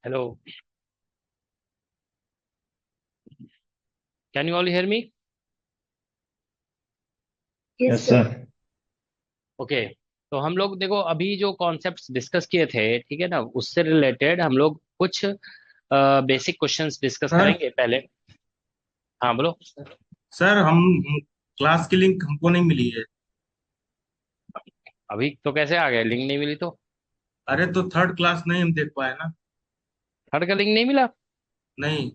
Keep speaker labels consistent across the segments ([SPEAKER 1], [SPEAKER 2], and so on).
[SPEAKER 1] Hello, can you all hear me?
[SPEAKER 2] Yes
[SPEAKER 1] Yes,
[SPEAKER 2] sir.
[SPEAKER 1] sir. Okay. तो हम लोग देखो अभी जो कॉन्सेप्ट्स डिस्कस किए थे, ठीक है ना, उससे रिलेटेड हम लोग कुछ बेसिक क्वेश्चंस डिस्कस
[SPEAKER 2] सर
[SPEAKER 1] करेंगे पहले। हाँ बोलो।
[SPEAKER 2] सर हम क्लास की लिंक हमको नहीं मिली है।
[SPEAKER 1] अभी तो कैसे आ गए, लिंक नहीं मिली तो?
[SPEAKER 2] अरे तो थर्ड क्लास नहीं हम देख पाए ना।
[SPEAKER 1] थर्ड का लिंक नहीं मिला?
[SPEAKER 2] नहीं।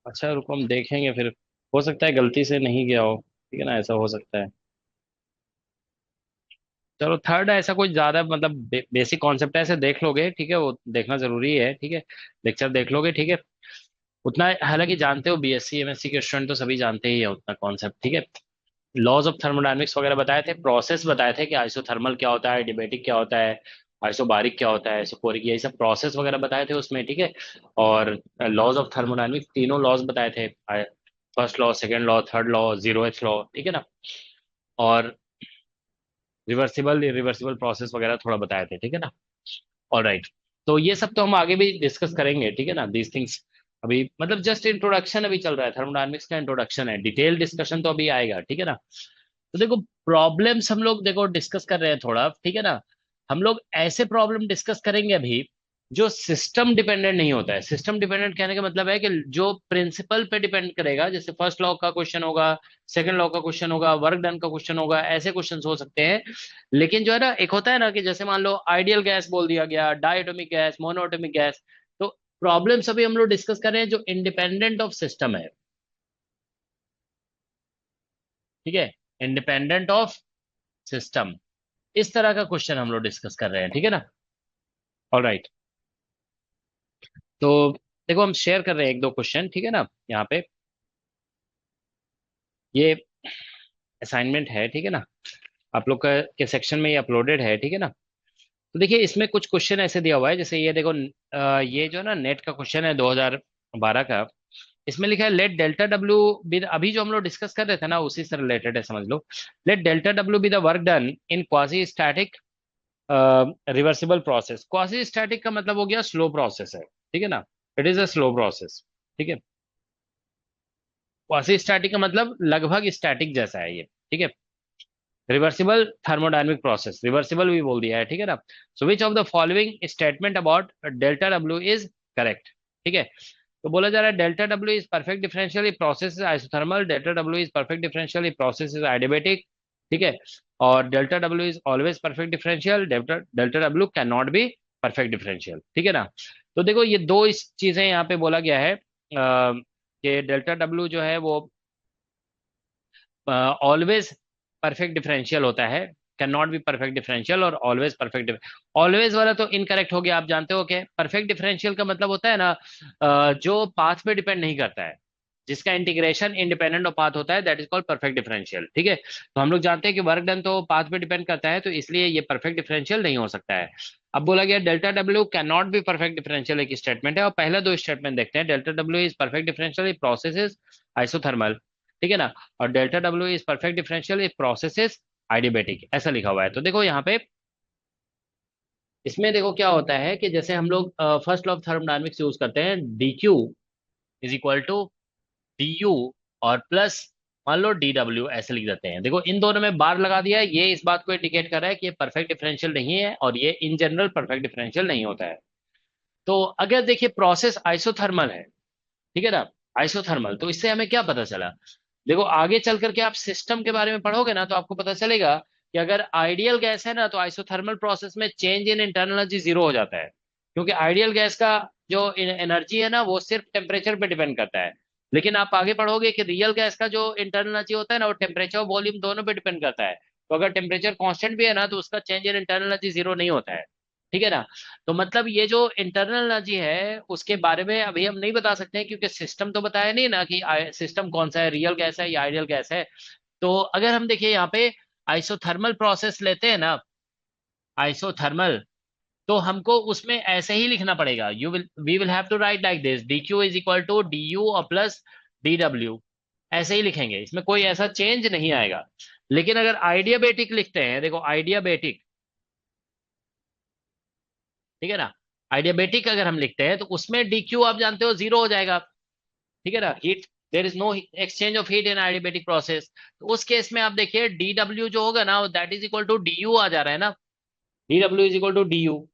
[SPEAKER 1] अच्छा रुको, हम देखेंगे फिर। हो सकता है गलती से नहीं गया हो, ठीक है ना, ऐसा हो सकता है। चलो थर्ड ऐसा कोई ज्यादा मतलब बेसिक कॉन्सेप्ट है, ऐसे देख लोगे, ठीक है, वो देखना जरूरी है, ठीक है। लेक्चर देख लोगे, ठीक है। उतना हालांकि जानते हो, बीएससी एमएससी के स्टूडेंट तो सभी जानते ही है उतना कॉन्सेप्ट, ठीक है। लॉज ऑफ थर्मोडायनेमिक्स वगैरह बताए थे, प्रोसेस बताए थे कि आइसोथर्मल क्या होता है, डिबेटिक क्या होता है, आइसोबारिक क्या होता है, आइसोकोरिक, यही सब प्रोसेस वगैरह बताए थे उसमें, ठीक है। और लॉज ऑफ थर्मोडायनेमिक्स तीनों लॉज बताए थे, first law, second law, third law, zeroth law, ठीक है ना। और रिवर्सिबल इरिवर्सिबल प्रोसेस वगैरह थोड़ा बताए थे, ठीक है ना। All right. तो ये सब तो हम आगे भी डिस्कस करेंगे, ठीक है ना, दीज थिंग्स। अभी मतलब जस्ट इंट्रोडक्शन अभी चल रहा है, थर्मोडायनेमिक्स का इंट्रोडक्शन है, डिटेल डिस्कशन तो अभी आएगा, ठीक है ना। तो देखो प्रॉब्लम्स हम लोग देखो डिस्कस कर रहे हैं थोड़ा, ठीक है ना। हम लोग ऐसे प्रॉब्लम डिस्कस करेंगे अभी जो सिस्टम डिपेंडेंट नहीं होता है। सिस्टम डिपेंडेंट कहने का मतलब है कि जो प्रिंसिपल पे डिपेंड करेगा, जैसे फर्स्ट लॉ का क्वेश्चन होगा, सेकंड लॉ का क्वेश्चन होगा, वर्क डन का क्वेश्चन होगा, ऐसे क्वेश्चंस हो सकते हैं। लेकिन जो है ना, एक होता है ना कि जैसे मान लो आइडियल गैस बोल दिया गया, डायटोमिक गैस, मोनोएटॉमिक गैस। तो प्रॉब्लम्स अभी हम लोग डिस्कस कर रहे हैं जो इंडिपेंडेंट ऑफ सिस्टम है, ठीक है, इंडिपेंडेंट ऑफ सिस्टम। इस तरह का क्वेश्चन हम लोग डिस्कस कर रहे हैं, ठीक है ना। All right. तो देखो हम शेयर कर रहे हैं एक दो क्वेश्चन, ठीक है ना, यहाँ पे। ये असाइनमेंट है, ठीक है ना, आप लोग का के सेक्शन में ये अपलोडेड है, ठीक है ना। तो देखिए इसमें कुछ क्वेश्चन ऐसे दिया हुआ है, जैसे ये देखो, ये जो है ना नेट का क्वेश्चन है 2012 का। इसमें लिखा है लेट डेल्टा डब्ल्यू बी, अभी जो हम लोग डिस्कस कर रहे थे ना उसी से रिलेटेड है, समझ लो। Let delta W be the work done in quasi static reversible process. Quasi static का मतलब हो गया स्लो प्रोसेस है, ठीक है ना। It is a slow process, ठीक है। क्वासी स्टैटिक का मतलब लगभग स्टैटिक जैसा है ये, ठीक है। रिवर्सिबल थर्मोडायनेमिक प्रोसेस, रिवर्सिबल भी बोल दिया है, ठीक है ना। So which of the following statement about delta W is correct, ठीक है। तो बोला जा रहा है delta W is perfect differential process is isothermal, delta W is perfect differential process is adiabatic, ठीक है। और delta W is always perfect differential, delta delta W can not be perfect differential, ठीक है ना। तो देखो ये दो इस चीजें यहाँ पे बोला गया है, कि डेल्टा डब्ल्यू जो है वो ऑलवेज परफेक्ट डिफरेंशियल होता है, can not be perfect differential, और ऑलवेज परफेक्ट। ऑलवेज वाला तो इनकरेक्ट हो गया, आप जानते हो कि परफेक्ट डिफरेंशियल का मतलब होता है ना, जो पाथ पे डिपेंड नहीं करता है, जिसका इंटीग्रेशन इंडिपेंडेंट ऑफ पाथ होता है, that is called perfect differential, ठीक है। तो हम लोग जानते हैं कि वर्क डन तो पाथ पे डिपेंड करता है, तो इसलिए ये परफेक्ट डिफरेंशियल नहीं हो सकता है। अब बोला गया delta W can not be perfect differential, एक स्टेटमेंट है, और पहला दो स्टेटमेंट देखते हैं। Delta W is perfect differential process is isothermal, ठीक है ना। और delta W is perfect differential if process is adiabatic, ऐसा लिखा हुआ है। तो देखो यहाँ पे इसमें देखो क्या होता है कि जैसे हम लोग first law of thermodynamics use करते हैं, D Q is equal to D U और प्लस मान लो डी डब्ल्यू, ऐसे लिख देते हैं। देखो इन दोनों में बार लगा दिया है, ये इस बात को इंडिकेट कर रहा है कि ये परफेक्ट डिफरेंशियल नहीं है, और ये इन जनरल परफेक्ट डिफरेंशियल नहीं होता है। तो अगर देखिए प्रोसेस आइसोथर्मल है, ठीक है ना, आइसोथर्मल, तो इससे हमें क्या पता चला। देखो आगे चल करके आप सिस्टम के बारे में पढ़ोगे ना, तो आपको पता चलेगा कि अगर आइडियल गैस है ना, तो आइसोथर्मल प्रोसेस में change in internal energy zero हो जाता है, क्योंकि आइडियल गैस का जो एनर्जी है ना वो सिर्फ टेम्परेचर पे डिपेंड करता है। लेकिन आप आगे पढ़ोगे कि रियल गैस का जो इंटरनल एनर्जी होता है ना, वो टेम्परेचर और वॉल्यूम दोनों पे डिपेंड करता है। तो अगर टेम्परेचर कांस्टेंट भी है ना, तो उसका change in internal energy zero नहीं होता है, ठीक है ना। तो मतलब ये जो इंटरनल एनर्जी है उसके बारे में अभी हम नहीं बता सकते हैं, क्योंकि सिस्टम तो बताया नहीं ना कि सिस्टम कौन सा है, रियल गैस है या आइडियल गैस है। तो अगर हम देखिए यहाँ पे आइसोथर्मल प्रोसेस लेते हैं ना, आइसोथर्मल, तो हमको उसमें ऐसे ही लिखना पड़ेगा, you will we will have to write like this, D Q is equal to D U और प्लस डी डब्ल्यू, ऐसे ही लिखेंगे, इसमें कोई ऐसा चेंज नहीं आएगा। लेकिन अगर आइडियाबेटिक लिखते हैं, देखो आइडियाबेटिक, ठीक है ना, आइडियाबेटिक अगर हम लिखते हैं तो उसमें डी क्यू आप जानते हो जीरो हो जाएगा, ठीक है ना। Heat, there is no exchange of heat in adiabatic process. तो उस केस में आप देखिए डी डब्ल्यू जो होगा ना that is equal to D U आ जा रहा है ना, D W is equal to D U.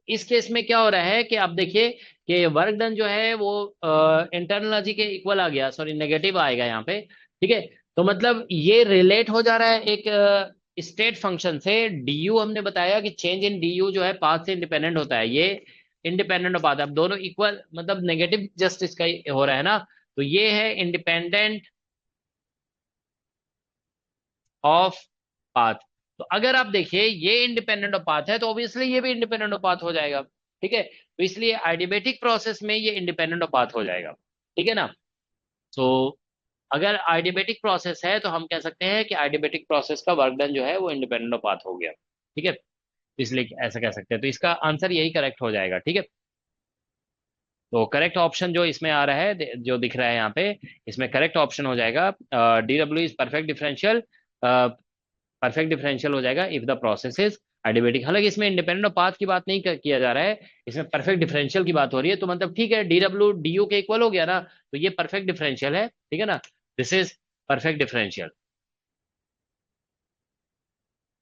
[SPEAKER 1] इस केस में क्या हो रहा है कि आप देखिए कि वर्क डन जो है वो इंटरनल एनर्जी के इक्वल आ गया, सॉरी नेगेटिव आएगा यहाँ पे, ठीक है। तो मतलब ये रिलेट हो जा रहा है एक स्टेट फंक्शन से। डी यू हमने बताया कि चेंज इन डी यू जो है पाथ से इंडिपेंडेंट होता है, ये इंडिपेंडेंट ऑफ पाथ, अब दोनों इक्वल मतलब नेगेटिव जस्ट इसका हो रहा है ना। तो ये है इंडिपेंडेंट ऑफ पाथ। तो अगर आप देखिए ये इंडिपेंडेंट ऑफ पाथ है तो ऑब्वियसली ये भी इंडिपेंडेंट ऑफ पाथ हो जाएगा, ठीक है। तो इसलिए आइडियाबेटिक प्रोसेस में ये इंडिपेंडेंट ऑफ पाथ हो जाएगा, ठीक है ना। तो अगर आइडियाबेटिक प्रोसेस है तो हम कह सकते हैं कि आइडियाबेटिक प्रोसेस का वर्क डन जो है वो इंडिपेंडेंट ऑफ पाथ हो गया, ठीक है। इसलिए ऐसा कह सकते हैं, तो इसका आंसर यही करेक्ट हो जाएगा, ठीक है। तो करेक्ट ऑप्शन जो इसमें आ रहा है जो दिख रहा है यहाँ पे, इसमें करेक्ट ऑप्शन हो जाएगा D W is perfect differential, perfect differential हो जाएगा इफ द प्रोसेस इज आइडियाबेटिक। हालांकि इसमें इंडिपेंडेंट ऑफ पाथ की बात नहीं किया जा रहा है, इसमें परफेक्ट डिफरेंशियल की बात हो रही है। तो मतलब ठीक है, डी डब्ल्यू डी यू के इक्वल हो गया ना, तो ये परफेक्ट डिफरेंशियल है, ठीक है ना। This is perfect differential,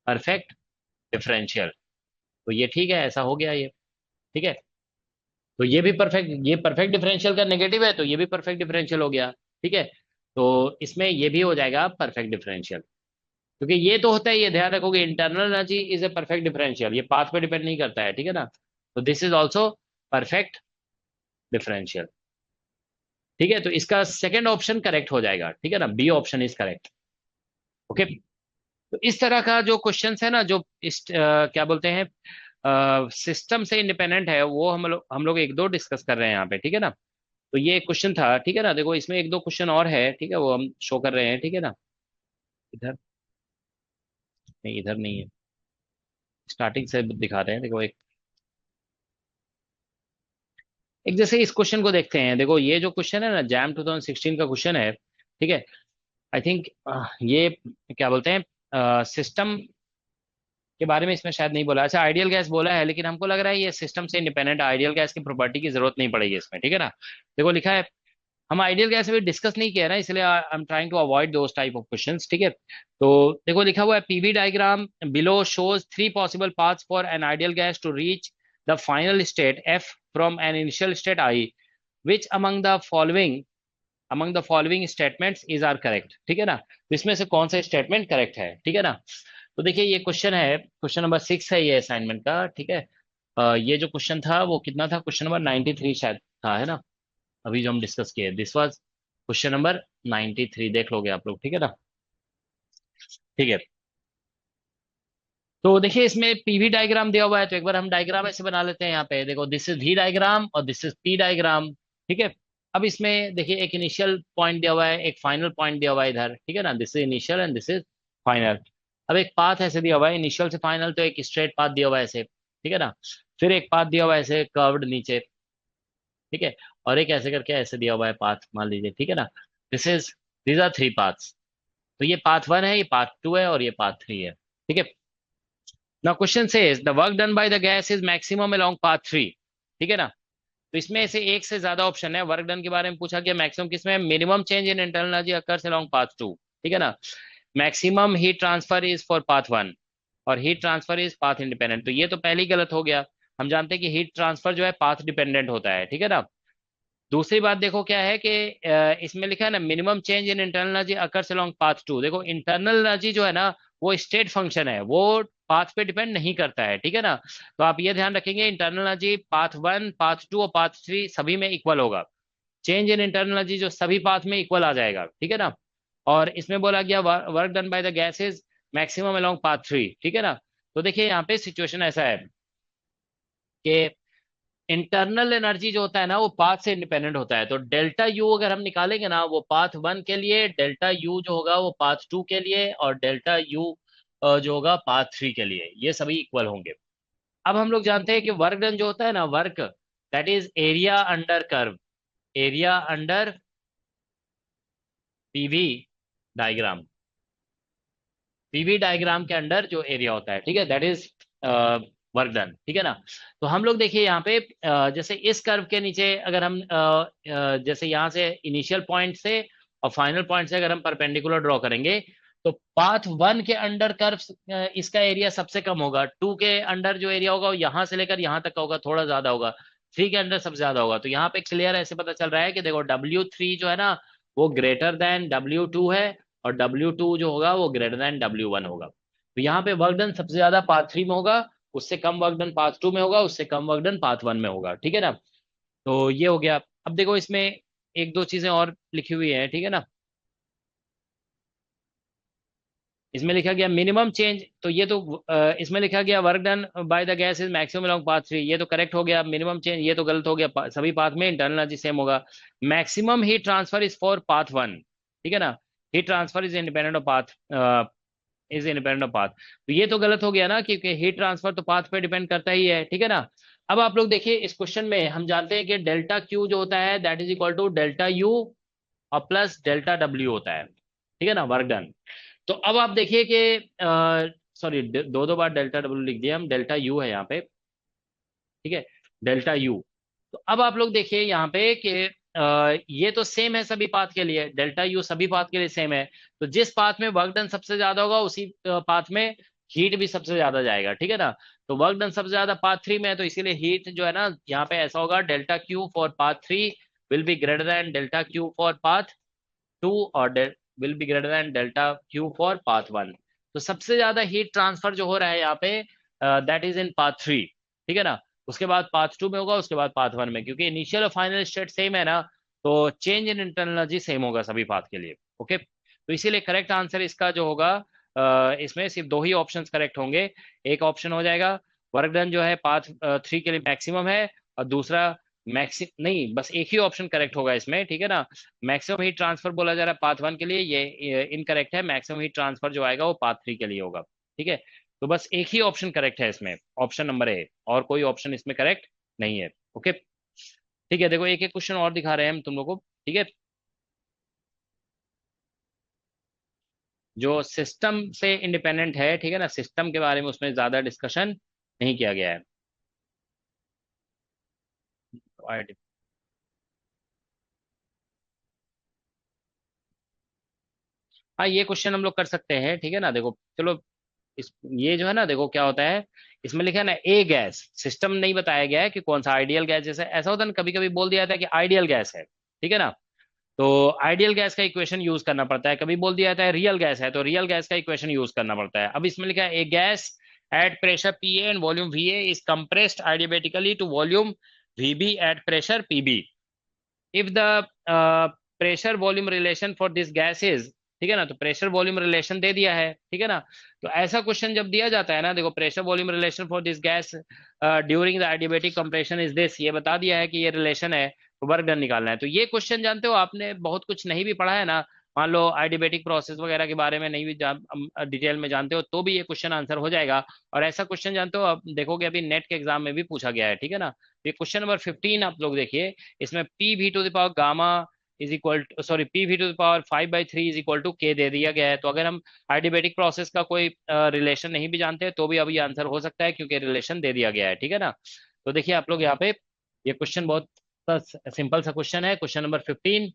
[SPEAKER 1] perfect differential. तो ये ठीक है, ऐसा हो गया ये, ठीक है। तो ये भी परफेक्ट, ये परफेक्ट डिफरेंशियल का नेगेटिव है तो ये भी परफेक्ट डिफरेंशियल हो गया, ठीक है। तो इसमें ये भी हो जाएगा परफेक्ट डिफरेंशियल, क्योंकि ये तो होता है, ये ध्यान रखोगे internal energy is a perfect differential, ये पाथ पे डिपेंड नहीं करता है, ठीक है ना। तो this is also perfect differential, ठीक है। तो इसका सेकंड ऑप्शन करेक्ट हो जाएगा, ठीक है ना, B option is correct, okay. तो इस तरह का जो क्वेश्चंस है ना, जो इस क्या बोलते हैं सिस्टम से इंडिपेंडेंट है, वो हम लोग एक दो डिस्कस कर रहे हैं यहाँ पे, ठीक है ना। तो ये क्वेश्चन था, ठीक है ना। देखो इसमें एक दो क्वेश्चन और है, ठीक है, वो हम शो कर रहे हैं, ठीक है ना। इधर नहीं, इधर नहीं है, स्टार्टिंग से दिखा रहे हैं। देखो एक एक जैसे इस क्वेश्चन को देखते हैं। देखो ये जो क्वेश्चन है ना, जैम 2016 का क्वेश्चन है, ठीक है। आई थिंक ये क्या बोलते हैं सिस्टम के बारे में इसमें शायद नहीं बोला, अच्छा आइडियल गैस बोला है, लेकिन हमको लग रहा है ये सिस्टम से इंडिपेंडेंट, आइडियल गैस की प्रॉपर्टी की जरूरत नहीं पड़ेगी इसमें, ठीक है ना। देखो लिखा है, हम आइडियल गैस अभी डिस्कस नहीं किया ना, इसलिए I am trying to avoid those type of questions, ठीक है। तो देखो लिखा हुआ है PV diagram below shows three possible paths for an ideal gas to reach the final state F from an initial state I, which among the following statements is are correct, ठीक है ना। तो इसमें से कौन सा स्टेटमेंट करेक्ट है, ठीक है ना। तो देखिए ये क्वेश्चन है, क्वेश्चन नंबर 6 है ये असाइनमेंट का, ठीक है। ये जो क्वेश्चन था वो कितना था, क्वेश्चन नंबर 93 शायद था, है ना। अभी जो हम डिस्कस किए दिस वाज क्वेश्चन नंबर 93, देख लोगे आप लोग, ठीक है ना, ठीक है। तो देखिए इसमें पीवी डायग्राम दिया हुआ है, तो एक बार हम डायग्राम ऐसे बना लेते हैं। यहाँ पे देखो दिस इज वी डायग्राम और दिस इज पी डायग्राम, ठीक है। अब इसमें देखिए एक इनिशियल पॉइंट दिया हुआ है, एक फाइनल पॉइंट दिया हुआ है इधर, ठीक है ना, this is initial and this is final. अब एक पाथ ऐसे दिया हुआ है इनिशियल से फाइनल, तो एक स्ट्रेट पाथ दिया हुआ है ऐसे, ठीक है ना। फिर एक पाथ दिया हुआ है ऐसे कर्व्ड नीचे, ठीक है। और एक ऐसे करके ऐसे दिया हुआ है पाथ, मान लीजिए, ठीक है ना। This is these are three paths. तो ये पाथ वन है, ये पाथ टू है और ये पाथ थ्री है, ठीक है। Now question says the work done by the gas is maximum along path three, ठीक है ना। तो इसमें से एक से ज्यादा ऑप्शन है, वर्क डन के बारे में पूछा गया, मैक्सिमम किसमें, minimum change in internal energy occurs along path two, ठीक है ना। Maximum heat transfer is for path one और heat transfer is path independent. तो ये तो पहले ही गलत हो गया, हम जानते हैं कि हीट ट्रांसफर जो है पाथ डिपेंडेंट होता है, ठीक है ना। दूसरी बात देखो क्या है कि इसमें लिखा है ना minimum change in internal energy occurs along path two. देखो इंटरनल एनर्जी जो है ना वो स्टेट फंक्शन है, वो पाथ पे डिपेंड नहीं करता है, ठीक है ना। तो आप ये ध्यान रखेंगे internal energy path one, path two और पाथ थ्री सभी में इक्वल होगा। चेंज इन इंटरनल एनर्जी जो सभी पाथ में इक्वल आ जाएगा, ठीक है ना। और इसमें बोला गया work done by the gases maximum along path three, ठीक है ना। तो देखिए यहाँ पे सिचुएशन ऐसा है कि इंटरनल एनर्जी जो होता है ना वो पाथ से इंडिपेंडेंट होता है। तो डेल्टा यू अगर हम निकालेंगे ना, वो पाथ वन के लिए, डेल्टा यू जो होगा वो पाथ टू के लिए, और डेल्टा यू जो होगा पाथ थ्री के लिए, ये सभी इक्वल होंगे। अब हम लोग जानते हैं कि वर्क डन जो होता है ना, work that is area under curve, area under PV diagram, PV diagram के अंडर जो एरिया होता है, ठीक है, दैट इज वर्क डन, ठीक है ना। तो हम लोग देखिए यहाँ पे जैसे इस कर्व के नीचे अगर हम जैसे यहाँ से इनिशियल पॉइंट से और फाइनल पॉइंट से अगर हम परपेंडिकुलर ड्रॉ करेंगे, तो पाथ 1 के अंडर कर्व इसका एरिया सबसे कम होगा, 2 के अंडर जो एरिया होगा वो यहाँ से लेकर यहाँ तक का होगा, थोड़ा ज्यादा होगा, 3 के अंडर सबसे ज्यादा होगा। तो यहाँ पे क्लियर ऐसे पता चल रहा है कि देखो W3 जो है ना वो ग्रेटर देन W2 है, और W2 जो होगा वो ग्रेटर देन W1 होगा। तो यहाँ पे वर्क डन सबसे ज्यादा पार्ट 3 में होगा, उससे कम वर्क डन पार्ट 2 में होगा, उससे कम वर्क डन पार्ट 1 में होगा, ठीक है ना। तो ये हो गया। अब देखो इसमें एक दो चीजें और लिखी हुई है, ठीक है ना। इसमें लिखा गया मिनिमम चेंज, तो ये तो इसमें लिखा गया work done by the gas is maximum along path 3, ये तो करेक्ट हो गया। मिनिमम चेंज ये तो गलत हो गया, सभी पाथ में इंटरनल एनर्जी सेम होगा। Maximum heat transfer is for path 1, ठीक है ना। Heat transfer is independent of path, is independent of path, तो ये तो गलत हो गया ना, क्योंकि हीट ट्रांसफर तो पाथ पे डिपेंड करता ही है, ठीक है ना। अब आप लोग देखिए इस क्वेश्चन में हम जानते हैं कि डेल्टा क्यू जो होता है that is equal to delta U और प्लस डेल्टा डब्ल्यू होता है, ठीक है ना, वर्क डन। तो अब आप देखिए कि सॉरी, दो दो बार डेल्टा डब्ल्यू लिख दिया हम, डेल्टा यू है यहाँ पे, ठीक है, डेल्टा यू। तो अब आप लोग देखिए यहाँ पे कि ये तो सेम है सभी पाथ के लिए, डेल्टा यू सभी पाथ के लिए सेम है। तो जिस पाथ में वर्क डन सबसे ज्यादा होगा उसी पाथ में हीट भी सबसे ज्यादा जाएगा, ठीक है ना। तो वर्क डन सबसे ज्यादा पाथ 3 में है, तो इसीलिए हीट जो है ना यहाँ पे ऐसा होगा, delta Q for path 3 will be greater than delta Q for path 2, और will be greater than delta Q for path 1। तो सबसे ज्यादा हीट ट्रांसफर जो हो रहा है यहाँ पे दैट इज इन पाथ 3, ठीक है ना। उसके बाद पाथ 2 में होगा, उसके बाद पाथ 1 में, क्योंकि इनिशियल और फाइनल स्टेट सेम है ना, तो change in internal energy same होगा सभी पाथ के लिए, ओके। तो इसीलिए करेक्ट आंसर इसका जो होगा इसमें सिर्फ दो ही ऑप्शंस करेक्ट होंगे। एक ऑप्शन हो जाएगा वर्क डन जो है पाथ 3 के लिए मैक्सिमम है, और दूसरा मैक्सिम नहीं, बस एक ही ऑप्शन करेक्ट होगा इसमें, ठीक है ना। मैक्सिमम हीट ट्रांसफर बोला जा रहा है पाथ 1 के लिए, ये इनकरेक्ट है, मैक्सिमम हीट ट्रांसफर जो आएगा वो पाथ 3 के लिए होगा, ठीक है। तो बस एक ही ऑप्शन करेक्ट है इसमें, ऑप्शन नंबर ए, और कोई ऑप्शन इसमें करेक्ट नहीं है, ओके। ठीक है, देखो एक एक क्वेश्चन और दिखा रहे हैं हम तुम लोग को, ठीक है, जो सिस्टम से इंडिपेंडेंट है, ठीक है ना, सिस्टम के बारे में उसमें ज्यादा डिस्कशन नहीं किया गया है। हाँ, ये क्वेश्चन हम लोग कर सकते हैं, ठीक है ना। देखो चलो, इस ये जो है ना, देखो क्या होता है, इसमें लिखा है ना ए गैस, सिस्टम नहीं बताया गया है कि कौन सा आइडियल गैस, जैसे ऐसा होता है ना, कभी कभी बोल दिया जाता है कि आइडियल गैस है, ठीक है ना। तो आइडियल गैस का इक्वेशन यूज करना पड़ता है, कभी बोल दिया जाता है रियल गैस है, तो रियल गैस का इक्वेशन यूज करना पड़ता है। अब इसमें लिखा है a gas at pressure P A and volume V A is compressed adiabatically to volume V B at pressure P B if the pressure volume relation for this gas is, ठीक है ना। तो प्रेशर वॉल्यूम रिलेशन दे दिया है, ठीक है ना। तो ऐसा क्वेश्चन जब दिया जाता है ना, देखो pressure volume relation for this gas during the adiabatic compression is this, ये बता दिया है कि ये रिलेशन है, तो वर्क डन निकालना है। तो ये क्वेश्चन जानते हो, आपने बहुत कुछ नहीं भी पढ़ा है ना, मान लो एडियाबेटिक प्रोसेस वगैरह के बारे में नहीं भी डिटेल में जानते हो, तो भी ये क्वेश्चन आंसर हो जाएगा। और ऐसा क्वेश्चन जानते हो, आप देखोगे अभी नेट के एग्जाम में भी पूछा गया है, ठीक है ना। ये क्वेश्चन नंबर 15 आप लोग देखिए, इसमें P V to the power gamma is equal to, sorry, P V to the power 5/3 is equal to K दे दिया गया है। तो अगर हम आइडियबेटिक प्रोसेस का कोई रिलेशन नहीं भी जानते तो भी अब ये आंसर हो सकता है, क्योंकि रिलेशन दे दिया गया है, ठीक है ना। तो देखिए आप लोग यहाँ पे, ये क्वेश्चन बहुत सिंपल सा क्वेश्चन है, क्वेश्चन नंबर 15।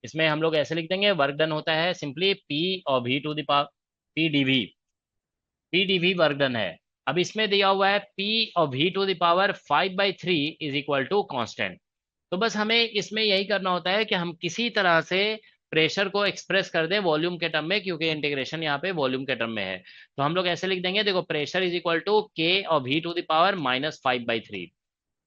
[SPEAKER 1] इसमें हम लोग ऐसे लिख देंगे, वर्क डन होता है सिंपली पी और V to the power, P DV, P DV work done है। अब इसमें दिया हुआ है पी और V to the power 5/3 is equal to constant. तो बस हमें इसमें यही करना होता है कि हम किसी तरह से प्रेशर को एक्सप्रेस कर दें वॉल्यूम के टर्म में, क्योंकि इंटीग्रेशन यहाँ पे वॉल्यूम के टर्म में है। तो हम लोग ऐसे लिख देंगे, देखो प्रेशर इज इक्वल टू के और वी टू द पावर -5/3,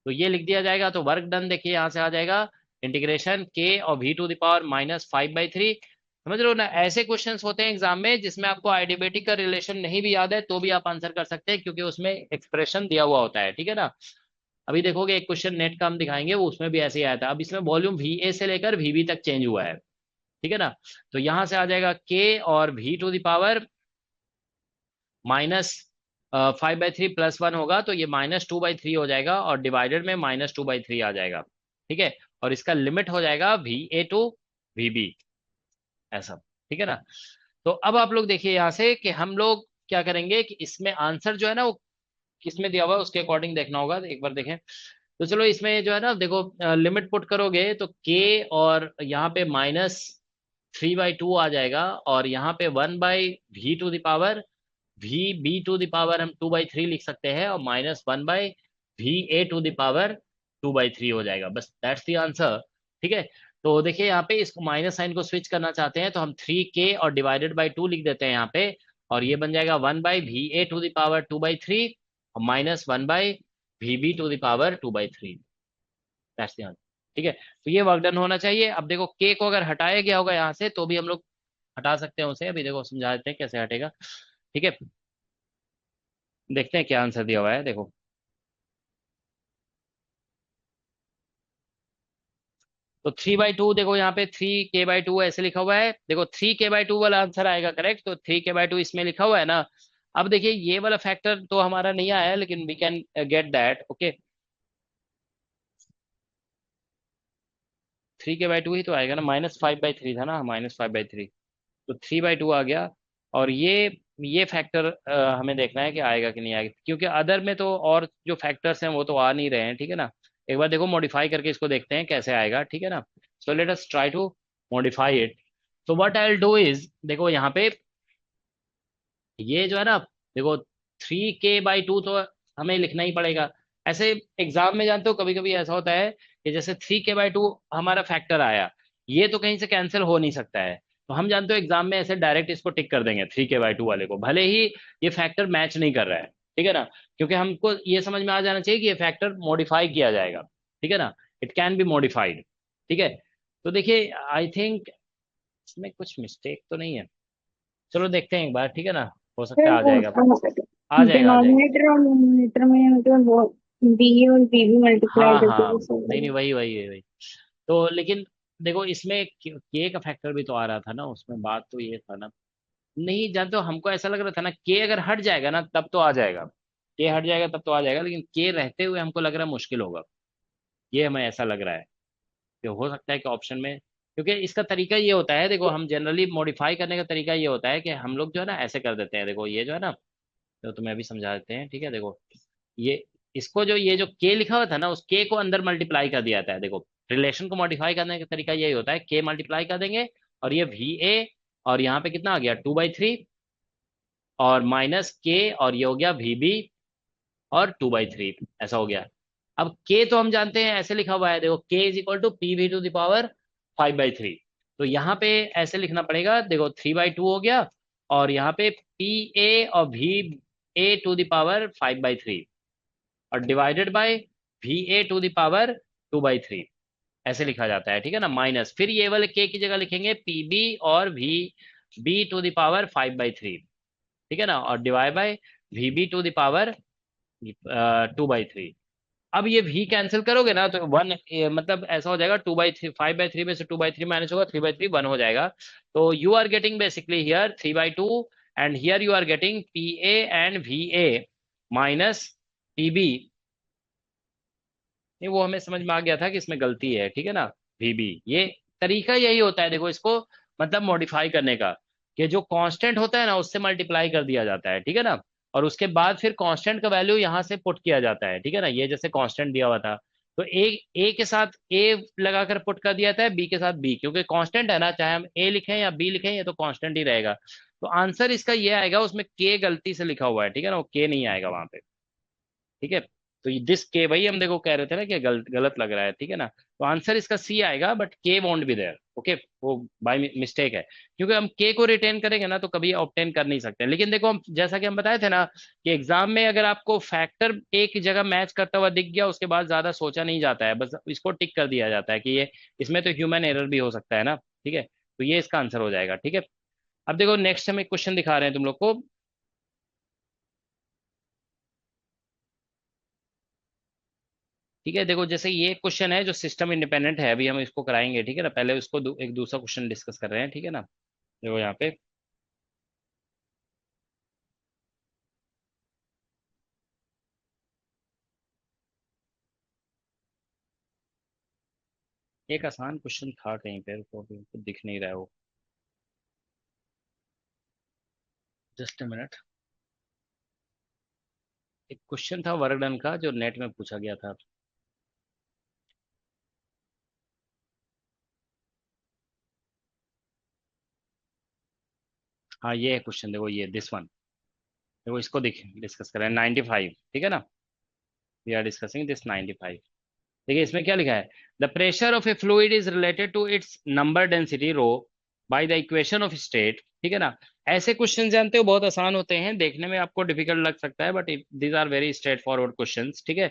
[SPEAKER 1] तो ये लिख दिया जाएगा। तो वर्क डन देखिए यहाँ से आ जाएगा, इंटीग्रेशन के और वी टू द पावर -5/3। समझ रहे हो ना, ऐसे क्वेश्चंस होते हैं एग्जाम में जिसमें आपको आइडियबेटिक का रिलेशन नहीं भी याद है तो भी आप आंसर कर सकते हैं, क्योंकि उसमें एक्सप्रेशन दिया हुआ होता है, ठीक है ना। अभी देखोगे एक क्वेश्चन नेट का हम दिखाएंगे, वो उसमें भी ऐसे ही आया था। अब इसमें वॉल्यूम वी ए से लेकर वी बी तक चेंज हुआ है, ठीक है ना। तो यहां से आ जाएगा के और वी टू द पावर -5/3 +1 होगा, तो ये -2/3 हो जाएगा, और डिवाइडेड में -2/3 आ जाएगा, ठीक है। और इसका लिमिट हो जाएगा V A to V B, ऐसा, ठीक है ना। तो अब आप लोग देखिए यहाँ से कि हम लोग क्या करेंगे कि इसमें आंसर जो है ना वो किस में दिया हुआ है उसके अकॉर्डिंग देखना होगा, एक बार देखें। तो चलो इसमें जो है ना देखो, लिमिट पुट करोगे तो के, और यहाँ पे -3/2 आ जाएगा, और यहाँ पे 1/v⁴ v⁵ हम 2/3 लिख सकते हैं, और -1/va⁴ हो जाएगा, बस दैट्स द आंसर। ठीक है। तो देखिए यहाँ पे इसको माइनस साइन को स्विच करना चाहते हैं तो हम 3k और डिवाइडेड बाई 2 लिख देते हैं यहाँ पे, और ये बन जाएगा 1/va⁴ और -1/vb⁴ दैट्स द आंसर। ठीक है, तो ये वर्क डन होना चाहिए। अब देखो के को अगर हटाया गया होगा यहाँ से तो भी हम लोग हटा सकते हैं उसे, अभी देखो समझा देते हैं कैसे हटेगा। ठीक है, देखते हैं क्या आंसर दिया हुआ है, देखो। तो 3/2, देखो यहाँ पे 3k/2 ऐसे लिखा हुआ है, देखो 3k/2 वाला आंसर आएगा करेक्ट, तो 3k/2 इसमें लिखा हुआ है ना। अब देखिए ये वाला फैक्टर तो हमारा नहीं आया है, लेकिन we can get that, okay. 3k/2 ही तो आएगा ना, -5/3 था ना, -5/3, तो 3/2 आ गया। और ये फैक्टर हमें देखना है कि आएगा कि नहीं आएगा, क्योंकि अदर में तो और जो फैक्टर्स हैं वो तो आ नहीं रहे हैं, ठीक है ना। एक बार देखो मॉडिफाई करके इसको देखते हैं कैसे आएगा, ठीक है ना। So let us try to modify it. तो what I will do is, देखो यहाँ पे ये जो है ना, देखो 3k/2 तो हमें लिखना ही पड़ेगा। ऐसे एग्जाम में जानते हो कभी कभी ऐसा होता है कि जैसे 3k/2 हमारा फैक्टर आया, ये तो कहीं से कैंसिल हो नहीं सकता है, तो हम जानते हो एग्जाम में ऐसे डायरेक्ट इसको टिक कर देंगे 3k/2 वाले को, भले ही ये फैक्टर मैच नहीं कर रहा है, ठीक है ना। क्योंकि हमको ये समझ में आ जाना चाहिए कि ये फैक्टर मॉडिफाई किया जाएगा, ठीक है ना, इट कैन बी मॉडिफाइड। ठीक है, तो देखिए आई थिंक इसमें कुछ मिस्टेक तो नहीं है, चलो देखते हैं एक बार, ठीक है ना, हो सकता है आ जाएगा। आ जाएगा, आ जाएगा।
[SPEAKER 3] डिनोमिनेटर और न्यूमरेटर में मतलब वो बी और बी भी मल्टीप्लाई
[SPEAKER 1] हाँ
[SPEAKER 3] करके
[SPEAKER 1] हाँ,
[SPEAKER 3] भी सही
[SPEAKER 1] नहीं नहीं,
[SPEAKER 3] है।
[SPEAKER 1] वही वही है वही। तो लेकिन देखो इसमें के का फैक्टर भी तो आ रहा था ना, उसमें बात तो ये था ना। नहीं जानते हो, हमको ऐसा लग रहा था ना के अगर हट जाएगा ना तब तो आ जाएगा, के हट जाएगा तब तो आ जाएगा, लेकिन के रहते हुए हमको लग रहा है मुश्किल होगा। ये हमें ऐसा लग रहा है कि हो सकता है कि ऑप्शन में, क्योंकि इसका तरीका ये होता है, देखो हम जनरली मॉडिफाई करने का तरीका ये होता है कि हम लोग जो है ना ऐसे कर देते हैं, देखो ये जो है ना, तो तुम्हें अभी समझा देते हैं, ठीक है। देखो ये इसको जो ये जो के लिखा हुआ था ना, उस के को अंदर मल्टीप्लाई कर दिया जाता है, देखो रिलेशन को मॉडिफाई करने का तरीका यही होता है, के मल्टीप्लाई कर देंगे, और ये va, और यहाँ पे कितना आ गया 2/3, और -k, और ये हो गया vb और 2/3, ऐसा हो गया। अब के तो हम जानते हैं ऐसे लिखा हुआ है, देखो k = pv⁵ तो यहाँ पे ऐसे लिखना पड़ेगा, देखो 3/2 हो गया, और यहाँ पे pa और va⁵ और डिवाइडेड बाय va⁵ ऐसे लिखा जाता है, ठीक है ना, माइनस फिर ये वाले के की जगह लिखेंगे pb और vb⁵ ठीक है ना, और डिवाइड बाय vb⁵ 2/3। अब ये v कैंसिल करोगे ना तो वन, मतलब ऐसा हो जाएगा 2/3, 5/3 में से 2/3 माइनस होगा, 3/3 1 हो जाएगा। तो you are getting basically here 3/2, and here you are getting pa and va minus pb। नहीं, वो हमें समझ में आ गया था कि इसमें गलती है, ठीक है ना, vb। ये तरीका यही होता है, देखो इसको मतलब मॉडिफाई करने का, कि जो कांस्टेंट होता है ना उससे मल्टीप्लाई कर दिया जाता है, ठीक है ना, और उसके बाद फिर कांस्टेंट का वैल्यू यहाँ से पुट किया जाता है, ठीक है ना। ये जैसे कांस्टेंट दिया हुआ था, तो ए के साथ ए लगाकर पुट कर दिया जाता है, बी के साथ बी, क्योंकि कांस्टेंट है ना, चाहे हम ए लिखें या बी लिखें ये तो कांस्टेंट ही रहेगा। तो आंसर इसका ये आएगा, उसमें के गलती से लिखा हुआ है, ठीक है ना, वो के नहीं आएगा वहां पे, ठीक है। तो दिस के, वही हम देखो कह रहे थे ना कि गलत गलत लग रहा है, ठीक है ना, तो आंसर इसका सी आएगा, बट के वोंट बी देयर, ओके, वो बाय मिस्टेक है, क्योंकि हम के को रिटेन करेंगे ना तो कभी ऑब्टेन कर नहीं सकते। लेकिन देखो हम जैसा कि हम बताए थे ना कि एग्जाम में अगर आपको फैक्टर एक जगह मैच करता हुआ दिख गया, उसके बाद ज्यादा सोचा नहीं जाता है, बस इसको टिक कर दिया जाता है कि ये, इसमें तो ह्यूमन एरर भी हो सकता है ना, ठीक है, तो ये इसका आंसर हो जाएगा, ठीक है। अब देखो नेक्स्ट हम एक क्वेश्चन दिखा रहे हैं तुम लोग को। ठीक है, देखो जैसे ये क्वेश्चन है जो सिस्टम इंडिपेंडेंट है, अभी हम इसको कराएंगे, ठीक है ना, पहले उसको एक दूसरा क्वेश्चन डिस्कस कर रहे हैं, ठीक है ना। देखो यहाँ पे एक आसान क्वेश्चन था कहीं पे, तो अभी हमको दिख नहीं रहा है वो, जस्ट अ मिनट। एक क्वेश्चन था वर्क डन का जो नेट में पूछा गया था। हाँ ये है क्वेश्चन, देखो ये दिस वन, देखो इसको डिस्कस करें 95, ठीक है ना। We are discussing this 95। देखिए इसमें क्या लिखा है, the pressure of a fluid is related to its number density rho by the equation of state, ठीक है ना। ऐसे क्वेश्चन जानते हो बहुत आसान होते हैं, देखने में आपको डिफिकल्ट लग सकता है but these are very straightforward questions, ठीक है।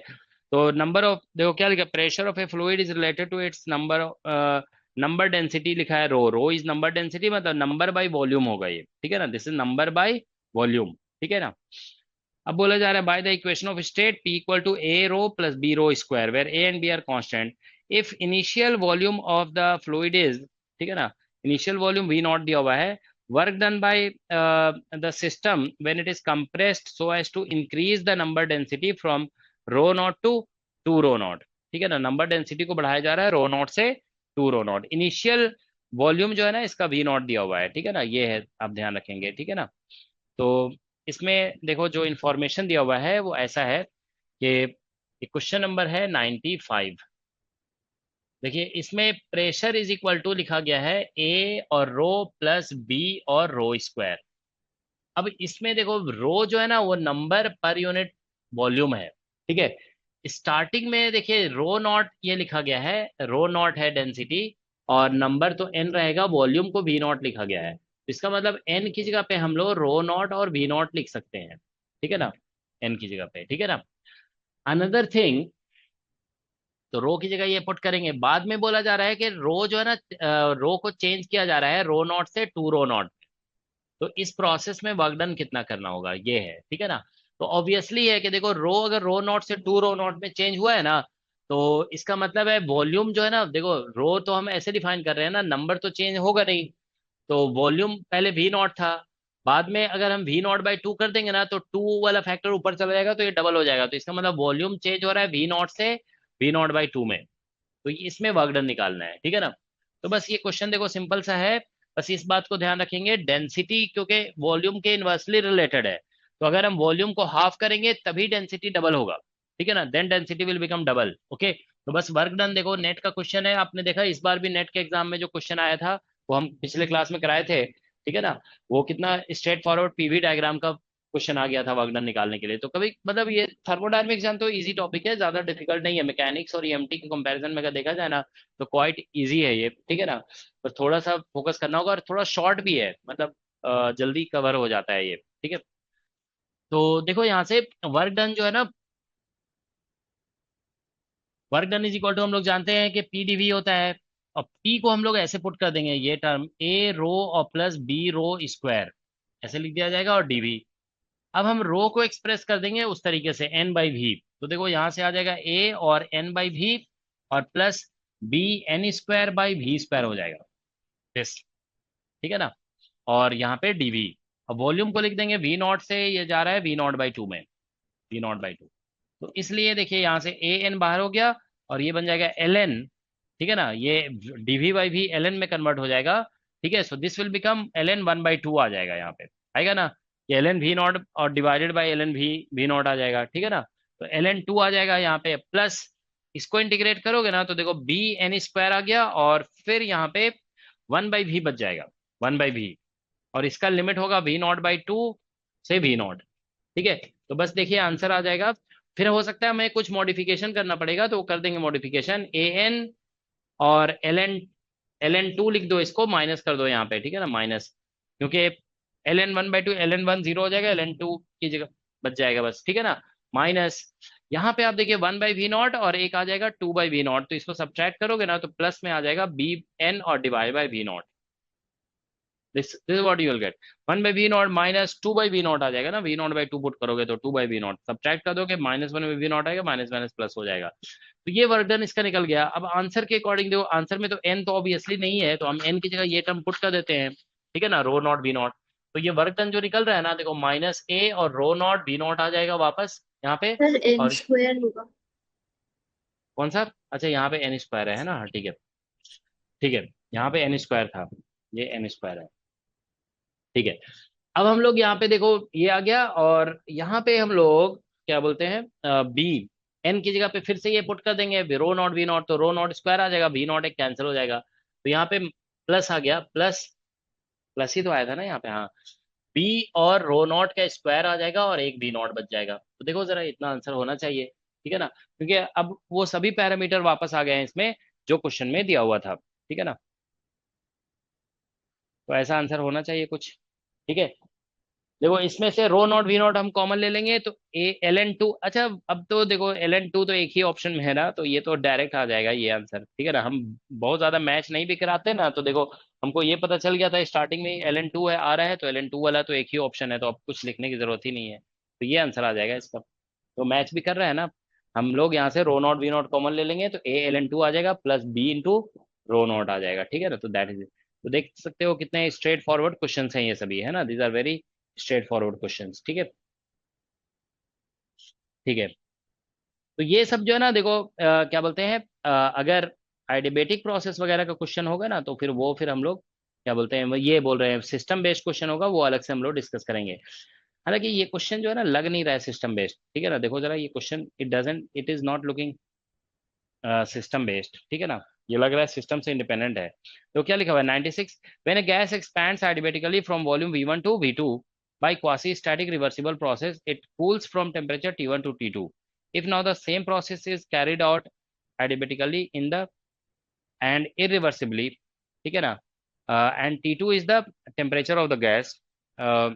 [SPEAKER 1] तो नंबर ऑफ, देखो क्या लिखा, pressure of a fluid is related to its number, number density लिखा है, rho, rho is number density, मतलब नंबर बाई वॉल्यूम होगा ये, ठीक है ना, this is number by volume, ठीक है ना। अब बोला जा रहा है by the equation of state P equal to A rho plus B rho square where A and B are constant, if initial volume of the fluid is, ठीक है ना, इनिशियल वॉल्यूम वी नॉट दिया हुआ है, work done by the system when it is compressed so as to increase the number density from rho nought to two rho nought, ठीक है ना, number density को बढ़ाया जा रहा है रो नॉट से two rho nought, initial volume जो है ना इसका वी नॉट दिया हुआ है, ठीक है ना, ये है, आप ध्यान रखेंगे, ठीक है ना। तो इसमें देखो जो इंफॉर्मेशन दिया हुआ है वो ऐसा है कि क्वेश्चन नंबर है 95। देखिए इसमें प्रेशर इज इक्वल टू लिखा गया है ए और रो प्लस बी और रो स्क्वायर। अब इसमें देखो रो जो है ना वो नंबर पर यूनिट वॉल्यूम है, ठीक है। स्टार्टिंग में देखिए रो नॉट ये लिखा गया है, रो नॉट है डेंसिटी, और नंबर तो एन रहेगा, वॉल्यूम को वी नॉट लिखा गया है, तो इसका मतलब एन की जगह पे हम लोग रो नॉट और वी नॉट लिख सकते हैं, ठीक है ना, एन की जगह पे, ठीक है ना। अनदर थिंग, तो रो की जगह ये पुट करेंगे, बाद में बोला जा रहा है कि रो जो है ना, रो को चेंज किया जा रहा है रो नॉट से टू रो नॉट, तो इस प्रोसेस में वर्क डन कितना करना होगा ये है, ठीक है ना। तो ऑब्वियसली है कि देखो रो अगर रो नॉट से टू रो नॉट में चेंज हुआ है ना, तो इसका मतलब है वॉल्यूम जो है ना, देखो रो तो हम ऐसे डिफाइन कर रहे हैं ना, नंबर तो चेंज होगा नहीं, तो वॉल्यूम पहले वी नॉट था, बाद में अगर हम वी नॉट बाई टू कर देंगे ना तो टू वाला फैक्टर ऊपर चला जाएगा तो ये डबल हो जाएगा, तो इसका मतलब वॉल्यूम चेंज हो रहा है वी नॉट से वी नॉट बाई टू में, तो इसमें वर्क डन निकालना है, ठीक है ना। तो बस ये क्वेश्चन देखो सिंपल सा है, बस इस बात को ध्यान रखेंगे, डेंसिटी क्योंकि वॉल्यूम के इन्वर्सली रिलेटेड है, तो अगर हम वॉल्यूम को हाफ करेंगे तभी डेंसिटी डबल होगा, ठीक है ना, then density will become double, okay. तो बस वर्क डन देखो नेट का क्वेश्चन है, आपने देखा इस बार भी नेट के एग्जाम में जो क्वेश्चन आया था वो हम पिछले क्लास में कराए थे, ठीक है ना, वो कितना स्ट्रेट फॉरवर्ड पीवी डायग्राम का क्वेश्चन आ गया था वर्क डन निकालने के लिए। तो कभी मतलब ये थर्मोडायनेमिक्स जान तो इजी टॉपिक है, ज्यादा डिफिकल्ट नहीं है, मैकेनिक्स और ईएमटी के कंपैरिजन में अगर देखा जाए ना तो क्वाइट इजी है ये, ठीक है ना। पर थोड़ा सा फोकस करना होगा और थोड़ा शॉर्ट भी है, मतलब जल्दी कवर हो जाता है ये, ठीक है। तो देखो यहाँ से वर्क डन जो है ना, work done is equal to हम लोग जानते हैं कि पी डीवी होता है, और पी को हम लोग ऐसे पुट कर देंगे, ये टर्म ए रो और प्लस बी रो स्क्वायर ऐसे लिख दिया जाएगा, और डीवी, अब हम रो को एक्सप्रेस कर देंगे उस तरीके से एन बाई वी, तो देखो यहां से आ जाएगा ए और एन बाई वी और plus B N square by V square हो जाएगा दिस, ठीक है ना, और यहाँ पे डीवी, अब वॉल्यूम को लिख देंगे वी नॉट से ये जा रहा है वी नॉट बाई टू में, वी नॉट बाई टू, तो इसलिए देखिए यहाँ से ए एन बाहर हो गया और ये बन जाएगा एल एन, ठीक है ना, ये डीवी बाई भी एल एन में कन्वर्ट हो जाएगा, ठीक है। So this will become L N one by two आ जाएगा यहाँ पे, आएगा ना, ये एल एन वी नॉट और divided by L N V naught आ जाएगा, ठीक है ना। तो एल एन टू आ जाएगा यहाँ पे, प्लस इसको इंटीग्रेट करोगे ना तो देखो बी एन स्क्वायर आ गया, और फिर यहाँ पे वन बाई वी बच जाएगा, वन बाई वी, और इसका लिमिट होगा वी नॉट बाई टू से वी नॉट, ठीक है। तो बस देखिए आंसर आ जाएगा, फिर हो सकता है हमें कुछ मॉडिफिकेशन करना पड़ेगा तो वो कर देंगे मॉडिफिकेशन, ए एन और एल एन टू लिख दो, इसको माइनस कर दो यहाँ पे, ठीक है ना, माइनस, क्योंकि L N one by two, L N one zero हो जाएगा, एल एन टू की जगह बच जाएगा बस, ठीक है ना, माइनस, यहाँ पे आप देखिए वन बाई वी नॉट और एक आ जाएगा टू बाई वी नॉट, तो इसको सब्ट्रैक्ट करोगे ना तो प्लस में आ जाएगा बी एन और divide by V naught, this what you will get, one by V naught minus two by V naught आ जाएगा ना, V naught by two put करोगे तो two by V naught, subtract कर दोगे minus one by V naught आएगा, minus minus plus हो जाएगा, तो ये वर्क डन इसका निकल गया। अब आंसर के अकॉर्डिंग देखो, आंसर में तो एन तो ऑब्वियसली नहीं है, तो हम एन की जगह ये टर्म पुट कर देते हैं, ठीक है ना, रो नॉट वी नॉट, तो ये वर्क डन जो निकल रहा है ना, देखो माइनस ए और रो नॉट वी नॉट आ जाएगा वापस यहाँ पे,
[SPEAKER 3] सर एन
[SPEAKER 1] और
[SPEAKER 3] स्क्वायर होगा।
[SPEAKER 1] कौन सा, अच्छा यहाँ पे एन स्क्वायर है ना, हाँ ठीक है, ठीक है, यहाँ पे एन स्क्वायर था, ये एन स्क्वायर है, ठीक है। अब हम लोग यहाँ पे देखो ये आ गया, और यहाँ पे हम लोग क्या बोलते हैं बी, एन की जगह पे फिर से ये पुट कर देंगे रो नॉट वी नॉट, तो रो नॉट स्क्वायर आ जाएगा, वी नॉट एक कैंसिल हो जाएगा, तो यहाँ पे प्लस आ गया, प्लस प्लस ही तो आया था ना यहाँ पे, हाँ, बी और रो नॉट का स्क्वायर आ जाएगा और एक बी नॉट बच जाएगा। तो देखो जरा इतना आंसर होना चाहिए, ठीक है ना, क्योंकि अब वो सभी पैरामीटर वापस आ गए हैं इसमें जो क्वेश्चन में दिया हुआ था, ठीक है ना, तो ऐसा आंसर होना चाहिए कुछ, ठीक है। देखो इसमें से रो नॉट वी नॉट हम कॉमन ले लेंगे तो ए एल एन टू, अच्छा अब तो देखो एल एन टू तो एक ही ऑप्शन में है ना, तो ये तो डायरेक्ट आ जाएगा ये आंसर, ठीक है ना, हम बहुत ज्यादा मैच नहीं भी कराते ना, तो देखो हमको ये पता चल गया था स्टार्टिंग में एल एन टू है आ रहा है, तो एल एन टू वाला तो एक ही ऑप्शन है, तो अब कुछ लिखने की जरूरत ही नहीं है, तो ये आंसर आ जाएगा इसका, तो मैच भी कर रहा है ना। हम लोग यहाँ से rho naught V naught common ले लेंगे तो ए एल एन टू आ जाएगा plus B into rho naught आ जाएगा, ठीक है ना, तो दैट इज, तो देख सकते हो कितने स्ट्रेट फॉरवर्ड क्वेश्चन हैं ये सभी, है ना, these are very straightforward questions, ठीक है, ठीक है। तो ये सब जो है ना देखो क्या बोलते हैं अगर आइडियबेटिक प्रोसेस वगैरह का क्वेश्चन होगा ना, तो फिर वो फिर हम लोग क्या बोलते हैं ये बोल रहे हैं सिस्टम बेस्ड क्वेश्चन होगा, वो अलग से हम लोग डिस्कस करेंगे। हालांकि ये क्वेश्चन जो है ना लग नहीं रहा है सिस्टम बेस्ड, ठीक है ना, देखो जरा ये question it is not looking system based, ठीक है ना, ये लग रहा है सिस्टम से इंडिपेंडेंट है। तो क्या लिखा हुआ है 96, when a gas expands adiabatically from volume V1 to V2 by quasi static reversible process, it cools from temperature T1 to T2 if now the same process is carried out adiabatically in the and irreversibly, ठीक है ना, and T2 is the temperature of the gas uh,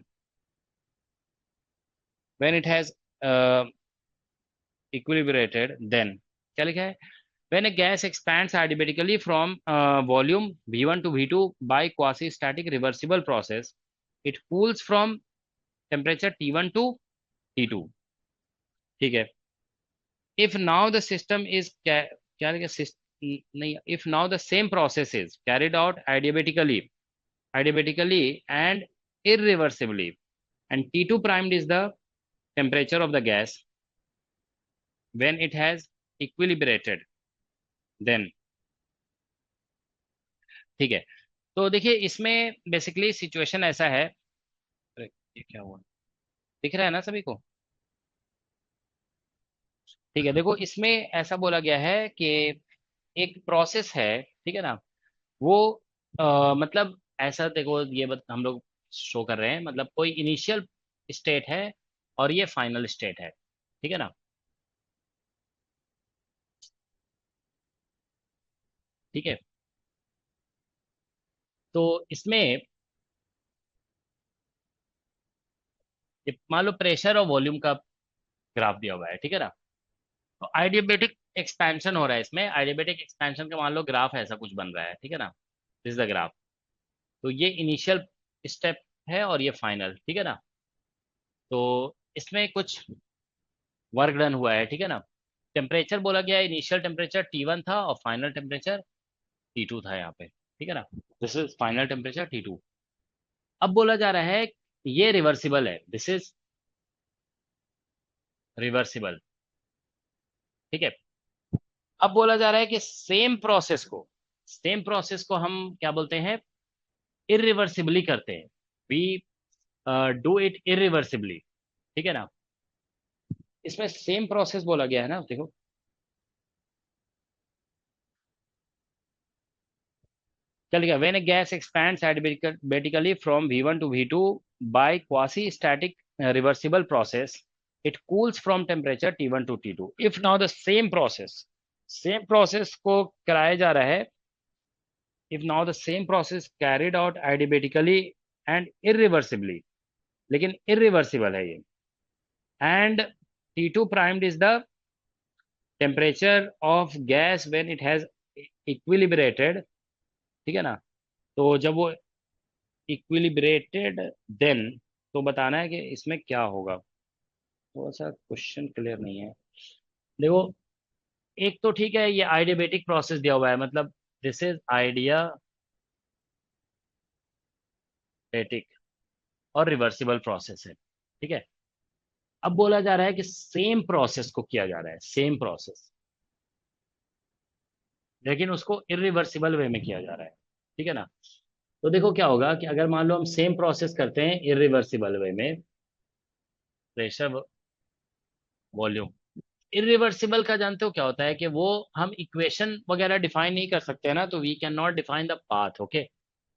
[SPEAKER 1] when it has uh, equilibrated, then क्या लिखा है, when a gas expands adiabatically from volume V1 to V2 by quasi-static reversible process, it cools from temperature T1 to T2, ठीक है। If now the system is क्या लिखा नहीं, if now the same process is carried out adiabatically and irreversibly, and T2 primed is the temperature of the gas when it has equilibrated, then, ठीक है। तो देखिए इसमें बेसिकली सिचुएशन ऐसा है, अरे ये क्या हुआ, दिख रहा है ना सभी को, ठीक है। देखो इसमें ऐसा बोला गया है कि एक प्रोसेस है, ठीक है ना, वो मतलब ऐसा देखो ये हम लोग शो कर रहे हैं, मतलब कोई इनिशियल स्टेट है और ये फाइनल स्टेट है, ठीक है ना, ठीक है। तो इसमें मान लो प्रेशर और वॉल्यूम का ग्राफ दिया हुआ है, ठीक है ना, तो आइडियबेटिक एक्सपेंशन हो रहा है इसमें, आइडियबेटिक एक्सपेंशन का मान लो ग्राफ ऐसा कुछ बन रहा है, ठीक है ना, दिस इज द ग्राफ, तो ये इनिशियल स्टेप है और ये फाइनल, ठीक है ना, तो इसमें कुछ वर्क डन हुआ है, ठीक है ना, टेम्परेचर बोला गया है इनिशियल टेम्परेचर T1 था और फाइनल टेम्परेचर T2 था यहाँ पे, ठीक है ना, this is final temperature T2। अब बोला जा रहा है ये रिवर्सिबल है, दिस इज रिवर्सिबल, ठीक है। अब बोला जा रहा है कि सेम प्रोसेस को हम क्या बोलते हैं, इरिवर्सिबली करते हैं, वी डू इट इरिवर्सिबली, ठीक है ना, इसमें सेम प्रोसेस बोला गया है ना, देखो क्या लिखा, when a gas expands adiabatically from V1 to V2 by quasi static reversible process, it cools from temperature T1 to T2 if now the same process को कराया जा रहा है, if now the same process carried out adiabatically and irreversibly, लेकिन irreversible है ये, and T2 primed is the temperature of gas when it has equilibrated, ठीक है ना, तो जब वो इक्विलिब्रेटेड देन, तो बताना है कि इसमें क्या होगा, थोड़ा सा क्वेश्चन क्लियर नहीं है। देखो एक तो ठीक है ये आइडियाबेटिक प्रोसेस दिया हुआ है, मतलब दिस इज आइडियाबेटिक और रिवर्सिबल प्रोसेस है, ठीक है। अब बोला जा रहा है कि सेम प्रोसेस को किया जा रहा है, सेम प्रोसेस, लेकिन उसको इरिवर्सिबल वे में किया जा रहा है, ठीक है ना, तो देखो क्या होगा कि अगर मान लो हम सेम प्रोसेस करते हैं इरिवर्सिबल वे में, प्रेशर वॉल्यूम। इरिवर्सिबल का जानते हो क्या होता है कि वो हम इक्वेशन वगैरह डिफाइन नहीं कर सकते ना, तो we can not define the path. Okay,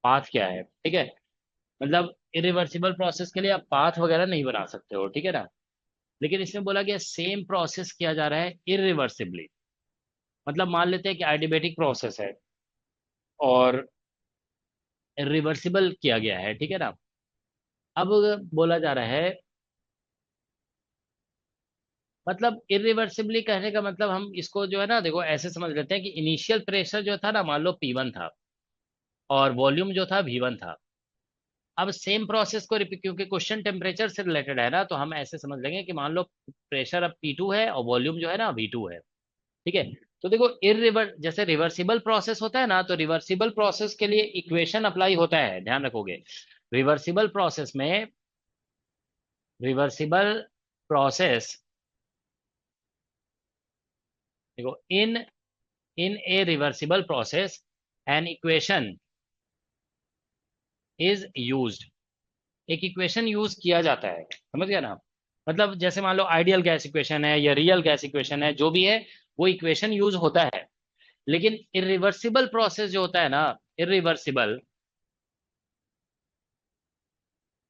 [SPEAKER 1] path क्या है, ठीक है। मतलब इरिवर्सिबल प्रोसेस के लिए आप पाथ वगैरह नहीं बना सकते हो, ठीक है ना। लेकिन इसमें बोला गया सेम प्रोसेस किया जा रहा है इरिवर्सिबली। मतलब मान लेते हैं कि एडियाबेटिक प्रोसेस है और रिवर्सिबल किया गया है, ठीक है ना। अब बोला जा रहा है, मतलब इरिवर्सिबली कहने का मतलब हम इसको जो है ना, देखो ऐसे समझ लेते हैं कि इनिशियल प्रेशर जो था ना, मान लो P1 था और वॉल्यूम जो था V1 था। अब सेम प्रोसेस को रिपीट, क्योंकि क्वेश्चन टेम्परेचर से रिलेटेड है ना, तो हम ऐसे समझ लेंगे कि मान लो प्रेशर अब P2 है और वॉल्यूम जो है ना V2 है, ठीक है। तो देखो जैसे रिवर्सिबल प्रोसेस होता है ना, तो रिवर्सिबल प्रोसेस के लिए इक्वेशन अप्लाई होता है, ध्यान रखोगे। रिवर्सिबल प्रोसेस में, रिवर्सिबल प्रोसेस, देखो in in a reversible process an equation is used. एक इक्वेशन यूज किया जाता है, समझ गया ना। मतलब जैसे मान लो आइडियल गैस इक्वेशन है या रियल गैस इक्वेशन है, जो भी है वो इक्वेशन यूज होता है। लेकिन इरिवर्सिबल प्रोसेस जो होता है ना, इरिवर्सिबल,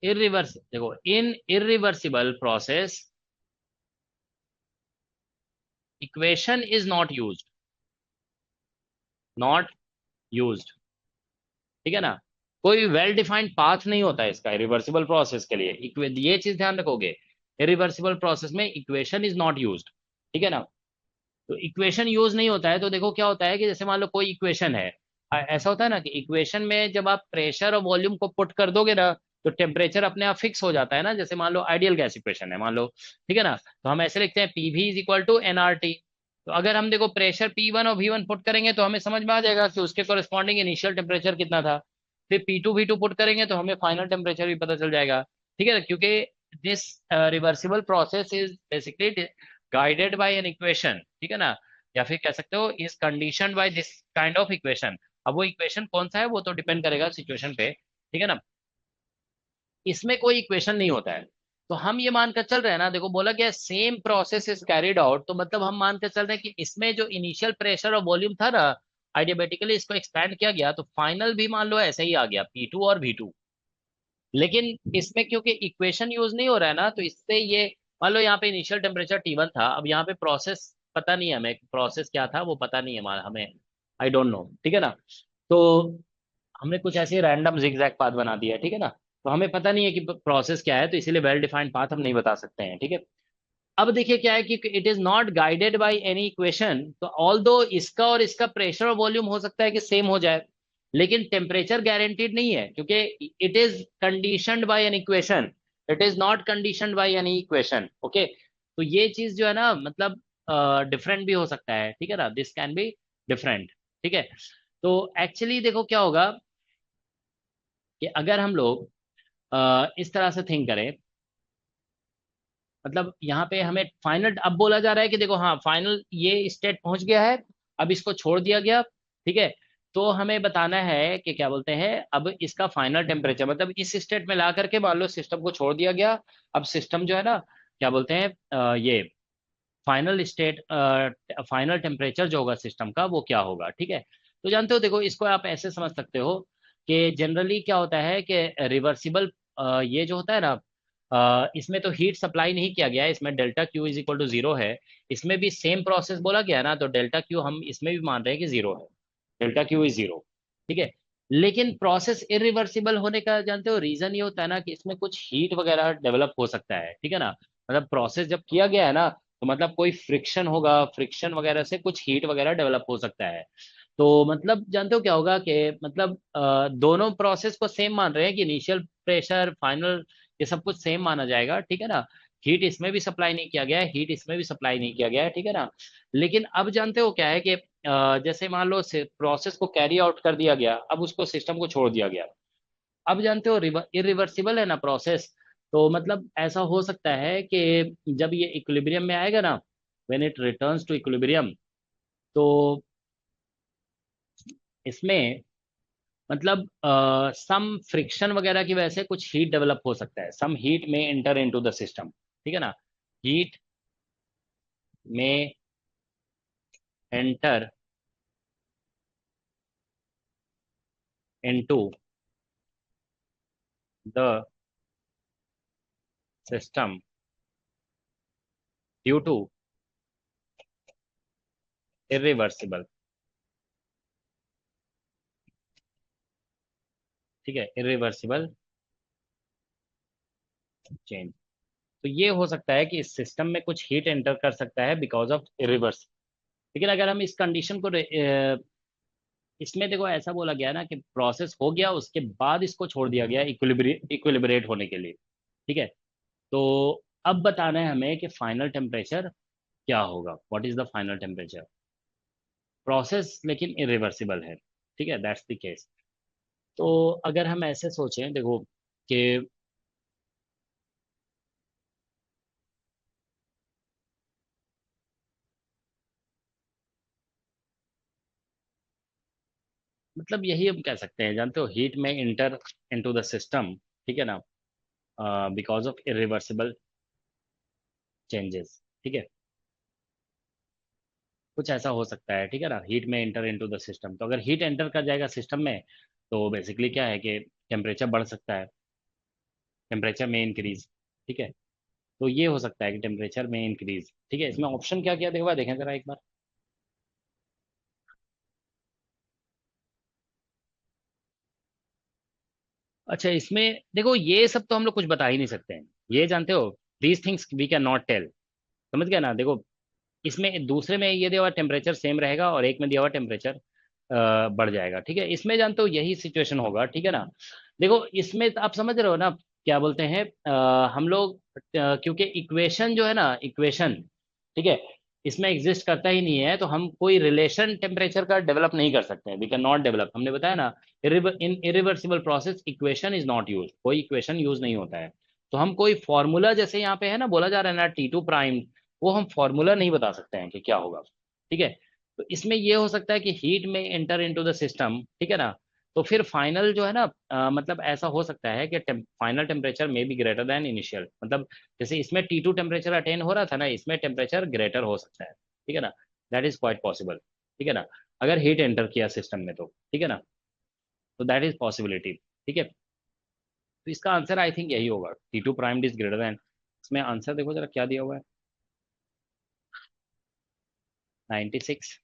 [SPEAKER 1] इरिवर्स देखो in irreversible process equation is not used, not used, ठीक है ना। कोई वेल डिफाइंड पाथ नहीं होता है इसका रिवर्सिबल प्रोसेस के लिए। ये चीज ध्यान रखोगे, रिवर्सिबल प्रोसेस में इक्वेशन इज नॉट यूज्ड, ठीक है ना। तो इक्वेशन यूज नहीं होता है, तो देखो क्या होता है कि जैसे मान लो कोई इक्वेशन है, ऐसा होता है ना कि इक्वेशन में जब आप प्रेशर और वॉल्यूम को पुट कर दोगे ना, तो टेम्परेचर अपने आप फिक्स हो जाता है ना। जैसे मान लो आइडियल गैस इक्वेशन है, मान लो, ठीक है ना, तो हम ऐसे लिखते हैं PV is equal to nRT। तो अगर हम देखो प्रेशर P1 और V1 पुट करेंगे तो हमें समझ में आ जाएगा कि उसके कोरिस्पॉन्डिंग इनिशियल टेम्परेचर कितना था। फिर P2 V2 पुट करेंगे तो हमें फाइनल टेम्परेचर भी पता चल जाएगा, ठीक है ना। क्योंकि this reversible process is basically guided by an equation, ठीक है ना। या फिर कह सकते हो is conditioned by this kind of equation. अब वो इक्वेशन कौन सा है वो तो डिपेंड करेगा सिचुएशन पे, ठीक है ना। इसमें कोई इक्वेशन नहीं होता है, तो हम ये मानकर चल रहे हैं ना, देखो बोला गया same process is carried out, तो मतलब हम मानकर चल रहे हैं कि इसमें जो इनिशियल प्रेशर और वॉल्यूम था ना, आइडियाबेटिकली इसको एक्सपैंड किया गया, तो फाइनल भी मान लो ऐसे ही आ गया P2 और V2। लेकिन इसमें क्योंकि इक्वेशन यूज नहीं हो रहा है ना, तो इससे ये, मान लो यहाँ पे इनिशियल टेम्परेचर T1 था, अब यहाँ पे प्रोसेस पता नहीं है हमें, प्रोसेस क्या था वो पता नहीं है हमें, आई डोंट नो, ठीक है ना। तो हमने कुछ ऐसे रैंडम जिगजैग पाथ बना दिया है, ठीक है ना। तो हमें पता नहीं है कि प्रोसेस क्या है, तो इसीलिए वेल डिफाइंड पाथ हम नहीं बता सकते हैं, ठीक है। अब देखिए क्या है कि it is not guided by any equation, तो ऑल दो इसका और इसका प्रेशर और वॉल्यूम हो सकता है कि सेम हो जाए, लेकिन टेम्परेचर गारंटीड नहीं है, क्योंकि it is conditioned by an equation, it is not conditioned by any equation. Okay, तो ये चीज जो है ना, मतलब डिफरेंट भी हो सकता है, ठीक है ना, दिस कैन बी डिफरेंट, ठीक है। तो एक्चुअली देखो क्या होगा कि अगर हम लोग इस तरह से थिंक करें, मतलब यहाँ पे हमें फाइनल अब बोला जा रहा है कि देखो हाँ फाइनल ये स्टेट पहुंच गया है, अब इसको छोड़ दिया गया, ठीक है। तो हमें बताना है कि क्या बोलते हैं, अब इसका फाइनल टेम्परेचर, मतलब इस स्टेट में ला करके मान लो सिस्टम को छोड़ दिया गया। अब सिस्टम जो है ना, क्या बोलते हैं, ये फाइनल स्टेट, फाइनल टेम्परेचर जो होगा सिस्टम का वो क्या होगा, ठीक है। तो जानते हो देखो इसको आप ऐसे समझ सकते हो कि जनरली क्या होता है कि रिवर्सिबल, ये जो होता है ना, इसमें तो हीट सप्लाई नहीं किया गया है, इसमें delta Q is equal to zero है। इसमें भी सेम प्रोसेस बोला गया है ना, तो डेल्टा क्यू हम इसमें भी मान रहे हैं कि जीरो है, डेल्टा क्यू इज जीरो, ठीक है। लेकिन प्रोसेस इरिवर्सिबल होने का जानते हो रीजन ये होता है ना कि इसमें कुछ हीट वगैरह डेवलप हो सकता है, ठीक है ना। मतलब प्रोसेस जब किया गया है ना, तो मतलब कोई फ्रिक्शन होगा, फ्रिक्शन वगैरह से कुछ हीट वगैरह डेवलप हो सकता है। तो मतलब जानते हो क्या होगा कि मतलब दोनों प्रोसेस को सेम मान रहे हैं कि इनिशियल प्रेशर फाइनल ये सब कुछ सेम माना जाएगा, ठीक है ना। हीट इसमें भी सप्लाई नहीं किया गया है, हीट इसमें भी सप्लाई नहीं किया गया है, ठीक है ना। लेकिन अब जानते हो क्या है कि जैसे मान लो प्रोसेस को कैरी आउट कर दिया गया, अब उसको सिस्टम को छोड़ दिया गया। अब जानते हो इरिवर्सिबल है ना प्रोसेस, तो मतलब ऐसा हो सकता है कि जब ये इक्विलिब्रियम में आएगा ना, when it returns to equilibrium, तो इसमें मतलब सम फ्रिक्शन वगैरह की वजह से कुछ हीट डेवलप हो सकता है, सम हीट में एंटर इनटू द सिस्टम, ठीक है ना। Heat may enter into the system due to irreversible, ठीक है, irreversible change। तो ये हो सकता है कि इस सिस्टम में कुछ हीट एंटर कर सकता है बिकॉज ऑफ इरिवर्स। लेकिन अगर हम इस कंडीशन को इसमें देखो ऐसा बोला गया ना कि प्रोसेस हो गया उसके बाद इसको छोड़ दिया गया इक्विलिब्रेट होने के लिए, ठीक है। तो अब बताना है हमें कि फाइनल टेम्परेचर क्या होगा, what is the final temperature. Process लेकिन इरिवर्सिबल है, ठीक है, दैट्स द केस। तो अगर हम ऐसे सोचें देखो कि मतलब यही हम कह सकते हैं, जानते हो, हीट में इंटर इनटू द सिस्टम, ठीक है ना, बिकॉज ऑफ इरिवर्सिबल चेंजेस, ठीक है, कुछ ऐसा हो सकता है, ठीक है ना, हीट में एंटर इनटू द सिस्टम। तो अगर हीट एंटर कर जाएगा सिस्टम में तो बेसिकली क्या है कि टेम्परेचर बढ़ सकता है, टेम्परेचर में इंक्रीज, ठीक है। तो ये हो सकता है कि टेम्परेचर में इंक्रीज, ठीक है। इसमें ऑप्शन क्या क्या देखो, देखें जरा एक बार। अच्छा, इसमें देखो ये सब तो हम लोग कुछ बता ही नहीं सकते हैं, ये जानते हो, these things we can not tell, समझ गया ना। देखो इसमें दूसरे में ये दिया हुआ टेम्परेचर सेम रहेगा और एक में दिया हुआ टेम्परेचर बढ़ जाएगा, ठीक है। इसमें जानते हो यही सिचुएशन होगा, ठीक है ना। देखो इसमें तो आप समझ रहे हो ना, क्या बोलते हैं हम लोग क्योंकि इक्वेशन जो है ना, इक्वेशन, ठीक है, इसमें एग्जिस्ट करता ही नहीं है, तो हम कोई रिलेशन टेम्परेचर का डेवलप नहीं कर सकते हैं, वी कैन नॉट डेवलप। हमने बताया ना, in irreversible process equation is not use, कोई इक्वेशन यूज नहीं होता है। तो हम कोई फॉर्मूला, जैसे यहाँ पे है ना बोला जा रहा है ना T2 प्राइम, वो हम फॉर्मूला नहीं बता सकते हैं कि क्या होगा, ठीक है। तो इसमें ये हो सकता है कि हीट में एंटर इनटू द सिस्टम, ठीक है ना। तो फिर फाइनल जो है ना मतलब ऐसा हो सकता है कि फाइनल टेम्परेचर में बी ग्रेटर देन इनिशियल, मतलब जैसे इसमें T2 टेम्परेचर अटेन हो रहा था ना, इसमें टेम्परेचर ग्रेटर हो सकता है, ठीक है ना। दैट इज क्वाइट पॉसिबल, ठीक है ना, अगर हीट एंटर किया सिस्टम में तो, ठीक है ना। तो दैट इज पॉसिबिलिटी, ठीक है। तो इसका आंसर आई थिंक यही होगा, T2 prime is greater than. इसमें आंसर देखो जरा क्या दिया हुआ है, 96।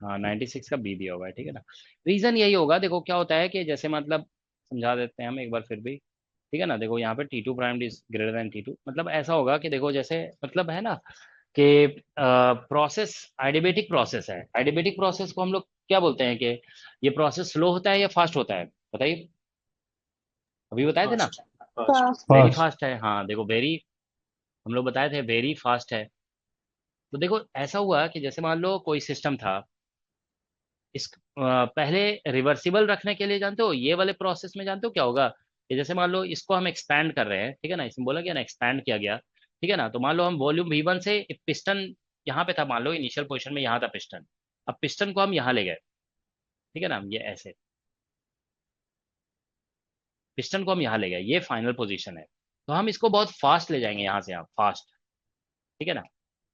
[SPEAKER 1] हाँ 96 का बी दिया हुआ है, ठीक है ना। रीजन यही होगा, देखो क्या होता है कि जैसे मतलब समझा देते हैं हम एक बार फिर भी, ठीक है ना। देखो यहाँ पे T2 prime is greater than T2, मतलब ऐसा होगा कि देखो जैसे मतलब है ना कि प्रोसेस आइडियबेटिक प्रोसेस है, आइडियबेटिक प्रोसेस को हम लोग क्या बोलते हैं कि ये प्रोसेस स्लो होता है या फास्ट होता है, बताइए। अभी बताए थे ना,
[SPEAKER 2] fast fast
[SPEAKER 3] fast,
[SPEAKER 1] very
[SPEAKER 4] fast.
[SPEAKER 1] Fast है, हाँ देखो वेरी, हम लोग बताए थे वेरी फास्ट है। तो देखो ऐसा हुआ कि जैसे मान लो कोई सिस्टम था, इस पहले रिवर्सिबल रखने के लिए जानते हो ये वाले प्रोसेस में जानते हो क्या होगा, कि जैसे मान लो इसको हम एक्सपैंड कर रहे हैं, ठीक है ना, इसमें बोला गया ना एक्सपैंड किया गया, ठीक है ना। तो मान लो हम वॉल्यूम V1 से पिस्टन यहाँ पे था, मान लो इनिशियल पोजीशन में यहाँ था पिस्टन, अब पिस्टन को हम यहाँ ले गए, ठीक है ना, ये ऐसे पिस्टन को हम यहाँ ले गए, ये फाइनल पोजीशन है। तो हम इसको बहुत फास्ट ले जाएंगे यहाँ से यहाँ फास्ट, ठीक है ना।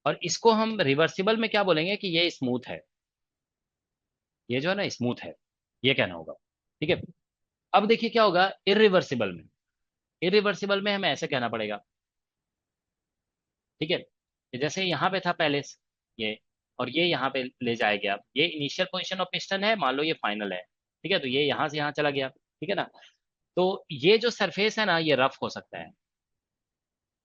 [SPEAKER 1] और इसको हम रिवर्सिबल में क्या बोलेंगे कि ये स्मूथ है, ये जो है ना स्मूथ है, ये कहना होगा, ठीक है। अब देखिए क्या होगा इरिवर्सिबल में, इरिवर्सिबल में हमें ऐसे कहना पड़ेगा, ठीक है, कि जैसे यहाँ पे था पहले ये, और ये यहाँ पे ले जाया गया, ये इनिशियल पोजीशन ऑफ पिस्टन है, मान लो ये फाइनल है, ठीक है। तो ये यहाँ से यहाँ चला गया, ठीक है ना। तो ये जो सरफेस है ना ये रफ हो सकता है,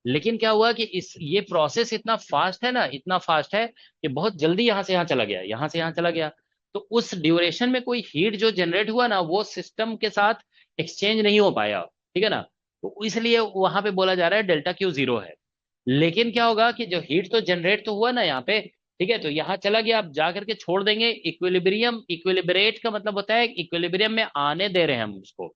[SPEAKER 1] लेकिन क्या हुआ कि इस ये प्रोसेस इतना फास्ट है ना, इतना फास्ट है कि बहुत जल्दी यहाँ से यहाँ चला गया, यहाँ से यहाँ चला गया। तो उस ड्यूरेशन में कोई हीट जो जनरेट हुआ ना वो सिस्टम के साथ एक्सचेंज नहीं हो पाया, ठीक है ना। तो इसलिए वहां पे बोला जा रहा है डेल्टा क्यू जीरो है। लेकिन क्या होगा कि जो हीट तो जनरेट तो हुआ ना यहाँ पे, ठीक है, तो यहाँ चला गया, आप जा करके छोड़ देंगे इक्विलिब्रियम, इक्विलिब्रेट का मतलब होता है इक्विलिब्रियम में आने दे रहे हैं हम उसको,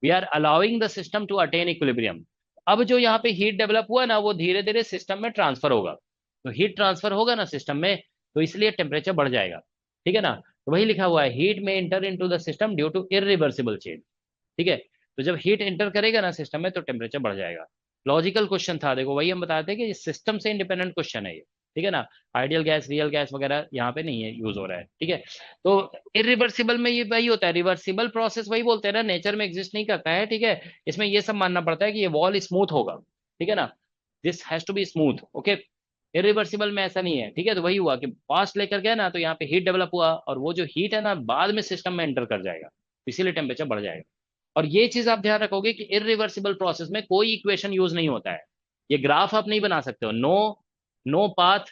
[SPEAKER 1] we are allowing the system to attain equilibrium. अब जो यहाँ पे हीट डेवलप हुआ ना वो धीरे धीरे सिस्टम में ट्रांसफर होगा, तो हीट ट्रांसफर होगा ना सिस्टम में, तो इसलिए टेम्परेचर बढ़ जाएगा, ठीक है ना। तो वही लिखा हुआ है हीट में enter into the system due to irreversible change, ठीक है। तो जब हीट एंटर करेगा ना सिस्टम में तो टेम्परेचर बढ़ जाएगा, लॉजिकल क्वेश्चन था, देखो वही हम बताते हैं कि सिस्टम से इंडिपेंडेंट क्वेश्चन है ये, ठीक है ना। आइडियल गैस, रियल गैस वगैरह यहाँ पे नहीं है, यूज हो रहा है, ठीक है। तो इरिवर्सिबल में ये वही होता है, रिवर्सिबल प्रोसेस वही बोलते हैं ना, नेचर में एग्जिस्ट नहीं करता है, ठीक है। इसमें ये सब मानना पड़ता है कि ये वॉल स्मूथ होगा, ठीक है ना, this has to be smooth, okay. Irreversible में ऐसा नहीं है, ठीक है। तो वही हुआ कि पास्ट लेकर गया ना, तो यहाँ पे हीट डेवलप हुआ, और वो जो हीट है ना बाद में सिस्टम में एंटर कर जाएगा, इसीलिए टेम्परेचर बढ़ जाएगा। और ये चीज आप ध्यान रखोगे कि इरिवर्सिबल प्रोसेस में कोई इक्वेशन यूज नहीं होता है, ये ग्राफ आप नहीं बना सकते हो, no, no path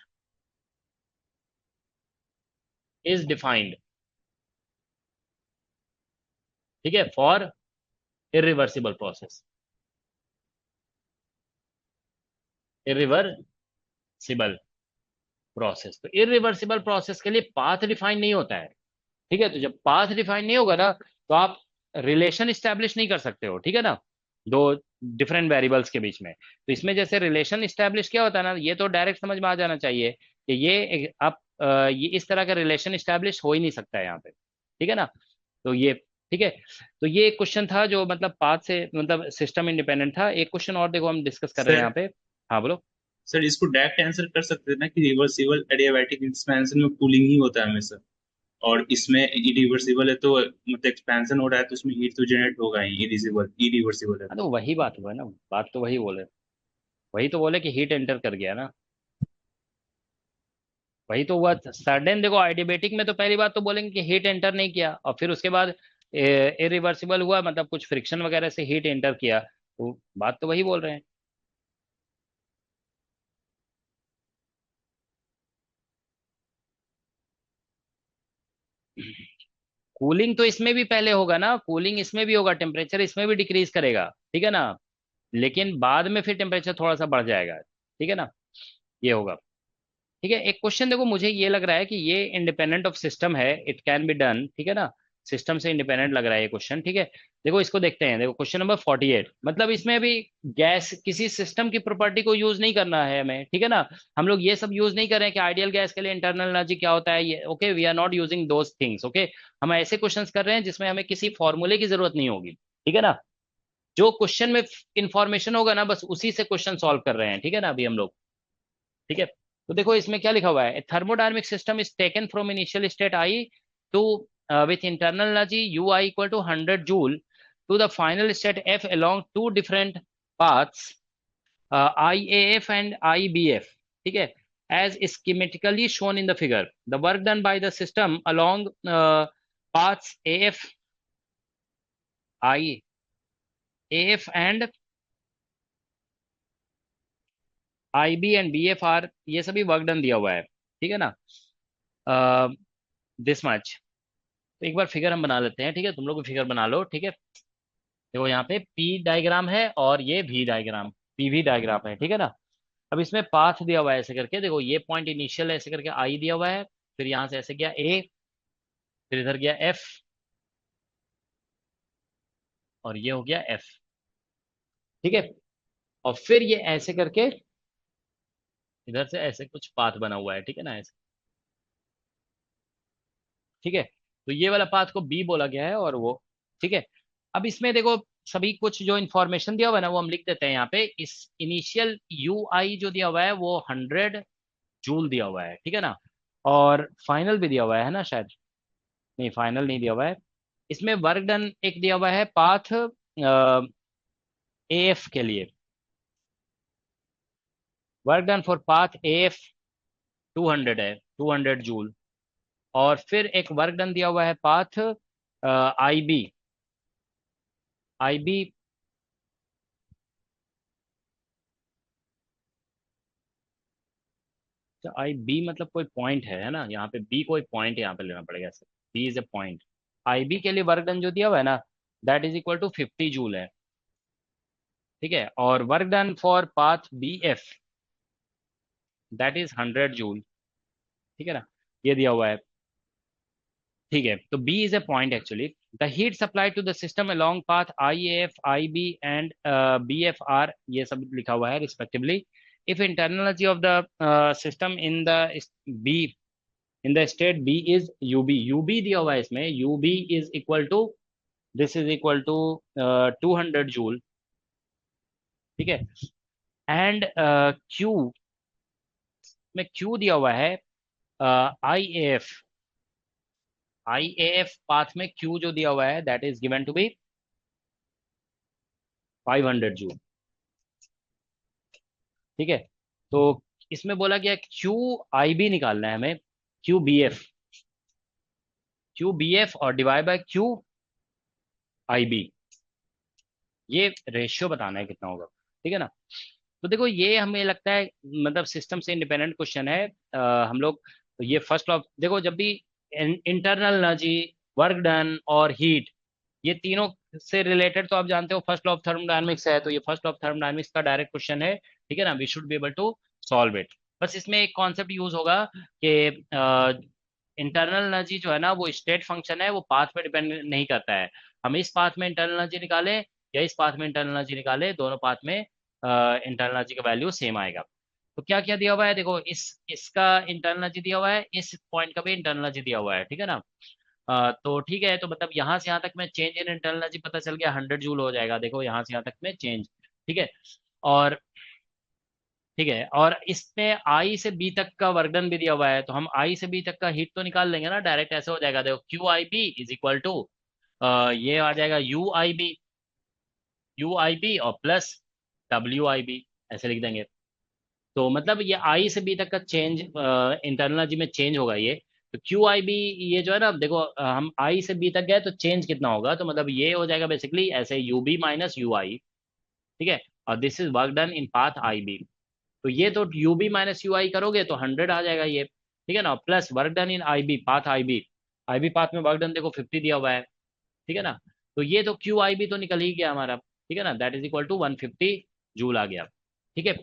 [SPEAKER 1] is defined, ठीक है, for irreversible process, irreversible process. तो इरिवर्सिबल प्रोसेस के लिए पाथ डिफाइन नहीं होता है, ठीक है। तो जब पाथ डिफाइन नहीं होगा ना, तो आप रिलेशन स्टैब्लिश नहीं कर सकते हो, ठीक है ना, दो डिफरेंट वेरिएबल्स के बीच में। तो इसमें जैसे रिलेशन स्टैब्लिश क्या होता है ना, ये तो डायरेक्ट समझ में आ जाना चाहिए कि आप ये इस तरह का रिलेशन स्टैब्लिश हो ही नहीं सकता है यहाँ पे, ठीक है ना। तो ये, ठीक है। तो ये एक क्वेश्चन था जो मतलब पाथ से मतलब सिस्टम इंडिपेंडेंट था। एक क्वेश्चन और देखो हम डिस्कस कर रहे हैं
[SPEAKER 2] सर
[SPEAKER 1] यहाँ पे। हाँ बोलो।
[SPEAKER 2] सर इसको डायरेक्ट आंसर कर सकते थे ना कि रिवर्सिबल एडियाबैटिक एक्सपेंशन में कूलिंग ही होता है हमेशा, और इसमें इरिवर्सिबल है तो मतलब एक्सपेंशन हो रहा है तो उसमें हीट तो जनरेट होगा ही, इरिवर्सिबल है
[SPEAKER 1] हाँ
[SPEAKER 2] तो।
[SPEAKER 1] तो वही बात हुआ ना, बात तो वही बोले, वही तो बोले कि हीट एंटर कर गया ना, वही तो हुआ सडन। देखो आइडियबेटिक में तो पहली बात तो बोलेंगे कि हीट एंटर नहीं किया, और फिर उसके बाद इरिवर्सिबल हुआ, मतलब कुछ फ्रिक्शन वगैरह से हीट एंटर किया, तो बात तो वही बोल रहे हैं। कूलिंग तो इसमें भी पहले होगा ना, कूलिंग इसमें भी होगा, टेम्परेचर इसमें भी डिक्रीज करेगा, ठीक है ना, लेकिन बाद में फिर टेम्परेचर थोड़ा सा बढ़ जाएगा, ठीक है ना, ये होगा, ठीक है। एक क्वेश्चन देखो, मुझे ये लग रहा है कि ये इंडिपेंडेंट ऑफ सिस्टम है, इट कैन बी डन, ठीक है ना, सिस्टम से इंडिपेंडेंट लग रहा है ये क्वेश्चन, ठीक है। देखो इसको देखते हैं, देखो क्वेश्चन नंबर 48, मतलब इसमें अभी गैस किसी सिस्टम की प्रॉपर्टी को यूज नहीं करना है हमें, ठीक है ना। हम लोग ये सब यूज नहीं कर रहे हैं कि आइडियल गैस के लिए इंटरनल एनर्जी क्या होता है, ये okay, we are not using those things, okay. हम ऐसे क्वेश्चंस कर रहे हैं जिसमें हमें किसी फॉर्मूले की जरूरत नहीं होगी, ठीक है ना। जो क्वेश्चन में इंफॉर्मेशन होगा ना, बस उसी से क्वेश्चन सॉल्व कर रहे हैं, ठीक है ना, अभी हम लोग, ठीक है। तो देखो इसमें क्या लिखा हुआ है, thermodynamic system is taken from initial state I to with internal energy U I equal to 100 joule to the final state F along two different paths I A F and I B F, ठीक है, as schematically shown in the figure. The work done by the system along paths AF, I, AF and IB and BF, ये सभी work done दिया हुआ है, ठीक है ना, दिस मच। तो एक बार फिगर हम बना लेते हैं, ठीक है, तुम लोग भी फिगर बना लो, ठीक है। देखो यहाँ पे पी डायग्राम है और ये वी डायग्राम, पीवी डायग्राम है, ठीक है ना। अब इसमें पाथ दिया हुआ है ऐसे करके, देखो ये पॉइंट इनिशियल ऐसे करके आई दिया हुआ है, फिर यहाँ से ऐसे गया ए, फिर इधर गया एफ, और ये हो गया एफ, ठीक है। और फिर ये ऐसे करके इधर से ऐसे कुछ पाथ बना हुआ है, ठीक है ना, ऐसे, ठीक है। तो ये वाला पाथ को बी बोला गया है, और वो, ठीक है। अब इसमें देखो सभी कुछ जो इन्फॉर्मेशन दिया हुआ है ना, वो हम लिख देते हैं यहाँ पे। इस इनिशियल यू आई जो दिया हुआ है वो 100 जूल दिया हुआ है, ठीक है ना, और फाइनल भी दिया हुआ है ना शायद, नहीं फाइनल नहीं दिया हुआ है। इसमें वर्क डन एक दिया हुआ है पाथ ए एफ के लिए, work done for path A F 200 है, 200 जूल। और फिर एक वर्क डन दिया हुआ है path I B, I B, तो आई बी मतलब कोई पॉइंट है ना, यहाँ पे बी कोई पॉइंट यहाँ पे लेना पड़ेगा sir, B is a point. I B के लिए वर्क डन जो दिया हुआ है ना, that is equal to 50 joule है, ठीक है। और work done for path B F, that is 100 joule, ठीक है ना, ये दिया हुआ है, ठीक है। तो B is a point actually. The heat supply to the system along path I F, I B and B F are, ये सब लिखा हुआ है respectively. If internal energy of the system in the B, in the state B is U B, U B दिया हुआ है इसमें, U B is equal to, this is equal to 200 joule, ठीक है। एंड क्यू में क्यू दिया हुआ है आई ए एफ पाथ में क्यू जो दिया हुआ है that is given to be 500 joule. ठीक है, तो इसमें बोला गया क्यू आई बी निकालना है हमें, क्यू बी एफ और divide by Q I B, ये रेशियो बताना है कितना होगा। ठीक है ना। तो देखो ये हमें लगता है मतलब सिस्टम से इंडिपेंडेंट क्वेश्चन है। हम लोग ये फर्स्ट ऑफ देखो जब भी इंटरनल एनर्जी, वर्क डन और हीट, ये तीनों से रिलेटेड तो आप जानते हो फर्स्ट लॉ ऑफ थर्मोडायनेमिक्स है, तो ये फर्स्ट लॉ ऑफ थर्मोडायनेमिक्स का डायरेक्ट क्वेश्चन है। ठीक है ना, we should be able to solve it. बस इसमें एक कॉन्सेप्ट यूज होगा कि इंटरनल एनर्जी जो है ना वो स्टेट फंक्शन है, वो पाथ पे डिपेंड नहीं करता है। हम इस पाथ में इंटरनल एनर्जी निकालें या इस पाथ में इंटरनल एनर्जी निकालें, दोनों पाथ में इंटरनल एनर्जी का वैल्यू सेम आएगा। तो क्या क्या दिया हुआ है देखो, इस इसका इंटरनल एनर्जी दिया हुआ है, इस पॉइंट का भी इंटरनल एनर्जी दिया हुआ है। ठीक है ना। तो ठीक है, तो मतलब यहाँ से यहाँ तक में चेंज इन इंटरनल एनर्जी पता चल गया, 100 जूल हो जाएगा देखो यहाँ से यहाँ तक में चेंज। ठीक है। और ठीक है, और इसमें आई से बी तक का वर्क डन भी दिया हुआ है, तो हम आई से बी तक का हीट तो निकाल लेंगे ना, डायरेक्ट ऐसे हो जाएगा। देखो Q I B is equal to ये आ जाएगा यू आई बी और प्लस डब्ल्यू आई बी, ऐसे लिख देंगे। तो मतलब ये आई से बी तक का चेंज इंटरनल एनर्जी में चेंज होगा ये। तो क्यू आई बी ये जो है ना देखो हम आई से बी तक गए तो चेंज कितना होगा, तो मतलब ये हो जाएगा बेसिकली ऐसे U B minus U I. ठीक है, और this is work done in path I B. तो ये तो U B minus U I करोगे तो 100 आ जाएगा ये। ठीक है ना, plus work done in I B path I B path में वर्क डन देखो 50 दिया हुआ है। ठीक है ना, तो ये तो क्यू आई बी तो निकल ही गया हमारा। ठीक है ना, that is equal to 150 joule आ गया। ठीक है,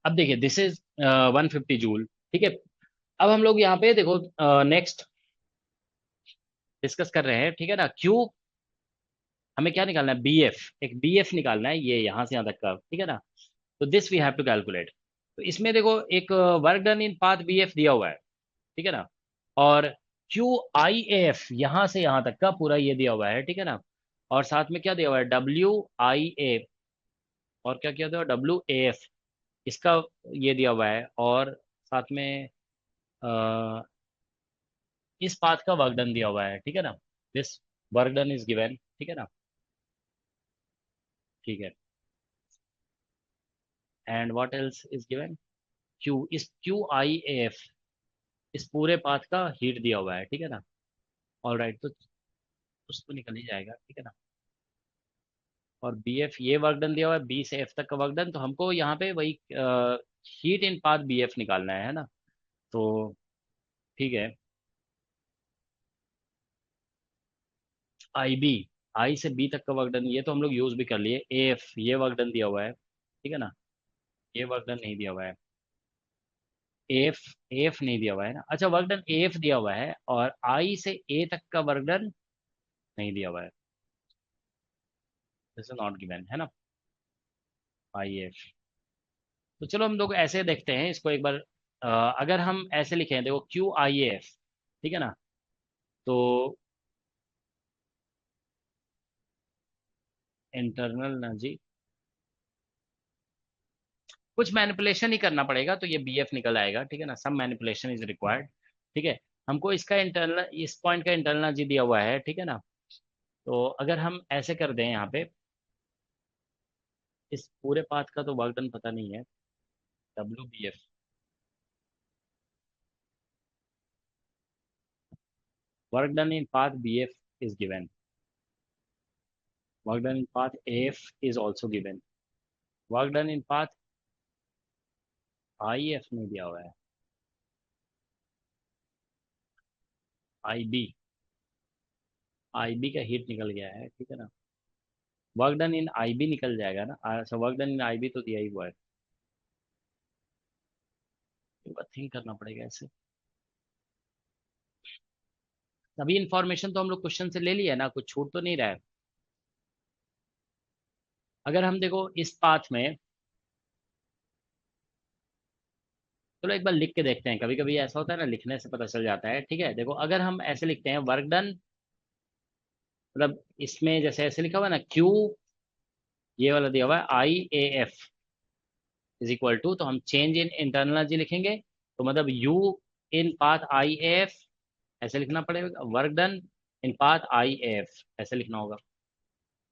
[SPEAKER 1] अब देखिए दिस इज 150 जूल। ठीक है, अब हम लोग यहाँ पे देखो नेक्स्ट डिस्कस कर रहे हैं। ठीक है ना, क्यू हमें क्या निकालना है, बी एफ, एक बी एफ निकालना है ये यहाँ से यहाँ तक का। ठीक है ना, तो this we have to calculate. तो इसमें देखो एक work done in path B F दिया हुआ है। ठीक है ना, और क्यू आई एफ यहाँ से यहाँ तक का पूरा ये दिया हुआ है। ठीक है ना, और साथ में क्या दिया हुआ है, डब्ल्यू आई ए, और क्या किया दिया डब्ल्यू ए एफ, इसका ये दिया हुआ है, और साथ में अ, इस पाथ का वर्क डन दिया हुआ है। ठीक है ना, this work done is given. ठीक है ना। ठीक है, and what else is given, Q, इस क्यू आई एफ इस पूरे पाथ का हीट दिया हुआ है। ठीक है ना, ऑल राइट, तो उसको निकल ही जाएगा। ठीक है ना, और बी एफ ये वर्क डन दिया हुआ है, बी से एफ तक का वर्क डन, तो हमको यहाँ पे वही heat in path B F निकालना है ना। तो ठीक है, आई बी, आई से बी तक का वर्क डन ये तो हम लोग यूज भी कर लिए। ए एफ ये वर्क डन दिया हुआ है। ठीक है ना, ये वर्क डन नहीं दिया हुआ है। एफ एफ नहीं दिया हुआ है ना, अच्छा वर्क डन एफ दिया हुआ है, और आई से ए तक का वर्क डन नहीं दिया हुआ है, दिस इज नॉट गिवन है ना, आई एफ। तो चलो हम लोग ऐसे देखते हैं इसको एक बार। अगर हम ऐसे लिखें देखो क्यू आई एफ, ठीक है ना, तो इंटरनल एनर्जी कुछ मैनिपुलेशन ही करना पड़ेगा तो ये बी एफ निकल आएगा। ठीक है ना, सम मैनिपुलेशन इज रिक्वायर्ड। ठीक है, हमको इसका इंटरनल, इस पॉइंट का इंटरनल एनर्जी दिया हुआ है। ठीक है ना, तो अगर हम ऐसे कर दें यहाँ पे, इस पूरे पाथ का तो वर्क डन पता नहीं है, W B F, work done in path B F is given, work done in path F is also given, work done in path I F नहीं दिया हुआ है, आई बी, आई बी का heat निकल गया है। ठीक है ना, work done in I B निकल जाएगा ना, अच्छा work done in I B तो दिया ही हुआ है, एक बार थिंक करना पड़ेगा ऐसे। अभी इंफॉर्मेशन तो हम लोग क्वेश्चन से ले लिया है ना, कुछ छूट तो नहीं रहा है। अगर हम देखो इस पाथ में, चलो एक बार लिख के देखते हैं, कभी कभी ऐसा होता है ना लिखने से पता चल जाता है। ठीक है, देखो अगर हम ऐसे लिखते हैं वर्क डन, मतलब इसमें जैसे ऐसे लिखा हुआ है ना, क्यू ये वाला दिया हुआ है I A F is equal to, तो हम चेंज इन इंटरनल एनर्जी लिखेंगे, तो मतलब U in path I A F ऐसे लिखना पड़ेगा, work done in path I A F ऐसे लिखना होगा।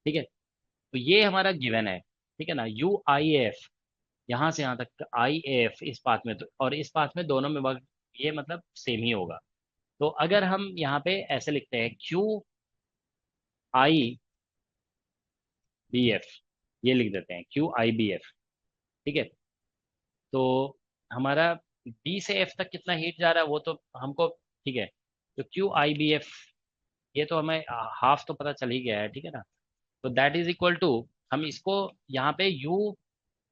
[SPEAKER 1] ठीक है, तो ये हमारा गिवन है, ठीक है ना, यू आई ए एफ यहाँ से यहाँ तक आई ए एफ इस पाथ में, तो और इस पाथ में दोनों में वर्क, ये मतलब सेम ही होगा। तो अगर हम यहाँ पे ऐसे लिखते हैं क्यू आई बी एफ, ये लिख देते हैं क्यू आई बी एफ। ठीक है, तो हमारा बी से एफ तक कितना हीट जा रहा है वो तो हमको, ठीक है, तो क्यू आई बी एफ ये तो हमें हाफ तो पता चल ही गया है, ठीक है ना। तो दैट इज इक्वल टू, हम इसको यहाँ पे यू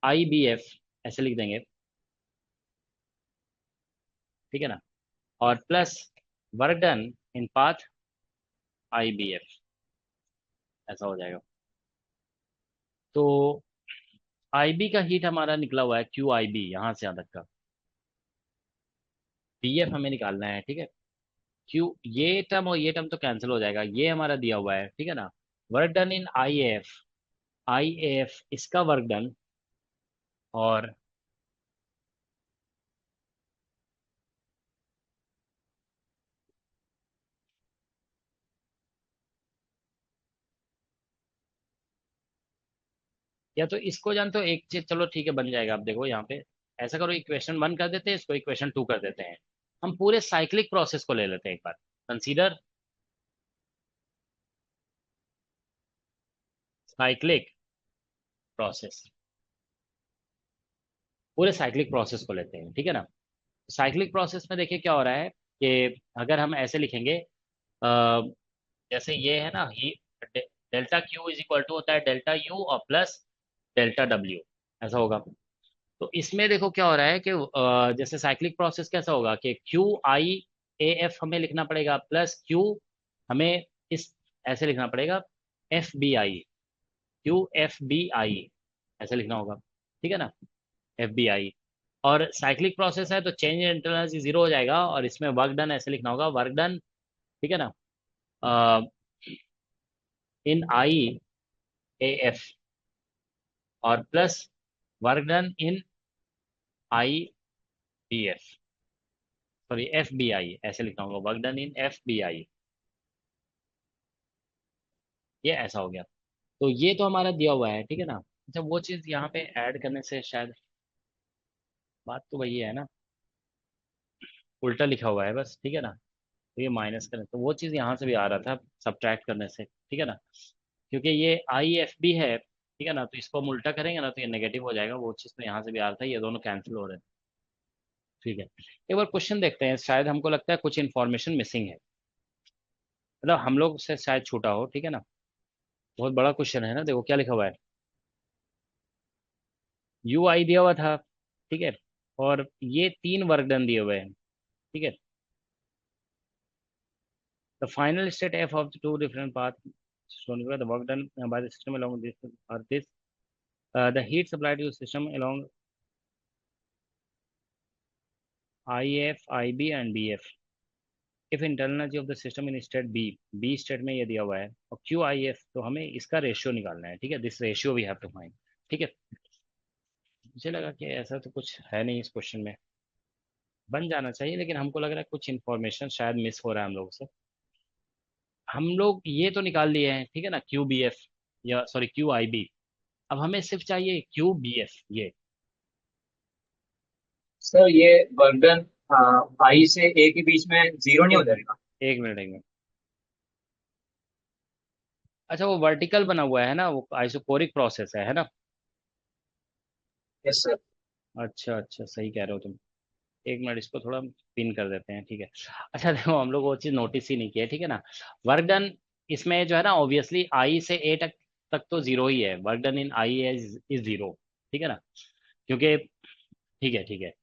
[SPEAKER 1] आई बी एफ ऐसे लिख देंगे, ठीक है ना, और plus work done in path I B F ऐसा हो जाएगा। तो आई बी का हीट हमारा निकला हुआ है क्यू आई बी यहाँ से यहाँ तक का, बी एफ हमें निकालना है, ठीक है। क्यू ये टर्म और ये टर्म तो कैंसिल हो जाएगा, ये हमारा दिया हुआ है, ठीक है ना, work done in I F इसका वर्क डन, और या तो इसको जान तो एक चीज चलो ठीक है बन जाएगा। अब देखो यहाँ पे ऐसा करो, इक्वेशन 1 कर देते हैं, इसको इक्वेशन 2 कर देते हैं। हम पूरे साइक्लिक प्रोसेस को ले लेते हैं एक बार, कंसीडर साइक्लिक प्रोसेस, पूरे साइक्लिक प्रोसेस को लेते हैं, ठीक है ना। साइक्लिक प्रोसेस में देखिए क्या हो रहा है कि अगर हम ऐसे लिखेंगे, अ, जैसे ये है ना, ही delta Q is equal to होता है डेल्टा यू और प्लस डेल्टा डब्ल्यू, ऐसा होगा। तो इसमें देखो क्या हो रहा है कि जैसे साइक्लिक प्रोसेस कैसा होगा कि क्यू आई ए एफ हमें लिखना पड़ेगा, प्लस क्यू हमें इस ऐसे लिखना पड़ेगा F B I, Q F B I ऐसे लिखना होगा, ठीक है ना, एफ बी आई। और साइक्लिक प्रोसेस है तो change in internal energy zero हो जाएगा, और इसमें वर्क डन ऐसे लिखना होगा, वर्क डन, ठीक है ना, इन आई ए एफ और plus work done in I B F, sorry F B I ऐसे लिखना होगा, work done in F B I, ये ऐसा हो गया। तो ये तो हमारा दिया हुआ है, ठीक है ना। अच्छा वो चीज़ यहाँ पे ऐड करने से शायद, बात तो वही है ना, उल्टा लिखा हुआ है बस, ठीक है ना। तो ये माइनस करें तो वो चीज़ यहाँ से भी आ रहा था सब्ट्रैक्ट करने से, ठीक है ना, क्योंकि ये आई एफ बी है, ठीक है ना, तो इसको हम उल्टा करेंगे ना तो ये नेगेटिव हो जाएगा, वो चीज़ तो यहाँ से भी आ रहा था, ये दोनों कैंसिल हो रहे हैं। ठीक है, एक बार क्वेश्चन देखते हैं, शायद हमको लगता है कुछ इन्फॉर्मेशन मिसिंग है, मतलब हम लोग से शायद छूटा हो, ठीक है ना। बहुत बड़ा क्वेश्चन है ना, देखो क्या लिखा हुआ है, यू आई दिया हुआ था, ठीक है, और ये 3 वर्क डन दिए हुए हैं, ठीक है। The final state F of the two different path shown below, the work done by the system along this or this, the heat supplied to the system along IF, IB and BF if internal energy of the system in state B state में ये दिया हुआ है, और QIF तो हमें इसका ratio निकालना है, ठीक है, this ratio we have to find, ठीक है। मुझे लगा कि ऐसा तो कुछ है नहीं इस क्वेश्चन में, बन जाना चाहिए, लेकिन हमको लग रहा है कुछ इन्फॉर्मेशन शायद मिस हो रहा है हम लोग से। हम लोग ये तो निकाल लिए हैं, ठीक है ना, QBF या सॉरी QIB, अब हमें सिर्फ चाहिए QBF ये।
[SPEAKER 4] सर ये वर्कडन आई से ए के बीच में जीरो नहीं हो
[SPEAKER 1] एक मिनट,
[SPEAKER 4] जाएगा?
[SPEAKER 1] एक मिनट, एक मिनट। अच्छा वो वर्टिकल बना हुआ है ना, वो आइसोकोरिक प्रोसेस है ना।
[SPEAKER 4] Yes sir.
[SPEAKER 1] अच्छा अच्छा, सही कह रहे हो तुम। एक मिनट, इसको थोड़ा पिन कर देते हैं, ठीक है। अच्छा देखो हम लोग वो चीज़ नोटिस ही नहीं किया, ठीक है ना। वर्क डन इसमें जो है ना, ऑब्वियसली आई से ए तक तो जीरो ही है, work done in I is zero, ठीक है ना, क्योंकि, ठीक है ठीक है।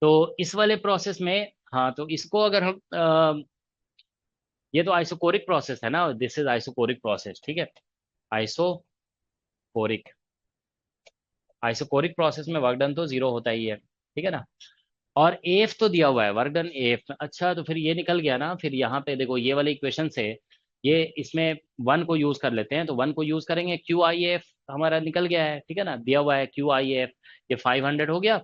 [SPEAKER 1] तो इस वाले प्रोसेस में, हाँ तो इसको अगर हम ये तो आइसोकोरिक प्रोसेस है ना, दिस इज आइसोकोरिक प्रोसेस, ठीक है, आइसोकोरिक, आइसोकोरिक प्रोसेस में वर्क डन तो जीरो होता ही है, ठीक है ना। और एफ तो दिया हुआ है वर्क डन एफ में, अच्छा तो फिर ये निकल गया ना, फिर यहाँ पे देखो ये वाले इक्वेशन से ये इसमें 1 को यूज कर लेते हैं, तो 1 को यूज करेंगे क्यू आई एफ हमारा निकल गया है, ठीक है ना, दिया हुआ है क्यू आई एफ, ये 500 हो गया।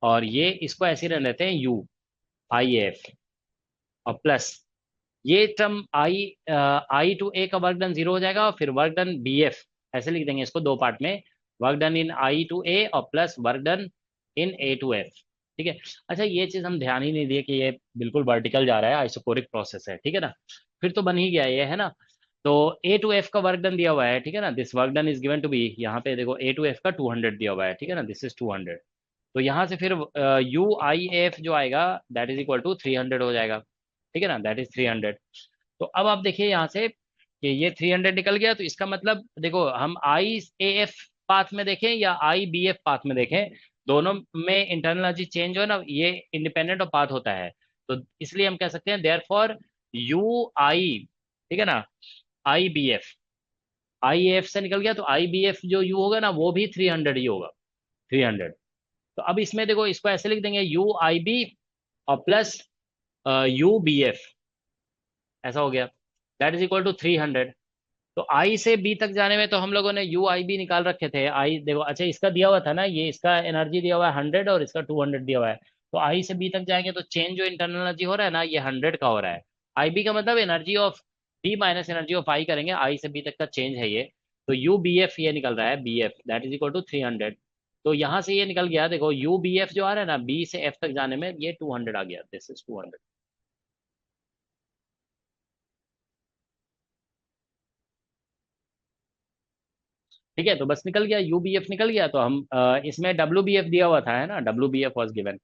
[SPEAKER 1] और ये इसको ऐसे ही रहने देते हैं यू आई एफ, और प्लस ये टर्म आई टू ए का वर्क डन जीरो हो जाएगा, और फिर वर्क डन बी एफ, ऐसे लिख देंगे इसको दो पार्ट में, work done in I to A और plus work done in A to F. ठीक है। अच्छा, ये चीज हम ध्यान ही नहीं दिए कि ये बिल्कुल वर्टिकल जा रहा है, आइसोकोरिक प्रोसेस है, ठीक है ना। फिर तो बन ही गया ये, है ना। तो ए टू एफ का वर्क डन दिया हुआ है, ठीक है ना, this work done is given to be, यहाँ पे देखो ए टू एफ का 200 दिया हुआ है, ठीक है ना, दिस इज 200। तो यहाँ से फिर यू आई एफ जो आएगा दैट इज इक्वल टू 300 हो जाएगा, ठीक है ना, दैट इज 300। तो अब आप देखिए यहाँ से कि ये 300 निकल गया, तो इसका मतलब देखो हम आई ए एफ पाथ में देखें या आई बी एफ पाथ में देखें, दोनों में इंटरनल एनर्जी चेंज हो ना, ये इंडिपेंडेंट ऑफ पाथ होता है। तो इसलिए हम कह सकते हैं देयर फॉर यू आई, ठीक है ना, आई बी एफ, आई एफ से निकल गया, तो आई बी एफ जो यू होगा ना वो भी 300 ही होगा, 300। तो अब इसमें देखो इसको ऐसे लिख देंगे यू आई बी और प्लस यू बी एफ, ऐसा हो गया, दैट इज इक्वल टू 300। तो आई से बी तक जाने में तो हम लोगों ने यू आई बी निकाल रखे थे, आई देखो, अच्छा इसका दिया हुआ था ना, ये इसका एनर्जी दिया हुआ है 100 और इसका 200 दिया हुआ है। तो आई से बी तक जाएंगे तो चेंज जो इंटरनल एनर्जी हो रहा है ना, ये 100 का हो रहा है। आई बी का मतलब energy of B minus energy of I करेंगे, आई से बी तक का चेंज है ये। तो यू बी एफ ये निकल रहा है, B F that is equal to 300। तो यहाँ से ये निकल गया, देखो यू बी एफ जो आ रहा है ना बी से एफ तक जाने में, ये 200 आ गया, दिस इज 200। ठीक है, तो बस निकल गया, यू बी एफ निकल गया। तो हम इसमें डब्ल्यू बी एफ दिया हुआ था, है ना, W B F was given.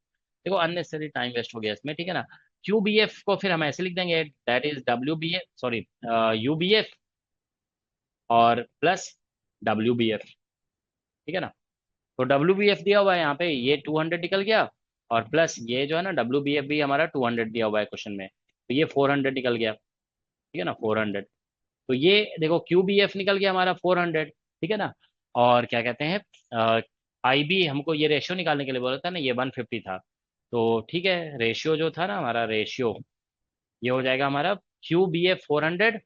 [SPEAKER 1] देखो अननेसेसरी टाइम वेस्ट हो गया इसमें, ठीक है ना। क्यू बी एफ को फिर हम ऐसे लिख देंगे, that is W B F, sorry, U B F और प्लस डब्ल्यू बी एफ, ठीक है ना। तो डब्ल्यू बी एफ दिया हुआ है यहाँ पे, ये 200 निकल गया, और प्लस ये जो है ना डब्ल्यू बी एफ भी हमारा 200 दिया हुआ है क्वेश्चन में, तो ये 400 निकल गया, ठीक है ना, 400। तो ये देखो क्यू बी एफ निकल गया हमारा 400, ठीक है ना। और क्या कहते हैं, आई बी हमको ये रेशियो निकालने के लिए बोला था ना, ये 150 था। तो ठीक है, रेशियो जो था ना हमारा रेशियो, ये हो जाएगा हमारा क्यू बी एफ 400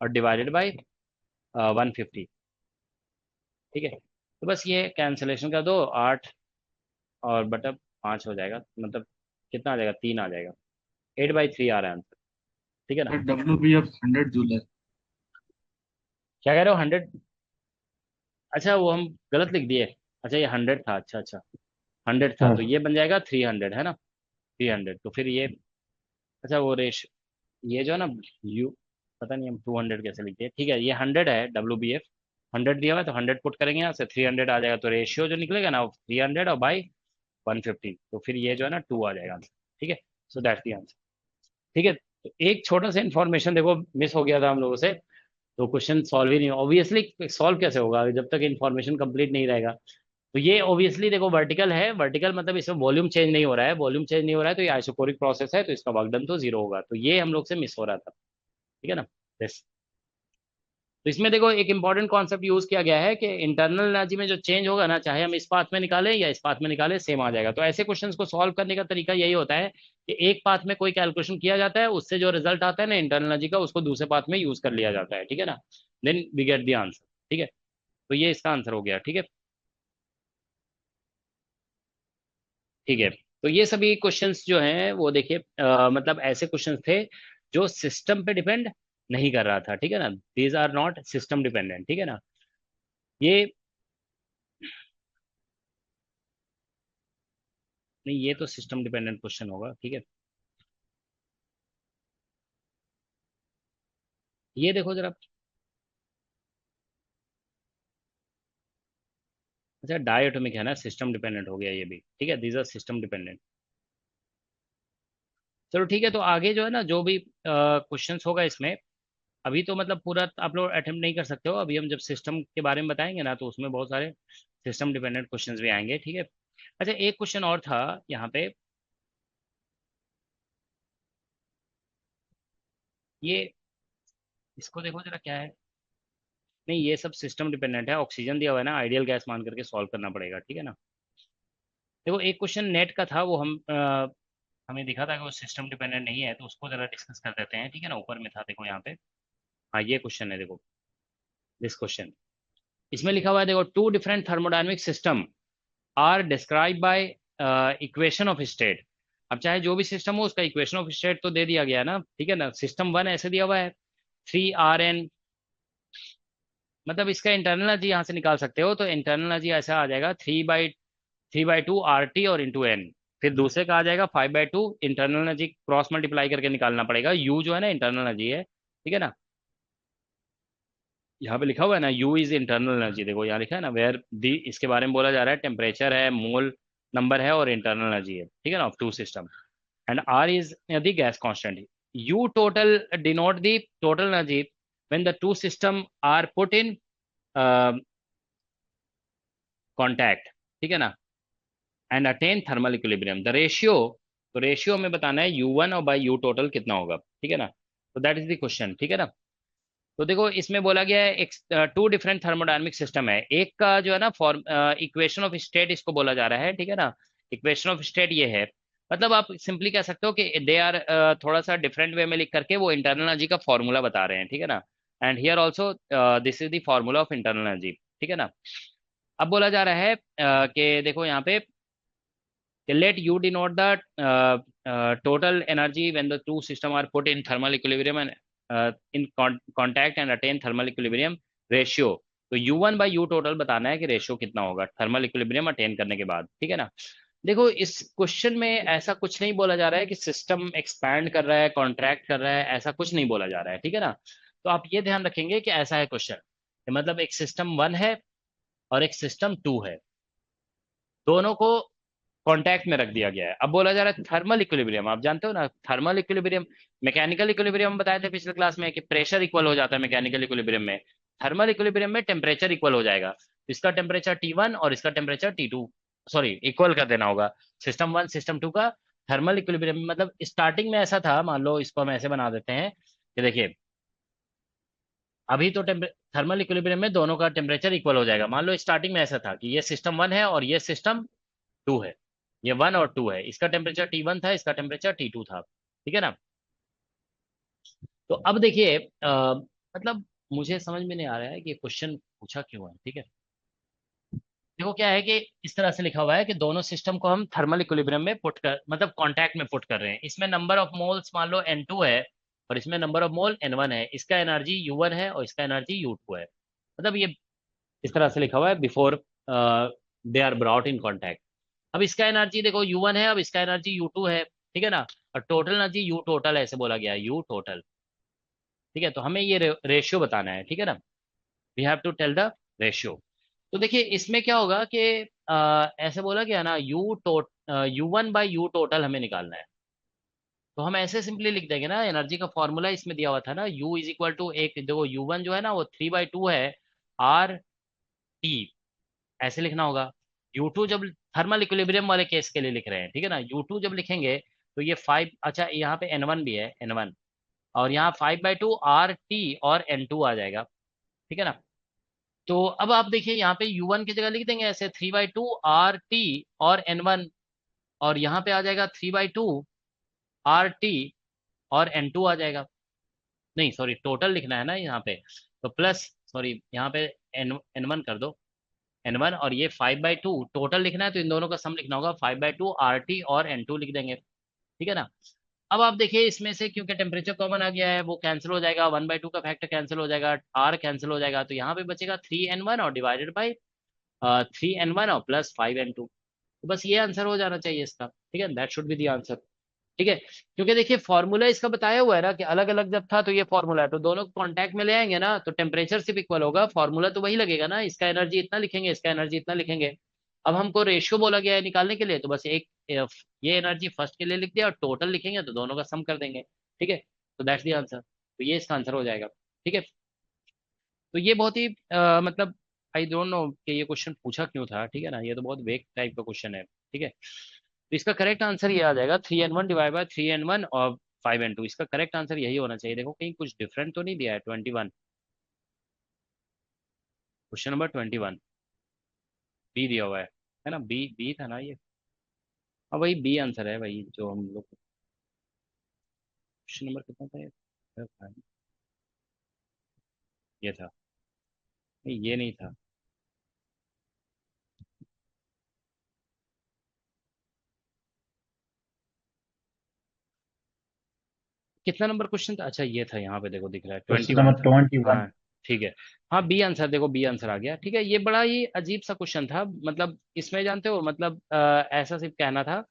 [SPEAKER 1] और डिवाइडेड बाई 150, ठीक है। तो बस ये कैंसिलेशन कर दो, 8 और बटा 5 हो जाएगा, मतलब कितना आ जाएगा, 3 आ जाएगा, 8/3 आ रहा है आंसर, ठीक है ना।
[SPEAKER 2] WBF 100 जूल है।
[SPEAKER 1] क्या कह रहे हो, 100? अच्छा वो हम गलत लिख दिए, अच्छा ये 100 था, अच्छा अच्छा, 100 था, तो
[SPEAKER 2] हाँ।
[SPEAKER 1] ये बन जाएगा 300, है ना, 300। तो फिर ये, अच्छा वो रेश, ये जो है ना यू, पता नहीं हम 200 कैसे लिखते हैं, ठीक है, ये 100 है डब्ल्यू बी एफ, 100 दिया हुआ है, तो 100 पुट करेंगे यहाँ से, 300 आ जाएगा, तो रेशियो जो निकलेगा ना वो 300 और बाई 150, तो फिर ये जो है ना 2 आ जाएगा आंसर, ठीक है। सो दैट्स द आंसर, ठीक है। तो एक छोटा सा इन्फॉर्मेशन देखो मिस हो गया था हम लोगों से, तो क्वेश्चन सॉल्व ही नहीं, ऑब्वियसली सॉल्व कैसे होगा जब तक इन्फॉर्मेशन कंप्लीट नहीं रहेगा। तो ये ऑब्वियसली देखो वर्टिकल है, वर्टिकल मतलब इसमें वॉल्यूम चेंज नहीं हो रहा है, वॉल्यूम चेंज नहीं हो रहा है, तो ये आइसोकोरिक प्रोसेस है, तो इसका वर्क डन तो जीरो होगा, तो ये हम लोग से मिस हो रहा था, ठीक है ना। यस। तो इसमें देखो एक इंपॉर्टेंट कॉन्सेप्ट यूज किया गया है कि इंटरनल एनर्जी में जो चेंज होगा ना, चाहे हम इस पाथ में निकालें या इस पाथ में निकालें, सेम आ जाएगा। तो ऐसे क्वेश्चंस को सॉल्व करने का तरीका यही होता है कि एक पाथ में कोई कैलकुलेशन किया जाता है, उससे जो रिजल्ट आता है ना इंटरनल एनर्जी का, उसको दूसरे पाथ में यूज कर लिया जाता है, ठीक है ना, then we get the answer, ठीक है। तो ये इसका आंसर हो गया, ठीक है, ठीक है। तो ये सभी क्वेश्चंस जो हैं वो देखिए मतलब ऐसे क्वेश्चंस थे जो सिस्टम पे डिपेंड नहीं कर रहा था, ठीक है ना, these are not system dependent, ठीक है ना। ये नहीं, ये तो सिस्टम डिपेंडेंट क्वेश्चन होगा, ठीक है। ये देखो जरा, अच्छा डायटोमिक है ना, सिस्टम डिपेंडेंट हो गया ये भी, ठीक है, दीज आर सिस्टम डिपेंडेंट। चलो ठीक है, तो आगे जो है ना जो भी क्वेश्चंस होगा इसमें, अभी तो मतलब पूरा आप लोग अटेम्प्ट नहीं कर सकते हो, अभी हम जब सिस्टम के बारे में बताएंगे ना तो उसमें बहुत सारे सिस्टम डिपेंडेंट क्वेश्चंस भी आएंगे, ठीक है। अच्छा एक क्वेश्चन और था यहाँ पे, ये इसको देखो जरा क्या है, नहीं ये सब सिस्टम डिपेंडेंट है, ऑक्सीजन दिया हुआ है ना, आइडियल गैस मान करके सॉल्व करना पड़ेगा, ठीक है ना। देखो एक क्वेश्चन नेट का था, वो हम हमें दिखा था कि वो सिस्टम डिपेंडेंट नहीं है, तो उसको जरा डिस्कस कर देते हैं, ठीक है ना, ऊपर में था देखो यहाँ पे। हाँ ये क्वेश्चन है देखो, दिस क्वेश्चन, इसमें लिखा हुआ है देखो, two different thermodynamic system are describe by equation of state. अब चाहे जो भी सिस्टम हो उसका इक्वेशन ऑफ स्टेट तो दे दिया गया है ना, ठीक है ना। सिस्टम वन ऐसे दिया हुआ है 3 Rn, मतलब इसका इंटरनल एनर्जी यहाँ से निकाल सकते हो, तो इंटरनल एनर्जी ऐसा आ जाएगा 3/2 RT और इंटू एन। फिर दूसरे का आ जाएगा 5/2, इंटरनल एनर्जी क्रॉस मल्टीप्लाई करके निकालना पड़ेगा, यू जो है ना इंटरनल एनर्जी है, ठीक है ना। यहाँ पे लिखा हुआ है ना, यू इज इंटरनल एनर्जी, देखो यहाँ लिखा है ना, वेयर दी, इसके बारे में बोला जा रहा है टेम्परेचर है, मोल नंबर है और इंटरनल एनर्जी है, ठीक है ना, of two system. And R is the gas constant. U total denote the total energy when the two system are put in contact, ठीक है ना, and attain thermal equilibrium. The ratio, तो ratio में बताना है U1 और by you total कितना होगा, ठीक है ना। तो दैट इज द क्वेश्चन, ठीक है ना। तो देखो इसमें बोला गया है एक टू डिफरेंट थर्मोडायनेमिक सिस्टम है, एक का जो है ना फॉर्म इक्वेशन ऑफ स्टेट इसको बोला जा रहा है, ठीक है ना। इक्वेशन ऑफ स्टेट ये है, मतलब आप सिंपली कह सकते हो कि दे आर, थोड़ा सा डिफरेंट वे में लिख करके वो इंटरनल एनर्जी का फॉर्मूला बता रहे हैं, ठीक है ना। And here also this is the formula of internal energy, ठीक है ना। अब बोला जा रहा है कि देखो यहाँ पे, let u denote the total energy when the two system are put in thermal equilibrium and in contact and attain thermal equilibrium ratio। तो U1 बाई यू टोटल बताना है कि रेशियो कितना होगा थर्मल इक्विलिब्रियम अटेन करने के बाद, ठीक है ना। देखो इस क्वेश्चन में ऐसा कुछ नहीं बोला जा रहा है कि सिस्टम एक्सपैंड कर रहा है, कॉन्ट्रैक्ट कर रहा है, ऐसा कुछ नहीं बोला जा रहा है, ठीक है ना। तो आप ये ध्यान रखेंगे कि ऐसा है क्वेश्चन, मतलब एक सिस्टम वन है और एक सिस्टम टू है, दोनों को कांटेक्ट में रख दिया गया है। अब बोला जा रहा है थर्मल इक्विलिब्रियम, आप जानते हो ना थर्मल इक्विलिब्रियम, मैकेनिकल इक्विलिब्रियम बताए थे पिछले क्लास में कि प्रेशर इक्वल हो जाता है मैकेनिकल इक्विलिब्रियम में, थर्मल इक्विलिब्रियम में टेम्परेचर इक्वल हो जाएगा। इसका टेम्परेचर T1 और इसका टेम्परेचर T2, सॉरी इक्वल कर देना होगा सिस्टम वन सिस्टम टू का थर्मल इक्विलिब्रियम। मतलब स्टार्टिंग में ऐसा था, मान लो इसको हम ऐसे बना देते हैं कि देखिए अभी तो थर्मल इक्विलिब्रियम में दोनों का टेम्परेचर इक्वल हो जाएगा। मान लो स्टार्टिंग में ऐसा था कि ये सिस्टम वन है और ये सिस्टम टू है, ये वन और टू है, इसका टेम्परेचर T1 था, इसका टेम्परेचर T2 था, ठीक है ना। तो अब देखिए मतलब मुझे समझ में नहीं आ रहा है कि क्वेश्चन पूछा क्यों है, ठीक है। देखो क्या है कि इस तरह से लिखा हुआ है कि दोनों सिस्टम को हम थर्मल इक्विलिब्रियम में पुट कर, मतलब कांटेक्ट में पुट कर रहे हैं। इसमें नंबर ऑफ मोल्स मान लो N2 है और इसमें नंबर ऑफ मोल N1 है, इसका एनर्जी U1 है और इसका एनर्जी U2 है, मतलब ये इस तरह से लिखा हुआ है before they are brought in contact. अब इसका एनर्जी देखो U1 है, अब इसका एनर्जी U2 है, ठीक है ना। और टोटल एनर्जी यू टोटल ऐसे बोला गया है, यू टोटल, ठीक है। तो हमें ये रेशियो बताना है, ठीक है ना, we have to tell the ratio. तो देखिए इसमें क्या होगा कि ऐसे बोला गया ना U1 बाई यू टोटल हमें निकालना है। तो हम ऐसे सिंपली लिख देंगे ना, एनर्जी का फॉर्मूला इसमें दिया हुआ था ना, U इज इक्वल टू, एक देखो U1 जो है ना वो 3/2 है RT, ऐसे लिखना होगा। U2 जब थर्मल इक्विलिब्रियम वाले केस के लिए लिख रहे हैं, ठीक है ना, U2 जब लिखेंगे तो ये 5, अच्छा यहाँ पे N1 भी है, N1, और यहाँ 5/2 RT और N2 आ जाएगा, ठीक है ना। तो अब आप देखिए यहाँ पे U1 की जगह लिख देंगे ऐसे 3/2 RT और N1, और यहाँ पे आ जाएगा 3/2 RT और N2 आ जाएगा। नहीं सॉरी, टोटल लिखना है ना यहाँ पे, तो प्लस, सॉरी यहाँ पे N1 कर दो, N1, और ये 5/2 टोटल लिखना है तो इन दोनों का सम लिखना होगा, 5/2 RT और N2 लिख देंगे, ठीक है ना। अब आप देखिए इसमें से क्योंकि टेम्परेचर कॉमन आ गया है वो कैंसिल हो जाएगा, 1/2 का फैक्टर कैंसिल हो जाएगा, R कैंसिल हो जाएगा, तो यहाँ पे बचेगा 3N1 और डिवाइडेड बाई 3N1 और प्लस 5N2। तो बस ये आंसर हो जाना चाहिए इसका, ठीक है, that should be the answer, ठीक है। क्योंकि देखिए फॉर्मूला इसका बताया हुआ है ना कि अलग अलग जब था तो ये फॉर्मूला है, तो दोनों को कांटेक्ट में ले आएंगे ना तो टेम्परेचर सिर्फ इक्वल होगा, फॉर्मूला तो वही लगेगा ना, इसका एनर्जी इतना लिखेंगे, इसका एनर्जी इतना लिखेंगे। अब हमको रेशियो बोला गया है निकालने के लिए, तो बस एक ये एनर्जी फर्स्ट के लिए लिख दिया और टोटल लिखेंगे तो दोनों का सम कर देंगे, ठीक है। तो दैट्स दी आंसर, तो ये इसका आंसर हो जाएगा, ठीक है। तो ये बहुत ही मतलब आई डोंट नो कि ये क्वेश्चन पूछा क्यों था, ठीक है ना, ये तो बहुत वेक टाइप का क्वेश्चन है, ठीक है। तो इसका करेक्ट आंसर ये आ जाएगा 3N1 डिवाइड बाय 3N1 और 5N2, इसका करेक्ट आंसर यही होना चाहिए। देखो कहीं कुछ डिफरेंट तो नहीं दिया है, 21, क्वेश्चन नंबर 21 बी दिया हुआ है ना, बी बी था ना ये, हाँ वही बी आंसर है भाई, जो हम लोग क्वेश्चन नंबर कितना था ये था, नहीं ये नहीं था, कितना नंबर क्वेश्चन था? अच्छा ये था, यहाँ पे देखो दिख रहा है
[SPEAKER 2] क्वेश्चन
[SPEAKER 1] 21
[SPEAKER 2] नंबर
[SPEAKER 1] था।
[SPEAKER 2] 21।
[SPEAKER 1] हाँ ठीक है। हाँ बी आंसर, देखो बी आंसर आ गया। ठीक है, ये बड़ा ही अजीब सा क्वेश्चन था। मतलब इसमें जानते हो, मतलब ऐसा सिर्फ कहना था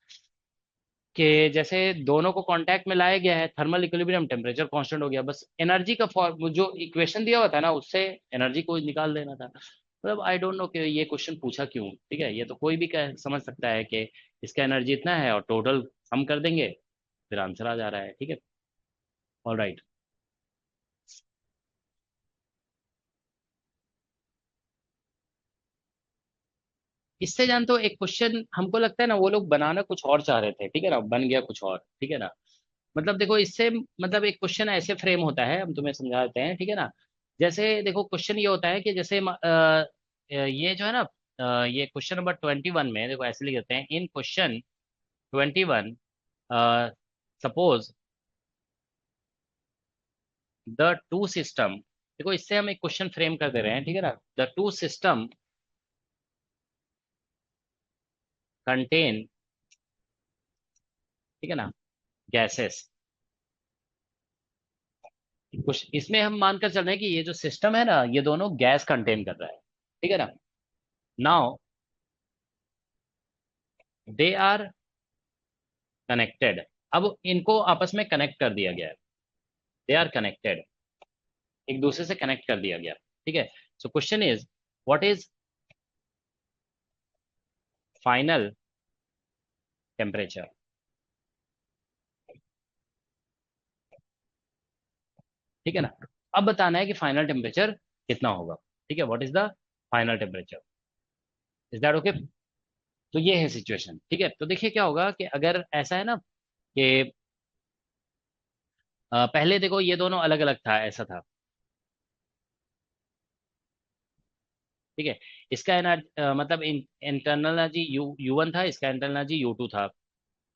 [SPEAKER 1] कि जैसे दोनों को कांटेक्ट में लाया गया है, थर्मल इक्विलिब्रियम, टेम्परेचर कांस्टेंट हो गया, बस एनर्जी का फॉर्म जो इक्वेशन दिया हुआ था ना उससे एनर्जी को निकाल देना था। मतलब आई डोंट नो कि ये क्वेश्चन पूछा क्यों। ठीक है, ये तो कोई भी समझ सकता है कि इसका एनर्जी इतना है और टोटल हम कर देंगे, फिर आंसर आ जा रहा है। ठीक है, ऑल राइट। इससे जानते हो, एक क्वेश्चन हमको लगता है ना वो लोग बनाना कुछ और चाह रहे थे, ठीक है ना, बन गया कुछ और। ठीक है ना, मतलब देखो इससे, मतलब एक क्वेश्चन ऐसे फ्रेम होता है, हम तुम्हें समझा देते हैं। ठीक है ना, जैसे देखो क्वेश्चन ये होता है कि जैसे ये जो है ना, ये क्वेश्चन नंबर 21 में देखो ऐसे लिख देते हैं, in question 21 suppose the two system. देखो इससे हम एक क्वेश्चन फ्रेम कर दे रहे हैं। ठीक है ना, द टू सिस्टम कंटेन, ठीक है ना, गैसेस। कुछ इसमें हम मानकर चल रहे हैं कि ये जो सिस्टम है ना ये दोनों गैस कंटेन कर रहा है। ठीक है ना, नाउ दे आर कनेक्टेड। अब इनको आपस में कनेक्ट कर दिया गया है, दे आर कनेक्टेड, एक दूसरे से कनेक्ट कर दिया गया। ठीक है, so question is what is final temperature. ठीक है ना, अब बताना है कि फाइनल टेम्परेचर कितना होगा। ठीक है, what is the final temperature, is that okay? तो ये है सिचुएशन। ठीक है, तो देखिए क्या होगा कि अगर ऐसा है ना कि पहले देखो ये दोनों अलग अलग था, ऐसा था। ठीक है, इसका एनर्जी मतलब इंटरनल एनर्जी U1 था, इसका इंटरनल एनर्जी U2 था।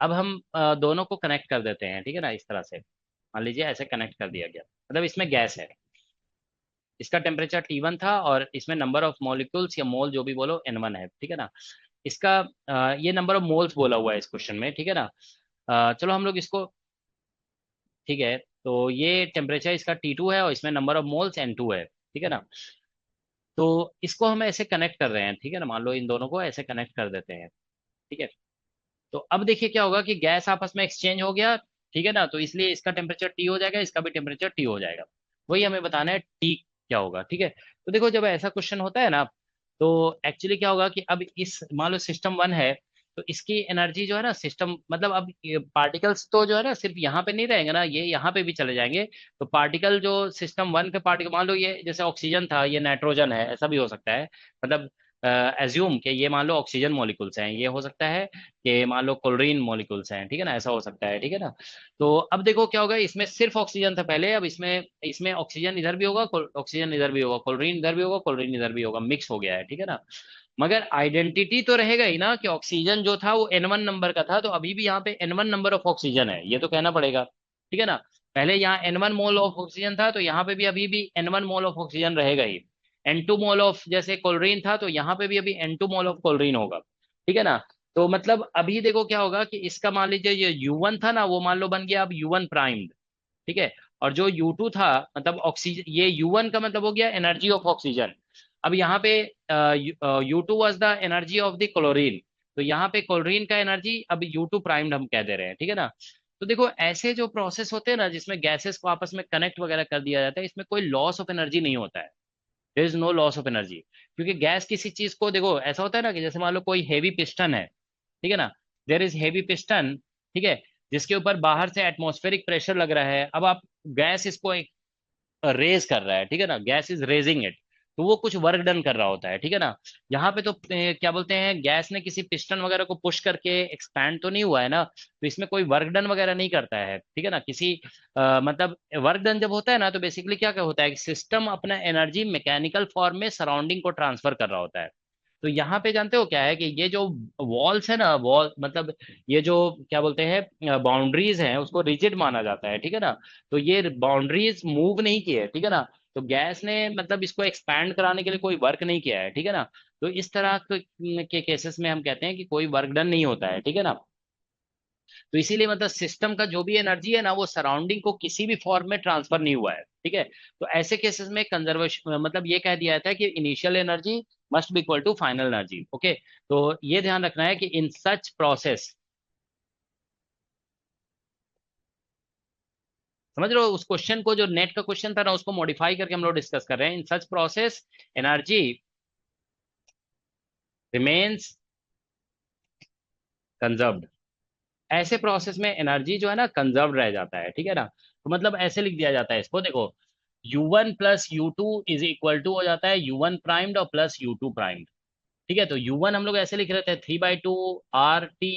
[SPEAKER 1] अब हम दोनों को कनेक्ट कर देते हैं। ठीक है ना, इस तरह से मान लीजिए ऐसे कनेक्ट कर दिया गया, मतलब इसमें गैस है, इसका टेम्परेचर T1 था और इसमें नंबर ऑफ मॉलिक्यूल्स या मोल जो भी बोलो N1 है। ठीक है ना, इसका ये नंबर ऑफ मोल्स बोला हुआ है इस क्वेश्चन में। ठीक है ना, चलो हम लोग इसको, ठीक है, तो ये टेम्परेचर इसका T2 है और इसमें नंबर ऑफ मोल्स N2 है। ठीक है ना, तो इसको हम ऐसे कनेक्ट कर रहे हैं। ठीक है ना, मान लो इन दोनों को ऐसे कनेक्ट कर देते हैं। ठीक है, तो अब देखिए क्या होगा कि गैस आपस में एक्सचेंज हो गया। ठीक है ना, तो इसलिए इसका टेम्परेचर टी हो जाएगा, इसका भी टेम्परेचर टी हो जाएगा। वही हमें बताना है टी क्या होगा। ठीक है, तो देखो जब ऐसा क्वेश्चन होता है ना, तो एक्चुअली क्या होगा कि अब इस मान लो सिस्टम वन है, तो इसकी एनर्जी जो है ना सिस्टम, मतलब अब पार्टिकल्स तो जो है ना सिर्फ यहाँ पे नहीं रहेंगे ना, ये यहाँ पे भी चले जाएंगे। तो पार्टिकल जो सिस्टम वन के पार्टिकल, मान लो ये जैसे ऑक्सीजन था ये नाइट्रोजन है, ऐसा भी हो सकता है। मतलब एज्यूम कि ये मान लो ऑक्सीजन मॉलिक्यूल्स हैं, ये हो सकता है कि मान लो क्लोरीन मॉलिक्यूल्स हैं। ठीक है ना, ऐसा हो सकता है। ठीक है ना, तो अब देखो क्या होगा, इसमें सिर्फ ऑक्सीजन था पहले, अब इसमें इसमें ऑक्सीजन इधर भी होगा, ऑक्सीजन इधर भी होगा, क्लोरीन इधर भी होगा, क्लोरीन इधर भी होगा, मिक्स हो गया है। ठीक है ना, मगर आइडेंटिटी तो रहेगा ही ना कि ऑक्सीजन जो था वो N1 नंबर का था, तो अभी भी यहाँ पे N1 नंबर ऑफ ऑक्सीजन है, ये तो कहना पड़ेगा। ठीक है ना, पहले यहाँ N1 मोल ऑफ ऑक्सीजन था, तो यहाँ पे भी अभी भी N1 मोल ऑफ ऑक्सीजन रहेगा ही। N2 मोल ऑफ जैसे क्लोरीन था, तो यहाँ पे भी अभी N2 मोल ऑफ क्लोरीन होगा। ठीक है ना, तो मतलब अभी देखो क्या होगा कि इसका मान लीजिए ये U1 था ना, वो मान लो बन गया अब U1 प्राइम्ड। ठीक है, और जो U2 था, मतलब ऑक्सीजन, ये U1 का मतलब हो गया एनर्जी ऑफ ऑक्सीजन। अब यहाँ पे U2 was the energy of the chlorine, तो यहाँ पे क्लोरीन का एनर्जी अब U2 प्राइम्ड हम कह दे रहे हैं। ठीक है ना, तो देखो ऐसे जो प्रोसेस होते हैं ना जिसमें गैसेस को आपस में कनेक्ट वगैरह कर दिया जाता है, इसमें कोई लॉस ऑफ एनर्जी नहीं होता है। There is no loss of energy, क्योंकि गैस किसी चीज को, देखो ऐसा होता है ना कि जैसे मान लो कोई हैवी पिस्टन है। ठीक है ना, देयर इज हैवी पिस्टन, ठीक है, जिसके ऊपर बाहर से एटमॉस्फेरिक प्रेशर लग रहा है। अब आप गैस इसको रेज कर रहा है। ठीक है ना, गैस इज रेजिंग इट, तो वो कुछ वर्क डन कर रहा होता है। ठीक है ना, यहाँ पे तो क्या बोलते हैं, गैस ने किसी पिस्टन वगैरह को पुश करके एक्सपैंड तो नहीं हुआ है ना, तो इसमें कोई वर्क डन वगैरह नहीं करता है। ठीक है ना, किसी मतलब वर्क डन जब होता है ना, तो बेसिकली क्या क्या होता है कि सिस्टम अपना एनर्जी मैकेनिकल फॉर्म में सराउंडिंग को ट्रांसफर कर रहा होता है। तो यहाँ पे जानते हो क्या है कि ये जो वॉल्स है ना, वॉल मतलब ये जो क्या बोलते हैं बाउंड्रीज हैं, उसको रिजिड माना जाता है। ठीक है ना, तो ये बाउंड्रीज मूव नहीं की है। ठीक है ना, तो गैस ने मतलब इसको एक्सपैंड कराने के लिए कोई वर्क नहीं किया है। ठीक है ना, तो इस तरह के केसेस में हम कहते हैं कि कोई वर्क डन नहीं होता है। ठीक है ना, तो इसीलिए मतलब सिस्टम का जो भी एनर्जी है ना वो सराउंडिंग को किसी भी फॉर्म में ट्रांसफर नहीं हुआ है, ठीक है। तो ऐसे केसेस में कंजर्वेशन मतलब ये कह दिया जाता है कि initial energy must be equal to final energy, okay. तो ये ध्यान रखना है कि इन सच प्रोसेस, समझ रहे हो उस क्वेश्चन को, जो नेट का क्वेश्चन था ना उसको मॉडिफाई करके हम लोग डिस्कस कर रहे हैं। In such process energy remains conserved. ऐसे प्रोसेस में एनर्जी जो है ना कंजर्व रह जाता है, ठीक है ना। तो मतलब ऐसे लिख दिया जाता है इसको, देखो U1 plus U2 is equal to हो जाता है U1 प्राइम्ड और प्लस U2 प्राइम्ड, ठीक है। तो U1 हम लोग ऐसे लिख रहे थे 3/2 RT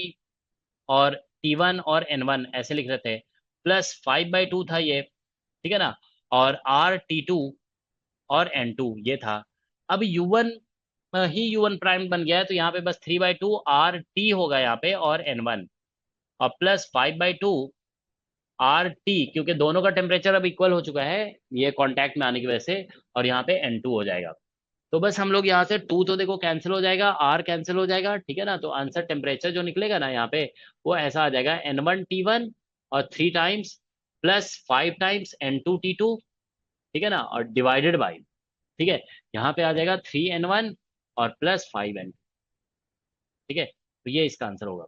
[SPEAKER 1] और T1 और N1 ऐसे लिख रहे थे, प्लस 5/2 था ये, ठीक है ना, और RT2 और N2 ये था। अब U1 ही U1 प्राइम बन गया है, तो यहाँ पे बस 3/2 RT होगा यहाँ पे और N1, और प्लस 5/2 RT, क्योंकि दोनों का टेम्परेचर अब इक्वल हो चुका है ये कांटेक्ट में आने की वजह से, और यहाँ पे N2 हो जाएगा। तो बस हम लोग यहाँ से 2 तो देखो कैंसिल हो जाएगा, R कैंसिल हो जाएगा, ठीक है ना। तो आंसर टेम्परेचर जो निकलेगा ना यहाँ पे वो ऐसा आ जाएगा N1T1 और 3 टाइम्स प्लस 5 टाइम्स N2T2, ठीक है ना, और डिवाइडेड बाई, ठीक है, यहाँ पे आ जाएगा 3N1 और प्लस 5N, ठीक है। तो ये इसका आंसर होगा।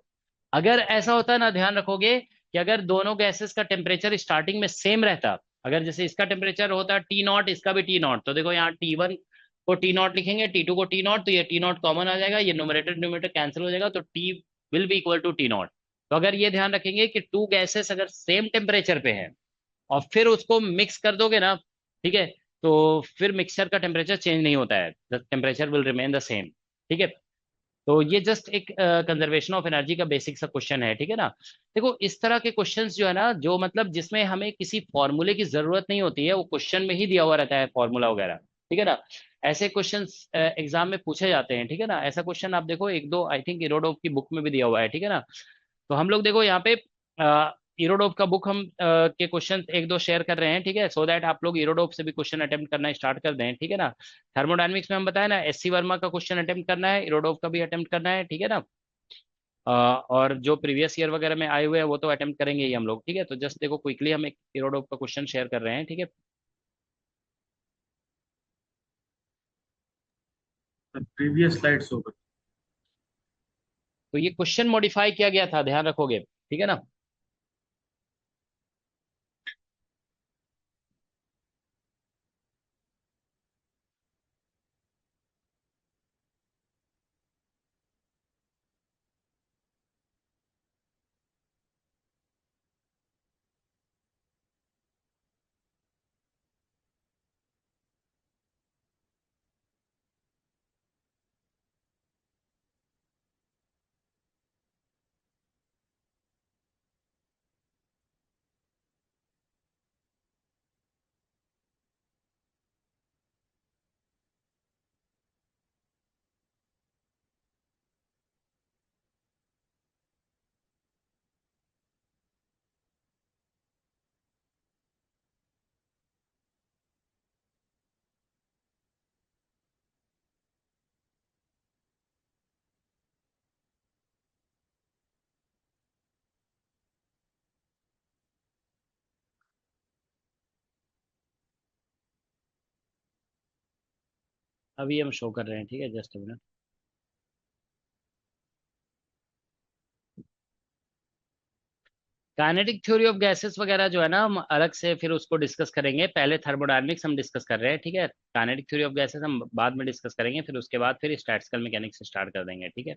[SPEAKER 1] अगर ऐसा होता है ना, ध्यान रखोगे कि अगर दोनों गैसेस का टेम्परेचर स्टार्टिंग में सेम रहता, अगर जैसे इसका टेम्परेचर होता T0 इसका भी T0, तो देखो यहाँ T1 को T0 लिखेंगे, T2 को T0, तो ये T0 कॉमन आ जाएगा, ये न्यूमरेटर न्यूमरेटर कैंसिल हो जाएगा, तो T will be equal to T0। तो अगर ये ध्यान रखेंगे कि टू गैसेस अगर सेम टेम्परेचर पे हैं और फिर उसको मिक्स कर दोगे ना, ठीक है, तो फिर मिक्सचर का टेम्परेचर चेंज नहीं होता है, the temperature will remain the same, ठीक है। तो ये जस्ट एक कंजर्वेशन ऑफ एनर्जी का बेसिक सा क्वेश्चन है, ठीक है ना। देखो इस तरह के क्वेश्चंस जो है ना, जो मतलब जिसमें हमें किसी फॉर्मूले की जरूरत नहीं होती है, वो क्वेश्चन में ही दिया हुआ रहता है फॉर्मूला वगैरह, ठीक है ना। ऐसे क्वेश्चंस एग्जाम में पूछे जाते हैं, ठीक है ना। ऐसा क्वेश्चन आप देखो एक दो आई थिंक इरोडोव की बुक में भी दिया हुआ है, ठीक है ना। तो हम लोग देखो यहाँ पे इरोडोव का बुक हम के क्वेश्चन एक दो शेयर कर रहे हैं, ठीक है, सो दैट आप लोग इरोडोव से भी क्वेश्चन अटेम्प्ट करना स्टार्ट कर दें, ठीक है ना। थर्मोडायनेमिक्स में हम बताया ना SC वर्मा का क्वेश्चन अटेम्प्ट करना है, इरोडोव का भी अटेम्प्ट करना है, ठीक है ना। और जो प्रीवियस ईयर वगैरह में आए हुए हैं वो तो अटेम्प्ट करेंगे ही हम लोग, ठीक है। तो जस्ट देखो क्विकली हम एक इरोडोव का क्वेश्चन शेयर कर रहे हैं, ठीक है।
[SPEAKER 2] प्रीवियस स्लाइड्स होगा।
[SPEAKER 1] तो ये क्वेश्चन मॉडिफाई किया गया था, ध्यान रखोगे, ठीक है ना। अभी हम शो कर रहे हैं, ठीक है, just minute. Kinetic theory of gases वगैरह जो है ना हम अलग से फिर उसको डिस्कस करेंगे, पहले थर्मोडायनेमिक्स हम डिस्कस कर रहे हैं, ठीक है। काइनेटिक थ्योरी ऑफ गैसेस हम बाद में डिस्कस करेंगे, फिर उसके बाद फिर स्टैटिस्टिकल मैकेनिक्स स्टार्ट कर देंगे, ठीक है।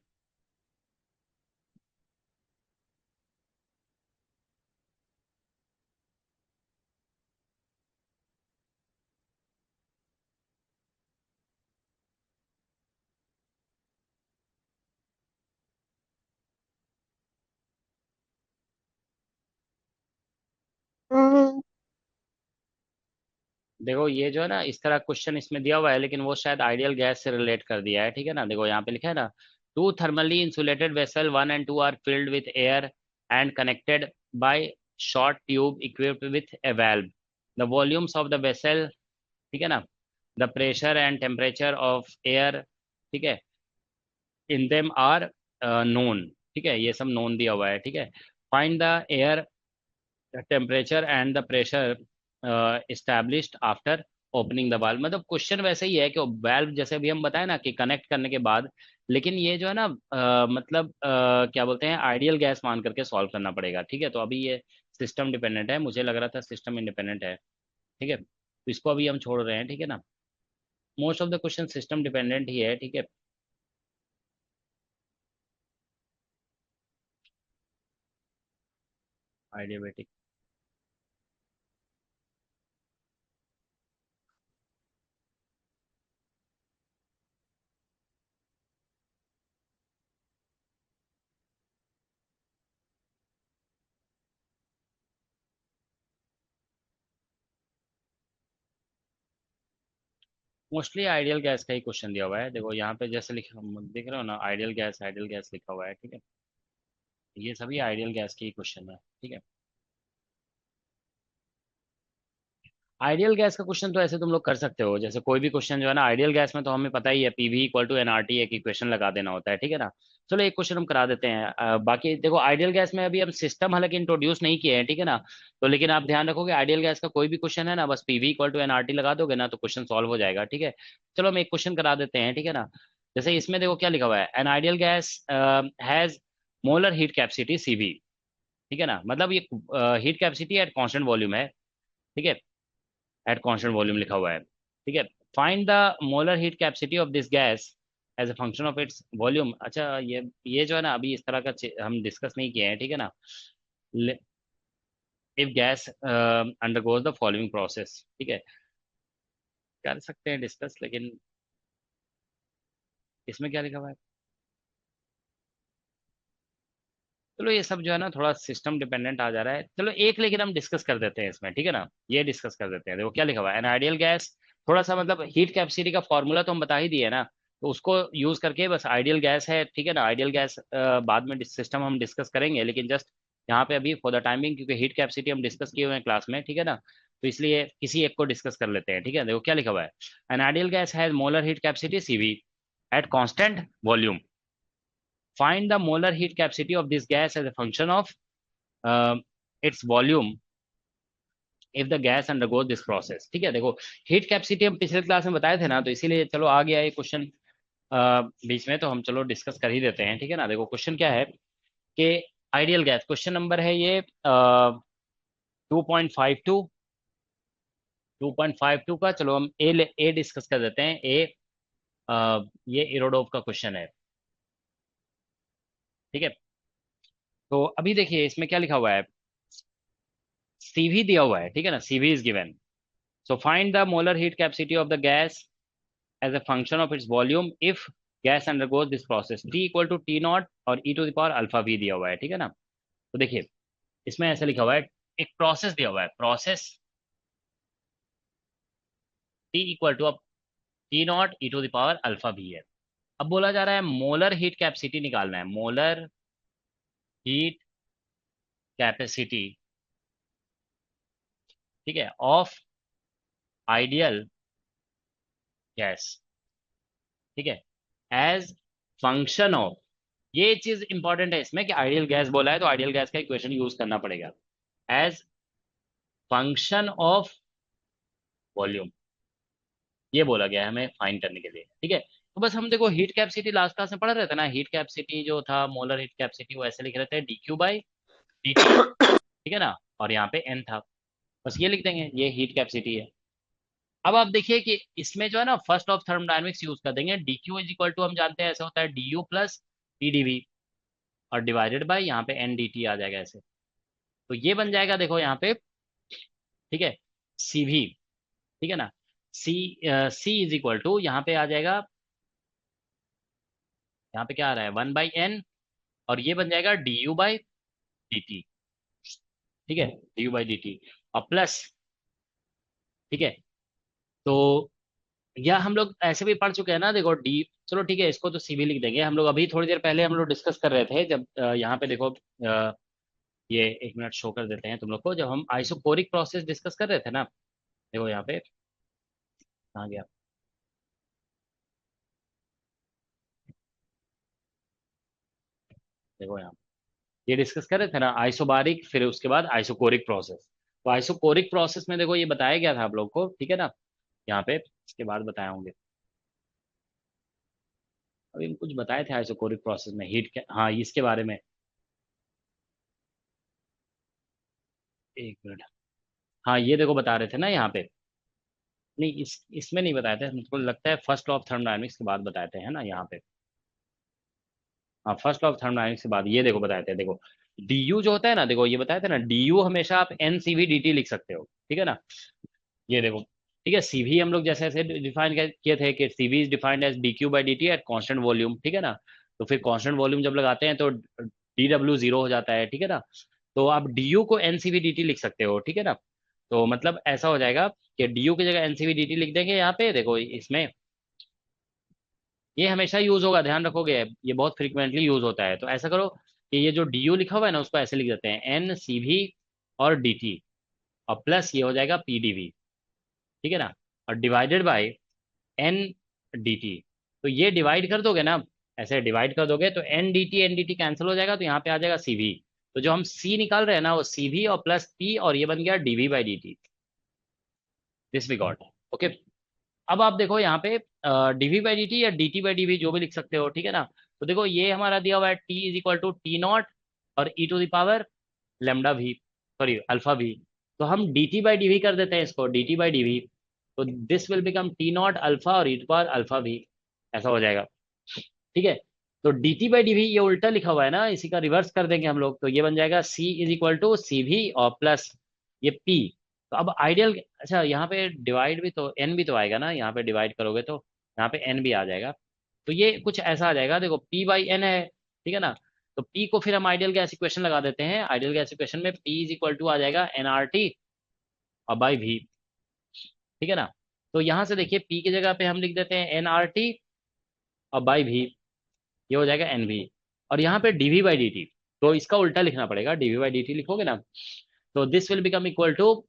[SPEAKER 1] देखो ये जो है ना इस तरह क्वेश्चन इसमें दिया हुआ है, लेकिन वो शायद आइडियल गैस से रिलेट कर दिया है, ठीक है ना। देखो यहाँ पे लिखा है ना, two thermally insulated vessel 1 and 2 are filled with air and connected by short tube equipped with a valve। The volumes of the vessel, ठीक है ना, the pressure and temperature of air, ठीक है, इन देम आर नोन, ठीक है, ये सब known दिया हुआ है, ठीक है। Find the air temperature and the pressure established after opening the valve. मतलब क्वेश्चन वैसे ही है कि वाल्व जैसे अभी हम बताए ना कि कनेक्ट करने के बाद, लेकिन ये जो है ना मतलब क्या बोलते हैं, आइडियल गैस मान करके सॉल्व करना पड़ेगा। ठीक है, तो अभी ये सिस्टम डिपेंडेंट है, मुझे लग रहा था सिस्टम इंडिपेंडेंट है। ठीक है, तो इसको अभी हम छोड़ रहे हैं। ठीक है ना, most of the question system dependent ही है। ठीक है, आइडियाबेटिक। मोस्टली आइडियल गैस का ही क्वेश्चन दिया हुआ है। देखो यहाँ पे जैसे लिखा, देख रहे हो ना, आइडियल गैस लिखा हुआ है। ठीक है, ये सभी आइडियल गैस के ही क्वेश्चन है। ठीक है, आइडियल गैस का क्वेश्चन तो ऐसे तुम लोग कर सकते हो, जैसे कोई भी क्वेश्चन जो है ना आइडियल गैस में, तो हमें पता ही है पीवी इक्वल टू एनआरटी एक इक्वेशन लगा देना होता है। ठीक है ना, चलो एक क्वेश्चन हम करा देते हैं। बाकी देखो आइडियल गैस में अभी हम सिस्टम हालांकि इंट्रोड्यूस नहीं किए हैं। ठीक है ना, तो लेकिन आप ध्यान रखोगे आइडियल गैस का कोई भी क्वेश्चन है ना, बस पीवी इक्वल टू एनआरटी लगा दोगे ना तो क्वेश्चन सॉल्व हो जाएगा। ठीक है, चलो हम एक क्वेश्चन करा देते हैं। ठीक है ना, जैसे इसमें देखो क्या लिखा हुआ है, N ideal gas has molar heat capacity CV. ठीक है ना, मतलब ये heat capacity at constant volume है। ठीक है, एट कांस्टेंट वॉल्यूम लिखा हुआ है। ठीक है, find the molar heat capacity of this gas as a function of its volume. अच्छा, ये जो है ना अभी इस तरह का हम डिस्कस नहीं किए हैं। ठीक है ना, if gas undergoes the following process. ठीक है, कर सकते हैं डिस्कस, लेकिन इसमें क्या लिखा हुआ है, चलो ये सब जो है ना थोड़ा सिस्टम डिपेंडेंट आ जा रहा है। चलो एक लेकिन हम डिस्कस कर देते हैं इसमें। ठीक है ना, ये डिस्कस कर देते हैं। देखो क्या लिखा हुआ है, एन आइडियल गैस, थोड़ा सा मतलब हीट कैपेसिटी का फॉर्मूला तो हम बता ही दिए ना, तो उसको यूज करके बस आइडियल गैस है। ठीक है ना, आइडियल गैस बाद में सिस्टम हम डिस्कस करेंगे, लेकिन जस्ट यहाँ पे अभी फॉर द टाइमिंग, क्योंकि हीट कैपेसिटी हम डिस्कस किए हुए हैं क्लास में। ठीक है ना, तो इसलिए किसी एक को डिस्कस कर लेते हैं। ठीक है, देखो क्या लिखा हुआ है, N ideal gas has molar heat capacity CV at constant volume. Find the molar heat capacity of this gas as a function of its volume if the gas undergoes this process। ठीक है, देखो heat capacity हम पिछले class में बताए थे ना, तो इसीलिए चलो आ गया ये क्वेश्चन बीच में, तो हम चलो डिस्कस कर ही देते हैं। ठीक है ना, देखो क्वेश्चन क्या है कि आइडियल गैस, क्वेश्चन नंबर है ये 2.52, 2.52 का। चलो हम ए डिस्कस कर देते हैं। ये इरोडोव का क्वेश्चन है। ठीक है, तो अभी देखिए इसमें क्या लिखा हुआ है, सीवी दिया हुआ है। ठीक है ना, CV is given. So find the molar heat capacity of the gas as a function of its volume if gas undergoes this process, T equal to T naught और e to the power alpha v दिया हुआ है। ठीक है ना, तो देखिए इसमें ऐसा लिखा हुआ है, एक प्रोसेस दिया हुआ है, प्रोसेस T इक्वल टू अब T not e to the power alpha v है। अब बोला जा रहा है मोलर हीट कैपेसिटी निकालना है, मोलर हीट कैपेसिटी। ठीक है, ऑफ आइडियल गैस। ठीक है, एज फंक्शन ऑफ, ये चीज इंपॉर्टेंट है इसमें कि आइडियल गैस बोला है तो आइडियल गैस का इक्वेशन यूज करना पड़ेगा, एज फंक्शन ऑफ वॉल्यूम। ये बोला गया है हमें फाइंड करने के लिए। ठीक है, तो बस हम देखो हीट कैपेसिटी लास्ट क्लास में पढ़ रहे थे ना, हीट कैपेसिटी जो था मोलर हीट कैपेसिटी वो ऐसे लिख रहे थे dq बाई dt। ठीक है ना, और यहाँ पे n था, बस ये लिख देंगे, ये हीट कैपेसिटी है। अब आप देखिए कि इसमें जो है ना फर्स्ट ऑफ थर्मोडायनेमिक्स यूज कर देंगे, dq इज इक्वल टू हम जानते हैं ऐसे होता है du प्लस pdv, और डिवाइडेड बाई यहाँ पे n dt आ जाएगा ऐसे। तो ये बन जाएगा देखो यहाँ पे। ठीक है, cv। ठीक है ना, सी सी इज इक्वल टू यहाँ पे आ जाएगा, यहाँ पे क्या आ रहा है 1/n, और ये बन जाएगा du/dt। ठीक है, du/dt और प्लस। ठीक है, तो यह हम लोग ऐसे भी पढ़ चुके हैं ना, देखो डी, चलो ठीक है इसको तो सीवी लिख देंगे हम लोग। अभी थोड़ी देर पहले हम लोग डिस्कस कर रहे थे जब यहाँ पे देखो ये एक मिनट शो कर देते हैं तुम लोग को, जब हम आइसोकोरिक प्रोसेस डिस्कस कर रहे थे ना, देखो यहाँ पे कहाँ गया, देखो यहाँ ये डिस्कस कर रहे थे ना, आइसोबारिक फिर उसके बाद आइसोकोरिक प्रोसेस। तो आइसोकोरिक प्रोसेस में देखो ये बताया गया था आप लोग को, ठीक है ना, यहाँ पे इसके बाद बताए होंगे। अभी कुछ बताए थे आइसोकोरिक प्रोसेस में हीट के, हाँ इसके बारे में, एक मिनट। हाँ ये देखो बता रहे थे ना यहाँ पे, नहीं इसमें नहीं बताए थे, मुझको लगता है फर्स्ट लॉ ऑफ थर्मोडायनेमिक्स के बाद बताए थे, है ना यहाँ पे। हाँ फर्स्ट लॉ ऑफ थर्मोडायनेमिक्स के बाद ये देखो बताए थे, देखो डी यू जो होता है ना, देखो ये बताए थे ना, डी यू हमेशा आप N C V D T लिख सकते हो, ठीक है ना। ये देखो, ठीक है, सीवी हम लोग जैसे ऐसे डिफाइन किए थे कि CV is defined as D Q by D T at constant volume, ठीक है ना। तो फिर कॉन्स्टेंट वॉल्यूम जब लगाते हैं तो डी डब्ल्यू जीरो हो जाता है, ठीक है ना। तो आप डी यू को N C V D T लिख सकते हो, ठीक है ना। तो मतलब ऐसा हो जाएगा कि डी यू की जगह N C V D T लिख देंगे यहाँ पे, देखो इसमें ये हमेशा यूज होगा, ध्यान रखोगे, ये बहुत फ्रिक्वेंटली यूज होता है। तो ऐसा करो कि ये जो डी यू लिखा हुआ है ना, उसको ऐसे लिख देते हैं एन सी वी और डी टी, और प्लस ये हो जाएगा पी डी वी, ठीक है ना, और divided by N D T. तो ये डिवाइड कर दोगे ना, ऐसे डिवाइड कर दोगे तो एन डी टी कैंसिल हो जाएगा, तो यहाँ पे आ जाएगा सी वी। तो जो हम सी निकाल रहे हैं ना, वो सी वी और प्लस पी, और ये बन गया D V by D T, this V got. Okay, अब आप देखो यहाँ पे डीवी बाई डी टी या D T by D V जो भी लिख सकते हो, ठीक है ना। तो देखो ये हमारा दिया हुआ है T is equal to T naught और e to the power lambda V, sorry alpha V. तो हम D T by D V कर देते हैं इसको, D T by D V. तो this will become T naught alpha और e to power alpha V, ऐसा हो जाएगा, ठीक है। तो D T by D V ये उल्टा लिखा हुआ है ना, इसी का रिवर्स कर देंगे हम लोग, तो ये बन जाएगा C is equal to C V और प्लस ये पी। तो अब आइडियल, अच्छा यहाँ पे डिवाइड भी तो एन भी तो आएगा ना, यहाँ पे डिवाइड करोगे तो यहाँ पे एन भी आ जाएगा। तो ये कुछ ऐसा आ जाएगा, देखो पी बाई एन है, ठीक है ना। तो पी को फिर हम आइडियल गैस इक्वेशन लगा देते हैं, आइडियल गैस इक्वेशन में पी इज इक्वल टू आ जाएगा एन आर टी और बाई वी, ठीक है ना। तो यहाँ से देखिए पी की जगह पे हम लिख देते हैं एन आर टी और बाई वी, ये हो जाएगा एन वी। और यहाँ पे डीवी बाई डी टी, तो इसका उल्टा लिखना पड़ेगा, डीवी बाई डी टी लिखोगे ना, तो this will become equal to,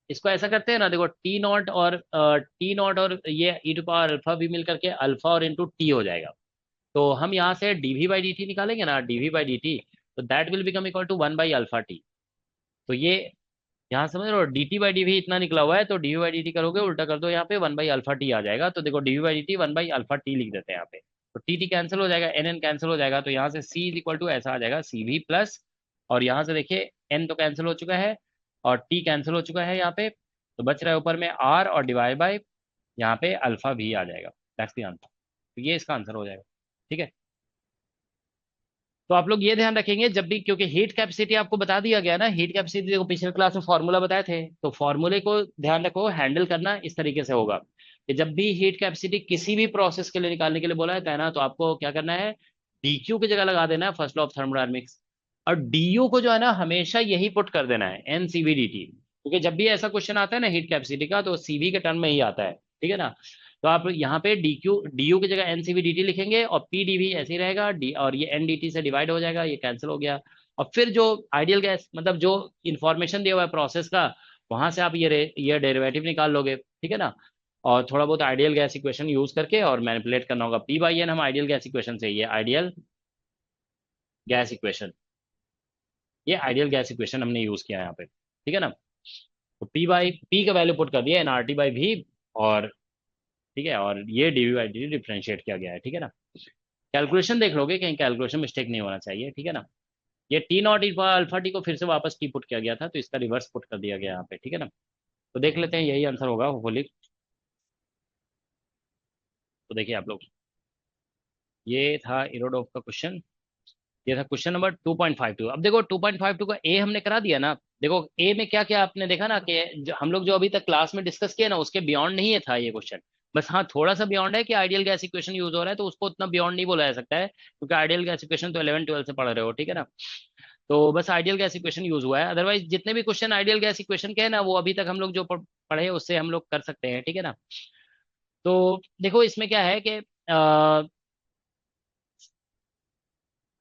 [SPEAKER 1] इसको ऐसा करते हैं ना, देखो टी नॉट और ये ई टू पावर अल्फा भी मिल करके अल्फा और इंटू टी हो जाएगा। तो हम यहाँ से डीवी बाई डी टी निकालेंगे ना, डीवी बाई डी टी, तो that will become equal to one by alpha T. तो ये यहाँ समझ रहे हो, D T by D V इतना निकला हुआ है, तो डीवी बाई डी टी करोगे उल्टा कर दो यहाँ पे, वन बाई अल्फा टी आ जाएगा। तो देखो DV by D T one by alpha T लिख देते हैं यहाँ पे, तो टी टी कैंसिल हो जाएगा, एन एन कैंसिल हो जाएगा, तो यहाँ से सी इज इक्वल टू ऐसा आ जाएगा सी वी प्लस, और यहाँ से देखिए एन तो कैंसिल हो चुका है और टी कैंसिल हो चुका है यहाँ पे, तो बच रहा है ऊपर में आर और डिवाइड बाय यहाँ पे अल्फा भी आ जाएगा, दैट्स द आंसर। तो ये इसका आंसर हो जाएगा, ठीक है। तो आप लोग ये ध्यान रखेंगे जब भी, क्योंकि हीट कैपेसिटी आपको बता दिया गया ना, हीट कैपेसिटी देखो पिछले क्लास में फॉर्मूला बताए थे, तो फॉर्मूले को ध्यान रखो, हैंडल करना इस तरीके से होगा कि जब भी हीट कैपेसिटी किसी भी प्रोसेस के लिए निकालने के लिए बोला जाता है ना, तो आपको क्या करना है, डीक्यू की जगह लगा देना है फर्स्ट लॉ ऑफ थर्मोडायनेमिक्स, और डीयू को जो है ना हमेशा यही पुट कर देना है एनसीवीडीटी, क्योंकि जब भी ऐसा क्वेश्चन आता है ना हीट कैपेसिटी का, तो सीवी के टर्म में ही आता है, ठीक है ना। तो आप यहाँ पे डी यू की जगह एनसीवी डी टी लिखेंगे, और पी डी भी ऐसे ही रहेगा, डी और ये एन डी टी से डिवाइड हो जाएगा, ये कैंसिल हो गया। और फिर जो आइडियल गैस मतलब जो इन्फॉर्मेशन दिया हुआ है प्रोसेस का, वहां से आप ये डेरिवेटिव निकाल लोगे, ठीक है ना। और थोड़ा बहुत आइडियल गैस इक्वेशन यूज करके और मैनिपुलेट करना होगा, पी बाई एन हम आइडियल गैस इक्वेशन से, ये आइडियल गैस इक्वेशन, ये आइडियल गैस इक्वेशन हमने यूज किया है यहाँ पे, ठीक है ना। तो पी का वैल्यू पुट कर दिया N R T by V, और ठीक है, और ये डीवी बाई डी डिफ्रेंशिएट किया गया है, ठीक है ना। कैलकुलेशन देख लोगे, कहीं कैलकुलेशन मिस्टेक नहीं होना चाहिए, ठीक है ना। ये T not E alpha T को फिर से वापस टी पुट किया गया था, तो इसका रिवर्स पुट कर दिया गया यहाँ पे, ठीक है ना। तो देख लेते हैं, यही आंसर होगा होपफुली। तो देखिए आप लोग, ये था इरोडोव का क्वेश्चन, ये था क्वेश्चन नंबर 2.52। अब देखो 2.52 का ए हमने करा दिया ना, देखो ए में क्या क्या आपने देखा ना कि हम लोग जो अभी तक क्लास में डिस्कस किया ना, उसके बियॉन्ड नहीं है था ये क्वेश्चन। बस हाँ थोड़ा सा बियॉन्ड है कि आइडियल गैस इक्वेशन यूज हो रहा है, तो उसको उतना बियॉन्ड नहीं बोला जा सकता है, क्योंकि आइडियल गैस इक्वेशन तो 11 12 से पढ़ रहे हो, ठीक है ना। तो बस आइडियल गैस इक्वेशन यूज हुआ है, अदरवाइज जितने भी क्वेश्चन आइडियल गैस इक्वेशन के हैं ना, वो अभी तक हम लोग जो पढ़े हैं उससे हम लोग कर सकते हैं, ठीक है ना। तो देखो इसमें क्या है कि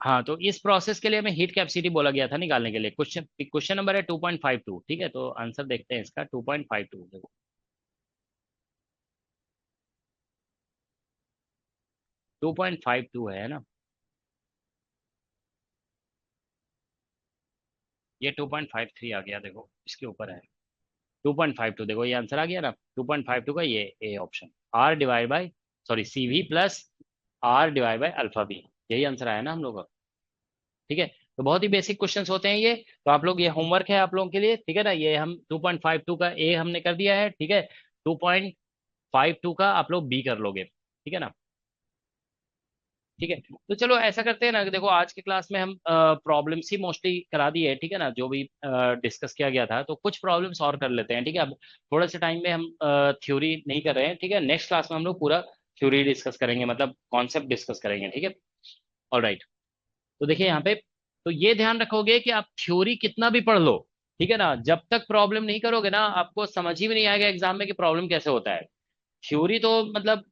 [SPEAKER 1] हाँ, तो इस प्रोसेस के लिए हमें हीट कैपेसिटी बोला गया था निकालने के लिए, क्वेश्चन क्वेश्चन नंबर है 2.52, ठीक है। तो आंसर देखते हैं इसका 2.52, देखो 2.52 है ना। ये 2.53 आ गया, देखो इसके ऊपर है 2.52, देखो ये आंसर आ गया ना 2.52 का, ये A option. R divide by, sorry C V plus R divide by alpha B, यही आंसर आया ना हम लोग का। ठीक है, तो बहुत ही बेसिक क्वेश्चंस होते हैं ये, तो आप लोग, ये होमवर्क है आप लोगों के लिए, ठीक है ना। ये हम 2.52 का ए हमने कर दिया है, ठीक है। 2.52 का आप लोग बी कर लोगे, ठीक है ना। ठीक है, तो चलो ऐसा करते हैं ना कि देखो आज की क्लास में हम प्रॉब्लम्स ही मोस्टली करा दी है, ठीक है ना, जो भी डिस्कस किया गया था, तो कुछ प्रॉब्लम्स और कर लेते हैं, ठीक है। अब थोड़े से टाइम में हम थ्योरी नहीं कर रहे हैं, ठीक है। नेक्स्ट क्लास में हम लोग पूरा थ्योरी डिस्कस करेंगे, मतलब कॉन्सेप्ट डिस्कस करेंगे, ठीक है। ऑल राइट, तो देखिए यहाँ पे, तो ये ध्यान रखोगे कि आप थ्योरी कितना भी पढ़ लो, ठीक है ना, जब तक प्रॉब्लम नहीं करोगे ना, आपको समझ ही में नहीं आएगा एग्जाम में कि प्रॉब्लम कैसे होता है। थ्योरी तो मतलब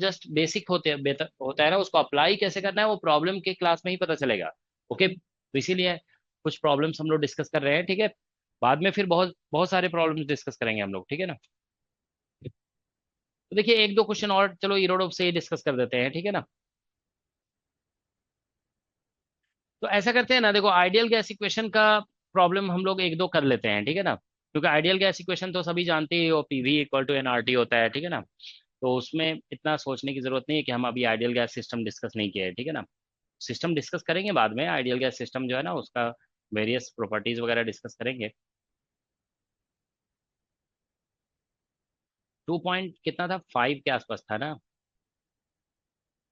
[SPEAKER 1] जस्ट बेसिक होते हैं, बेहतर होता है ना, उसको अप्लाई कैसे करना है वो प्रॉब्लम के क्लास में ही पता चलेगा। ओके, तो इसीलिए कुछ प्रॉब्लम्स हम लोग डिस्कस कर रहे हैं, ठीक है। बाद में फिर बहुत बहुत सारे प्रॉब्लम्स डिस्कस करेंगे हम लोग, ठीक है ना। तो देखिए एक दो क्वेश्चन और चलो इरोड से ही डिस्कस कर देते हैं, ठीक है ना। तो ऐसा करते हैं ना, देखो आइडियल गैस इक्वेशन का प्रॉब्लम हम लोग एक दो कर लेते हैं, ठीक है ना, क्योंकि आइडियल गैस इक्वेशन तो सभी जानते ही हो, पीवी इक्वल टू एनआरटी होता है, ठीक है ना। तो उसमें इतना सोचने की जरूरत नहीं है कि हम अभी आइडियल गैस सिस्टम डिस्कस नहीं किया है, ठीक है ना। सिस्टम डिस्कस करेंगे बाद में, आइडियल गैस सिस्टम जो है ना उसका वेरियस प्रॉपर्टीज वगैरह डिस्कस करेंगे। 2 पॉइंट कितना था, 5 के आसपास था ना।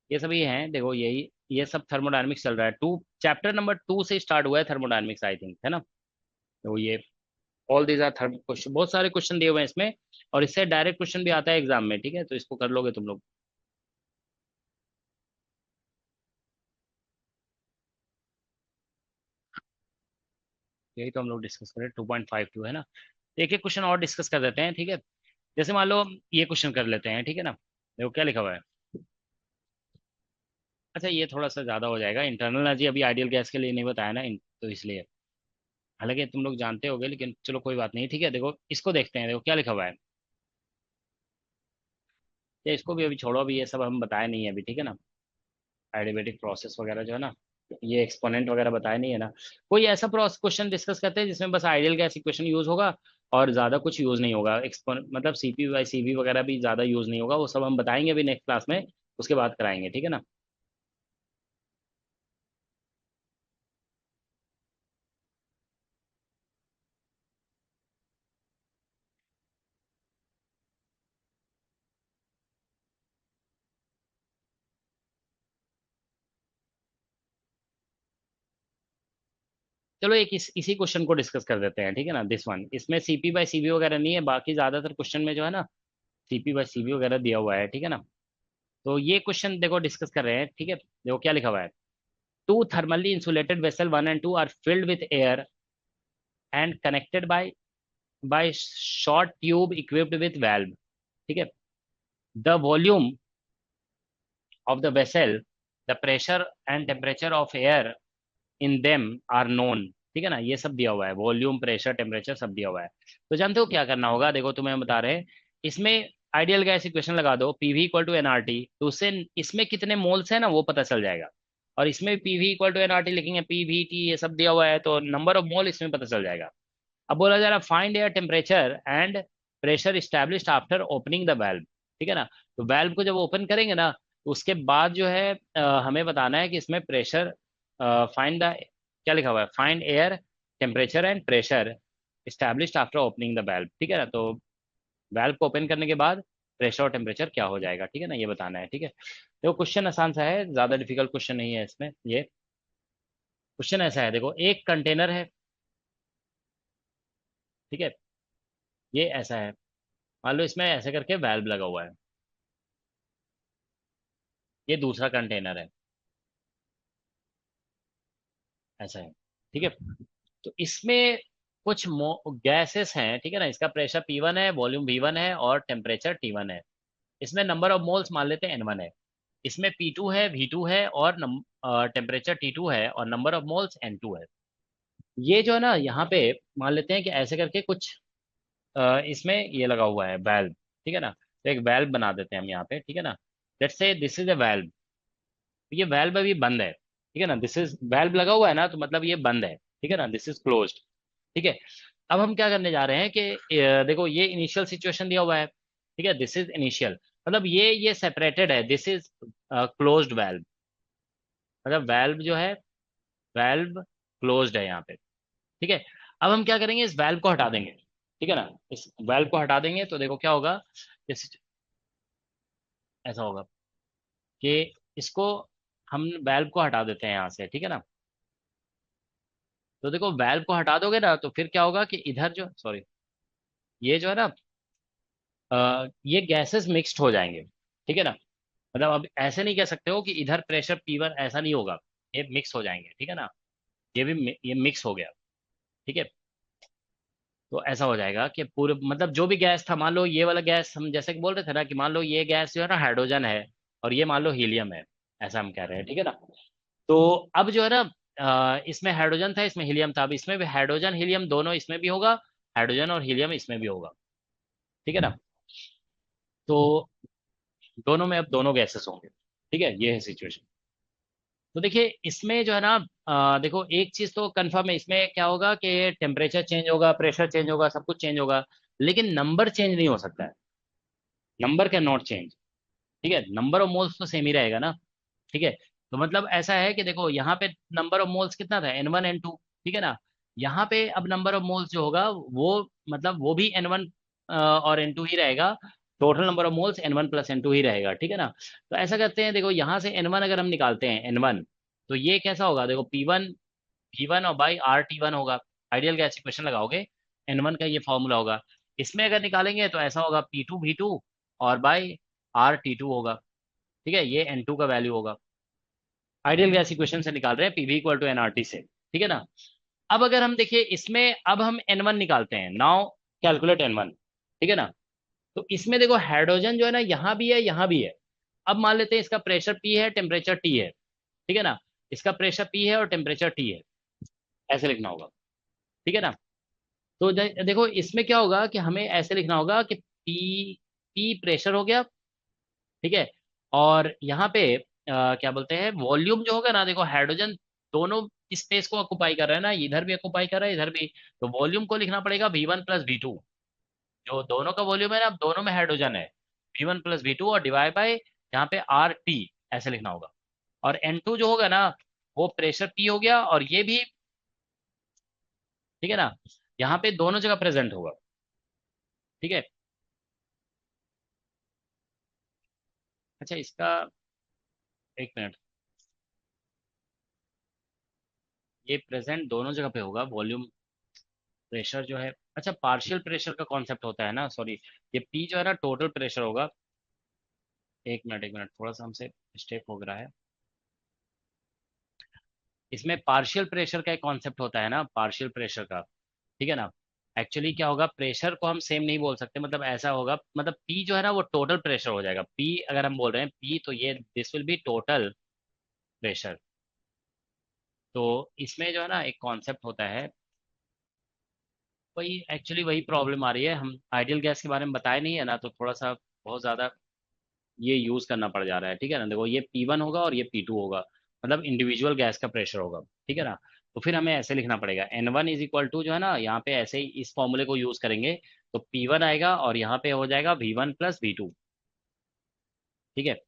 [SPEAKER 1] ये सभी हैं, देखो यही, ये सब थर्मोडायनेमिक्स चल रहा है, टू चैप्टर नंबर 2 से स्टार्ट हुआ है थर्मोडायनेमिक्स आई थिंक, है ना। तो ये all these are therm question, बहुत सारे क्वेश्चन दिए हुए हैं इसमें, और इससे डायरेक्ट क्वेश्चन भी आता है एग्जाम में, ठीक है, तो इसको कर लोगे तुम लोग। यही तो हम लोग डिस्कस करें, 2.52 है ना। एक एक क्वेश्चन और डिस्कस कर देते हैं, ठीक है। जैसे मान लो ये क्वेश्चन कर लेते हैं, ठीक है ना। देखो क्या लिखा हुआ है। अच्छा ये थोड़ा सा ज़्यादा हो जाएगा, इंटरनल एनर्जी अभी आइडियल गैस के लिए नहीं बताया ना, तो इसलिए, हालांकि तुम लोग जानते होगे, लेकिन चलो कोई बात नहीं, ठीक है। देखो इसको देखते हैं, देखो क्या लिखा हुआ है। या इसको भी अभी छोड़ो, अभी ये सब हम बताए नहीं है अभी, ठीक है ना। एडियाबेटिक प्रोसेस वगैरह जो है ना, ये एक्सपोनेंट वगैरह बताया नहीं है ना। कोई ऐसा क्वेश्चन डिस्कस करते हैं जिसमें बस आइडियल गैस इक्वेशन यूज होगा और ज़्यादा कुछ यूज नहीं होगा, एक्सपोन मतलब सीपी बाई सीवी वगैरह भी ज़्यादा यूज नहीं होगा, वो सब हम बताएंगे अभी नेक्स्ट क्लास में, उसके बाद कराएंगे, ठीक है ना। चलो एक इसी क्वेश्चन को डिस्कस कर देते हैं, ठीक है ना, दिस वन, इसमें सीपी बाई सीवी वगैरह नहीं है, बाकी ज्यादातर क्वेश्चन में जो है ना सीपी बाई सीवी वगैरह दिया हुआ है, ठीक है ना। तो ये क्वेश्चन देखो डिस्कस कर रहे हैं, ठीक है। देखो क्या लिखा हुआ है। Two thermally insulated vessel 1 and 2 are filled with air and connected by short tube equipped with valve, ठीक है। The volume of the vessel, the pressure and temperature of air in them are known, ठीक है ना। ये सब दिया हुआ है, वॉल्यूम प्रेशर टेम्परेचर सब दिया हुआ है। तो जानते हो क्या करना होगा, देखो तुम्हें हम बता रहे हैं, इसमें आइडियल गैस इक्वेशन लगा दो, पीवी इक्वल टू एनआरटी, तो उससे इसमें कितने मोल्स है ना वो पता चल जाएगा। और इसमें पीवी इक्वल टू एनआरटी लिखेंगे, पीवी टी ये सब दिया हुआ है, तो नंबर ऑफ मोल इसमें पता चल जाएगा। अब बोला जा रहा है find air temperature and pressure established after opening the valve, ठीक है ना। तो वेल्व को जब ओपन करेंगे ना, तो उसके बाद जो है हमें बताना है कि इसमें प्रेशर, फाइंड द, क्या लिखा हुआ है, find air temperature and pressure established after opening the valve, ठीक है ना। तो वेल्व को ओपन करने के बाद प्रेशर और टेम्परेचर क्या हो जाएगा, ठीक है ना, ये बताना है, ठीक है। देखो क्वेश्चन आसान सा है, ज्यादा डिफिकल्ट क्वेश्चन नहीं है इसमें। ये क्वेश्चन ऐसा है, देखो एक कंटेनर है, ठीक है, ये ऐसा है, मान लो इसमें ऐसे करके वेल्व लगा हुआ है, ये दूसरा कंटेनर है, ऐसा है, ठीक है। तो इसमें कुछ गैसेस हैं, ठीक है ना, इसका प्रेशर P1 है, वॉल्यूम V1 है और टेम्परेचर T1 है। इसमें नंबर ऑफ मोल्स मान लेते हैं N1 है। इसमें P2 है, V2 है और टेम्परेचर T2 है और नंबर ऑफ मोल्स N2 है। ये जो है ना यहाँ पे मान लेते हैं कि ऐसे करके कुछ इसमें ये लगा हुआ है वेल्व, ठीक है ना। तो एक वेल्व बना देते हैं हम यहाँ पे, ठीक है ना। Let's say this is a valve, ये वेल्व अभी बंद है, ठीक है ना, दिस इज वेल्व लगा हुआ है ना, तो मतलब ये बंद है, ठीक है ना, दिस इज क्लोज्ड। ठीक है। अब हम क्या करने जा रहे हैं कि देखो ये इनिशियल सिचुएशन दिया हुआ है, ठीक है, दिस इज इनिशियल, मतलब ये सेपरेटेड है, दिस इज क्लोज्ड वेल्व, मतलब वेल्व जो है, वेल्व क्लोज्ड है यहाँ पे, ठीक है। अब हम क्या करेंगे, इस वेल्व को हटा देंगे, ठीक है ना, इस वेल्व को हटा देंगे तो देखो क्या होगा, जैसे ऐसा होगा कि इसको हम वेल्व को हटा देते हैं यहाँ से, ठीक है ना। तो देखो वेल्व को हटा दोगे ना तो फिर क्या होगा कि इधर जो, सॉरी, ये जो है ना, ये गैसेस मिक्स्ड हो जाएंगे, ठीक है ना। मतलब अब ऐसे नहीं कह सकते हो कि इधर प्रेशर P1, ऐसा नहीं होगा, ये मिक्स हो जाएंगे, ठीक है ना। ये मिक्स हो गया, ठीक है। तो ऐसा हो जाएगा कि पूरे, मतलब जो भी गैस था, मान लो ये वाला गैस, हम जैसे कि बोल रहे थे ना कि मान लो ये गैस जो है ना हाइड्रोजन है, और ये मान लो हीलियम है, ऐसा हम कह रहे हैं, ठीक है ना। तो अब जो है ना, इसमें हाइड्रोजन था, इसमें हीलियम था, अब इसमें भी हाइड्रोजन हीलियम दोनों इसमें भी होगा, हाइड्रोजन और हीलियम इसमें भी होगा, ठीक है ना। तो दोनों में अब दोनों गैसेस होंगे, ठीक है, ये है सिचुएशन। तो देखिए इसमें जो है ना, देखो एक चीज तो कंफर्म है, इसमें क्या होगा कि टेम्परेचर चेंज होगा, प्रेशर चेंज होगा, सब कुछ चेंज होगा, लेकिन नंबर चेंज नहीं हो सकता है, नंबर कैन नॉट चेंज, ठीक है, नंबर ऑफ मोल्स तो सेम ही रहेगा ना, ठीक है। तो मतलब ऐसा है कि देखो यहाँ पे नंबर ऑफ मोल्स कितना था, N1 N2, ठीक है ना। यहाँ पे अब नंबर ऑफ मोल्स जो होगा वो, मतलब वो भी N1 और N2 ही रहेगा, total number of moles N1 plus N2 ही रहेगा, ठीक है ना। तो ऐसा करते हैं, देखो यहाँ से N1 अगर हम निकालते हैं, N1, तो ये कैसा होगा, देखो P1 V1 और बाई RT1 होगा, आइडियल गैस इक्वेशन लगाओगे, N1 का ये फॉर्मूला होगा। इसमें अगर निकालेंगे तो ऐसा होगा P2 V2 और बाई RT2 होगा, ठीक है, ये N2 का वैल्यू होगा, आइडियल गैस इक्वेशन से निकाल रहे हैं, पीवी इक्वल टू एनआरटी से, ठीक है ना। अब अगर हम देखिए इसमें, अब हम N1 निकालते हैं, नाउ कैलकुलेट N1, ठीक है ना। तो इसमें देखो हाइड्रोजन जो है ना, यहाँ भी है, यहाँ भी है। अब मान लेते हैं इसका प्रेशर P है, टेम्परेचर T है, ठीक है ना, इसका प्रेशर P है और टेम्परेचर T है, ऐसे लिखना होगा, ठीक है ना। तो देखो इसमें क्या होगा कि हमें ऐसे लिखना होगा कि P प्रेशर हो गया, ठीक है, और यहाँ पे क्या बोलते हैं, वॉल्यूम जो होगा ना, देखो हाइड्रोजन दोनों स्पेस को ऑक्युपाई कर रहा है ना, इधर भी ऑक्युपाई कर रहा है, इधर भी, तो वॉल्यूम को लिखना पड़ेगा V1 प्लस V2, जो दोनों का वॉल्यूम है ना, अब दोनों में हाइड्रोजन है, V1 प्लस V2 और डिवाइड बाय यहाँ पे RT, ऐसे लिखना होगा। और N2 जो होगा ना, वो प्रेशर P हो गया, और ये भी, ठीक है ना, यहाँ पे दोनों जगह प्रेजेंट होगा, ठीक है। अच्छा इसका, एक मिनट, ये प्रेजेंट दोनों जगह पे होगा, वॉल्यूम, प्रेशर जो है, अच्छा पार्शियल प्रेशर का कॉन्सेप्ट होता है ना, सॉरी, ये पी जो है ना टोटल प्रेशर होगा, एक मिनट थोड़ा सा हमसे मिस्टेक हो रहा है, इसमें पार्शियल प्रेशर का एक कॉन्सेप्ट होता है ना, पार्शियल प्रेशर का, ठीक है ना। एक्चुअली क्या होगा, प्रेशर को हम सेम नहीं बोल सकते, मतलब ऐसा होगा, मतलब पी जो है ना वो टोटल प्रेशर हो जाएगा, पी अगर हम बोल रहे हैं पी, तो ये this will be total pressure. तो इसमें जो है ना एक कॉन्सेप्ट होता है, वही एक्चुअली वही प्रॉब्लम आ रही है, हम आइडियल गैस के बारे में बताए नहीं है ना, तो थोड़ा सा बहुत ज़्यादा ये यूज करना पड़ जा रहा है, ठीक है ना। देखो ये P1 होगा और ये P2 होगा, मतलब इंडिविजुअल गैस का प्रेशर होगा, ठीक है ना। तो फिर हमें ऐसे लिखना पड़ेगा, N1 इज इक्वल टू जो है ना, यहाँ पे ऐसे ही इस फॉर्मूले को यूज करेंगे, तो P1 आएगा और यहाँ पे हो जाएगा V1 प्लस V2, ठीक है।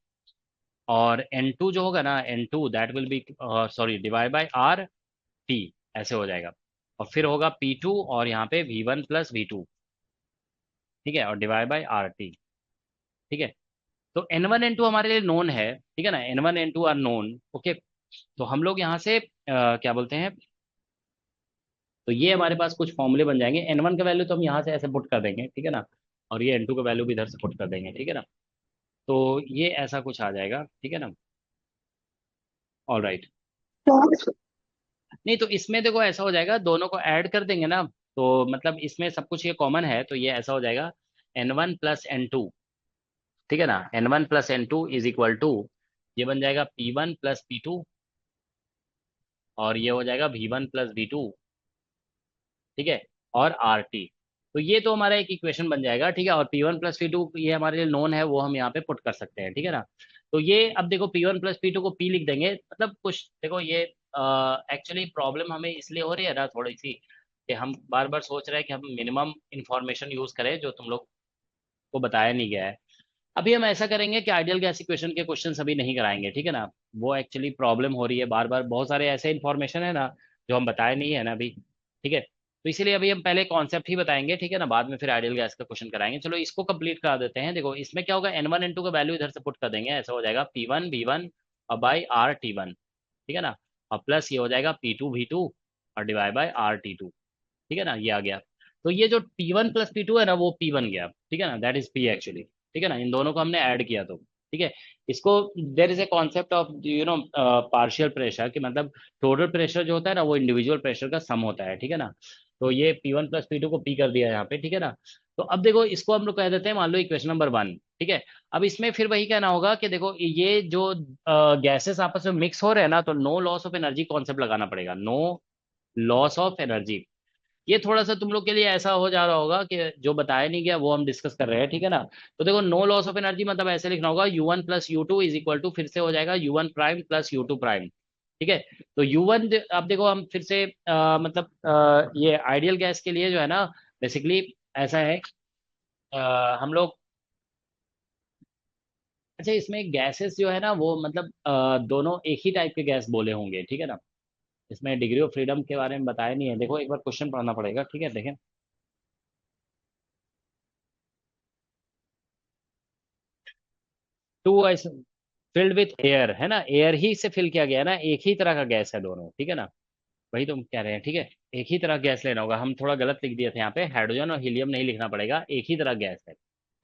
[SPEAKER 1] और N2 जो होगा ना, N2 that will be, sorry, divide by RT, ऐसे हो जाएगा। और फिर होगा P2 और यहाँ पे V1 प्लस V2, ठीक है, और डिवाइड बाय RT, ठीक है। तो N1 N2 हमारे लिए नोन है, ठीक है ना, N1 N2 are known, okay. तो हम लोग यहाँ से क्या बोलते हैं, तो ये हमारे पास कुछ फॉर्मूले बन जाएंगे, N1 का वैल्यू तो हम यहाँ से ऐसे पुट कर देंगे, ठीक है ना, और ये N2 का वैल्यू भी इधर से पुट कर देंगे, ठीक है ना। तो ये ऐसा कुछ आ जाएगा, ठीक है ना। All right. नहीं तो इसमें देखो ऐसा हो जाएगा, दोनों को ऐड कर देंगे ना, तो मतलब इसमें सब कुछ ये कॉमन है, तो ये ऐसा हो जाएगा N1 प्लस N2, ठीक है ना, N1 plus N2 is equal to, ये बन जाएगा P1 प्लस P2, और ये हो जाएगा V1 प्लस V2, ठीक है, और RT। तो ये तो हमारा एक इक्वेशन बन जाएगा, ठीक है। और P1 प्लस P2 ये हमारे लिए नोन है, वो हम यहाँ पे पुट कर सकते हैं, ठीक है ना। तो ये अब देखो P1 प्लस P2 को P लिख देंगे, मतलब कुछ देखो ये एक्चुअली प्रॉब्लम हमें इसलिए हो रही है ना थोड़ी सी, कि हम बार बार सोच रहे हैं कि हम मिनिमम इंफॉर्मेशन यूज करें जो तुम लोग को बताया नहीं गया है। अभी हम ऐसा करेंगे कि आइडियल गैस इक्वेशन के क्वेश्चन अभी नहीं कराएंगे, ठीक है ना। वो एक्चुअली प्रॉब्लम हो रही है, बार बार बहुत सारे ऐसे इंफॉर्मेशन है ना जो हम बताए नहीं है ना अभी, ठीक है। तो इसीलिए अभी हम पहले कॉन्सेप्ट ही बताएंगे, ठीक है ना, बाद में फिर आइडियल गैस का क्वेश्चन कराएंगे। चलो इसको कंप्लीट करा देते हैं। देखो इसमें क्या होगा, N1 N2 का वैल्यू इधर से पुट कर देंगे, ऐसा हो जाएगा P1 V1 और बाई RT1, ठीक है ना। और प्लस ये हो जाएगा P2 V2 और डिवाइड बाई RT2, ठीक है ना, ये आ गया। तो ये जो P1 प्लस P2 है ना वो P बन गया, ठीक है ना, दैट इज P एक्चुअली, ठीक है ना। इन दोनों को हमने ऐड किया तो ठीक है। इसको there is a concept of partial pressure, कि मतलब टोटल प्रेशर जो होता है ना वो इंडिविजुअल प्रेशर का सम होता है, ठीक है ना। तो ये P1 प्लस P2 को P कर दिया यहाँ पे, ठीक है ना। तो अब देखो इसको हम लोग कह देते हैं मान लो इक्वेशन नंबर 1, ठीक है। अब इसमें फिर वही कहना होगा कि देखो ये जो गैसेस आपस में मिक्स हो रहे हैं ना, तो no loss of energy concept लगाना पड़ेगा, नो लॉस ऑफ एनर्जी। ये थोड़ा सा तुम लोग के लिए ऐसा हो जा रहा होगा कि जो बताया नहीं गया वो हम डिस्कस कर रहे हैं, ठीक है ना। तो देखो नो लॉस ऑफ एनर्जी मतलब ऐसे लिखना होगा U1 + U2 is equal to, फिर से हो जाएगा U1 prime plus U2 prime, ठीक है। तो U1 अब देखो हम फिर से मतलब ये आइडियल गैस के लिए जो है ना बेसिकली ऐसा है, हम लोग, अच्छा इसमें गैसेस जो है ना वो मतलब दोनों एक ही टाइप के गैस बोले होंगे, ठीक है ना। इसमें डिग्री ऑफ फ्रीडम के बारे में बताया नहीं है, देखो एक बार क्वेश्चन पढ़ना पड़ेगा, ठीक है, देखें। टू फिल्ड विथ एयर है ना, एयर ही से फिल किया गया है ना, एक ही तरह का गैस है दोनों, ठीक है ना। वही तुम कह रहे हैं, ठीक है। एक ही तरह गैस लेना होगा, हम थोड़ा गलत लिख दिए थे यहाँ पे, हाइड्रोजन और हीलियम नहीं लिखना पड़ेगा, एक ही तरह गैस है।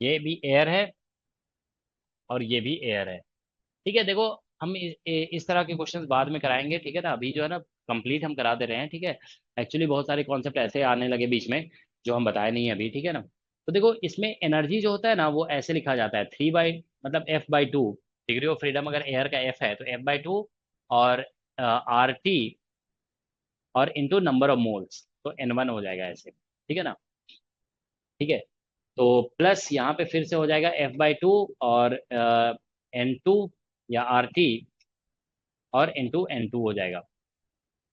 [SPEAKER 1] ये भी एयर है और ये भी एयर है, ठीक है। देखो हम इस तरह के क्वेश्चंस बाद में कराएंगे, ठीक है ना। अभी जो है ना कंप्लीट हम करा दे रहे हैं, ठीक है। एक्चुअली बहुत सारे कॉन्सेप्ट ऐसे आने लगे बीच में जो हम बताए नहीं है अभी, ठीक है ना। तो देखो इसमें एनर्जी जो होता है ना वो ऐसे लिखा जाता है 3 बाई मतलब F/2, डिग्री ऑफ फ्रीडम अगर एयर का F है तो F/2 और RT और इंटू नंबर ऑफ मोल्स, तो N1 हो जाएगा ऐसे, ठीक है ना, ठीक है। तो प्लस यहाँ पे फिर से हो जाएगा F/2 और N2 या RT और N2 हो जाएगा।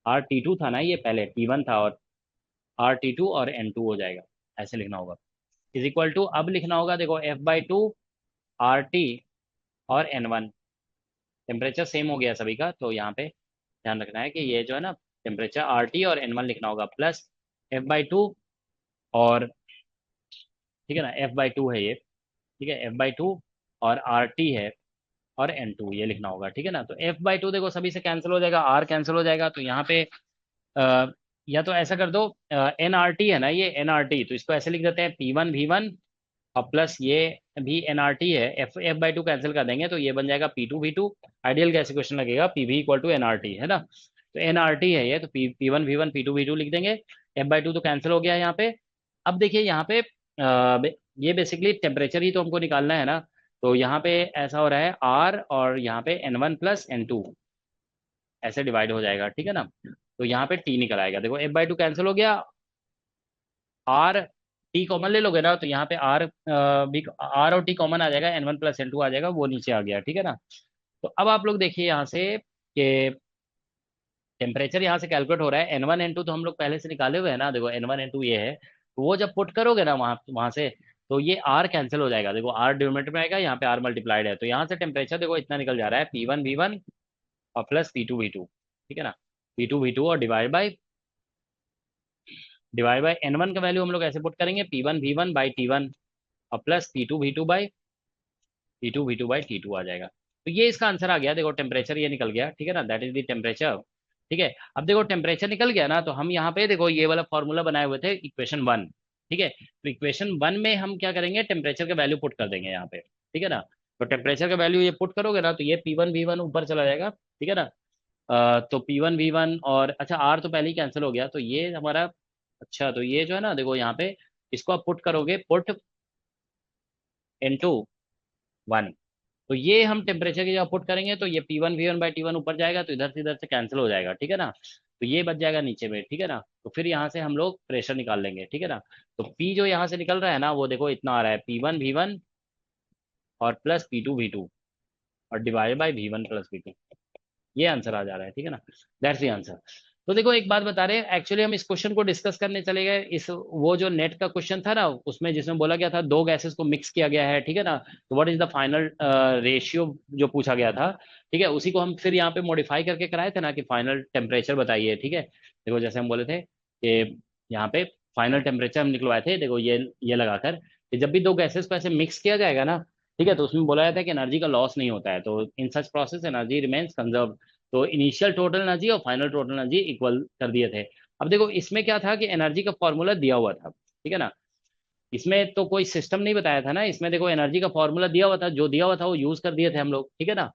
[SPEAKER 1] RT2 था ना, ये पहले T1 था, और RT2 और N2 हो जाएगा, ऐसे लिखना होगा। इज इक्वल टू अब लिखना होगा देखो F/2 RT और N1, टेम्परेचर सेम हो गया सभी का, तो यहाँ पे ध्यान रखना है कि ये जो है ना टेम्परेचर RT और N1 लिखना होगा, प्लस F/2 और, ठीक है ना, F/2 है ये, ठीक है, F/2 और RT है और N2 ये लिखना होगा, ठीक है ना। तो F/2 देखो सभी से कैंसिल हो जाएगा, R कैंसिल हो जाएगा, तो यहाँ पे अ, या तो ऐसा कर दो, NRT है ना, ये NRT, तो इसको ऐसे लिख देते हैं P1 V1 और प्लस ये भी NRT है, F/2 कैंसिल कर देंगे तो ये बन जाएगा P2 V2। Ideal gas equation लगेगा PV इक्वल टू NRT, है ना। तो NRT है ये, तो P1 V1 P2 V2 लिख देंगे। F/2 तो कैंसिल हो गया यहाँ पे। अब देखिए यहाँ पे ये बेसिकली टेम्परेचर ही तो हमको निकालना है ना, तो यहाँ पे ऐसा हो रहा है R और यहाँ पे N1 + N2 ऐसे डिवाइड हो जाएगा, ठीक है ना। तो यहाँ पे T निकल आएगा, देखो F/2 कैंसिल हो गया, R T कॉमन ले लोगे ना, तो यहाँ पे R भी R और T कॉमन आ जाएगा, N1 + N2 आ जाएगा, वो नीचे आ गया, ठीक है ना। तो अब आप लोग देखिए यहाँ से कि टेम्परेचर यहाँ से कैलकुलेट हो रहा है, N1 N2 तो हम लोग पहले से निकाले हुए हैं ना, देखो N1 N2 ये है, तो वो जब पुट करोगे ना वहाँ वहाँ से, तो ये R कैंसिल हो जाएगा, देखो R डिनोमिनेटर में आएगा, यहाँ पे R मल्टीप्लाइड है, तो यहाँ से टेम्परेचर देखो इतना निकल जा रहा है P1 V1 और प्लस P2 V2, ठीक है ना। P2 V2 और डिवाइड बाई N1 का वैल्यू हम लोग ऐसे पुट करेंगे P1 V1 बाई T1 और plus P2 V2 by T2 आ जाएगा। तो ये इसका आंसर आ गया, देखो टेम्परेचर ये निकल गया, ठीक है ना, दैट इज द टेम्परेचर, ठीक है। अब देखो टेम्परेचर निकल गया ना, तो हम यहाँ पे देखो ये वाला फॉर्मूला बनाए हुए थे इक्वेशन 1, ठीक है। तो इक्वेशन 1 में हम क्या करेंगे, टेम्परेचर का वैल्यू पुट कर देंगे यहाँ पे, ठीक है ना। तो टेम्परेचर का वैल्यू ये पुट करोगे ना, तो ये P1 V1 ऊपर चला जाएगा, ठीक है ना। तो P1 V1 और अच्छा R तो पहले ही कैंसिल हो गया, तो ये हमारा, अच्छा तो ये जो है ना देखो यहाँ पे इसको आप पुट करोगे, पुट N2 1, तो ये हम टेम्परेचर की जगह पुट करेंगे तो ये P1 V1 बाई T1 ऊपर जाएगा, तो इधर से कैंसिल हो जाएगा, ठीक है ना। तो ये बच जाएगा नीचे में, ठीक है ना। तो फिर यहाँ से हम लोग प्रेशर निकाल लेंगे, ठीक है ना। तो P जो यहाँ से निकल रहा है ना वो देखो इतना आ रहा है P1 V1 और प्लस P2 V2 और डिवाइड बाई V1 + V2, ये आंसर आ जा रहा है, ठीक है ना, दैट्स द आंसर। तो देखो एक बात बता रहे हैं, एक्चुअली हम इस क्वेश्चन को डिस्कस करने चले गए, इस वो जो नेट का क्वेश्चन था ना, उसमें जिसमें बोला गया था दो गैसेस को मिक्स किया गया है, ठीक है ना, तो what is the final ratio जो पूछा गया था, ठीक है, उसी को हम फिर यहाँ पे मॉडिफाई करके कराए थे ना कि फाइनल टेम्परेचर बताइए, ठीक है। देखो जैसे हम बोले थे कि यहाँ पे फाइनल टेम्परेचर हम निकलवाए थे, देखो ये लगाकर कि जब भी दो गैसेस को ऐसे मिक्स किया जाएगा ना, ठीक है, तो उसमें बोला जाता है कि एनर्जी का लॉस नहीं होता है, तो in such process energy remains conserve. तो इनिशियल टोटल एनर्जी और फाइनल टोटल एनर्जी इक्वल कर दिए थे। अब देखो इसमें क्या था कि एनर्जी का फॉर्मूला दिया हुआ था, ठीक है ना, इसमें तो कोई सिस्टम नहीं बताया था ना, इसमें देखो एनर्जी का फॉर्मूला दिया हुआ था, जो दिया हुआ था वो यूज कर दिए थे हम लोग, ठीक है ना,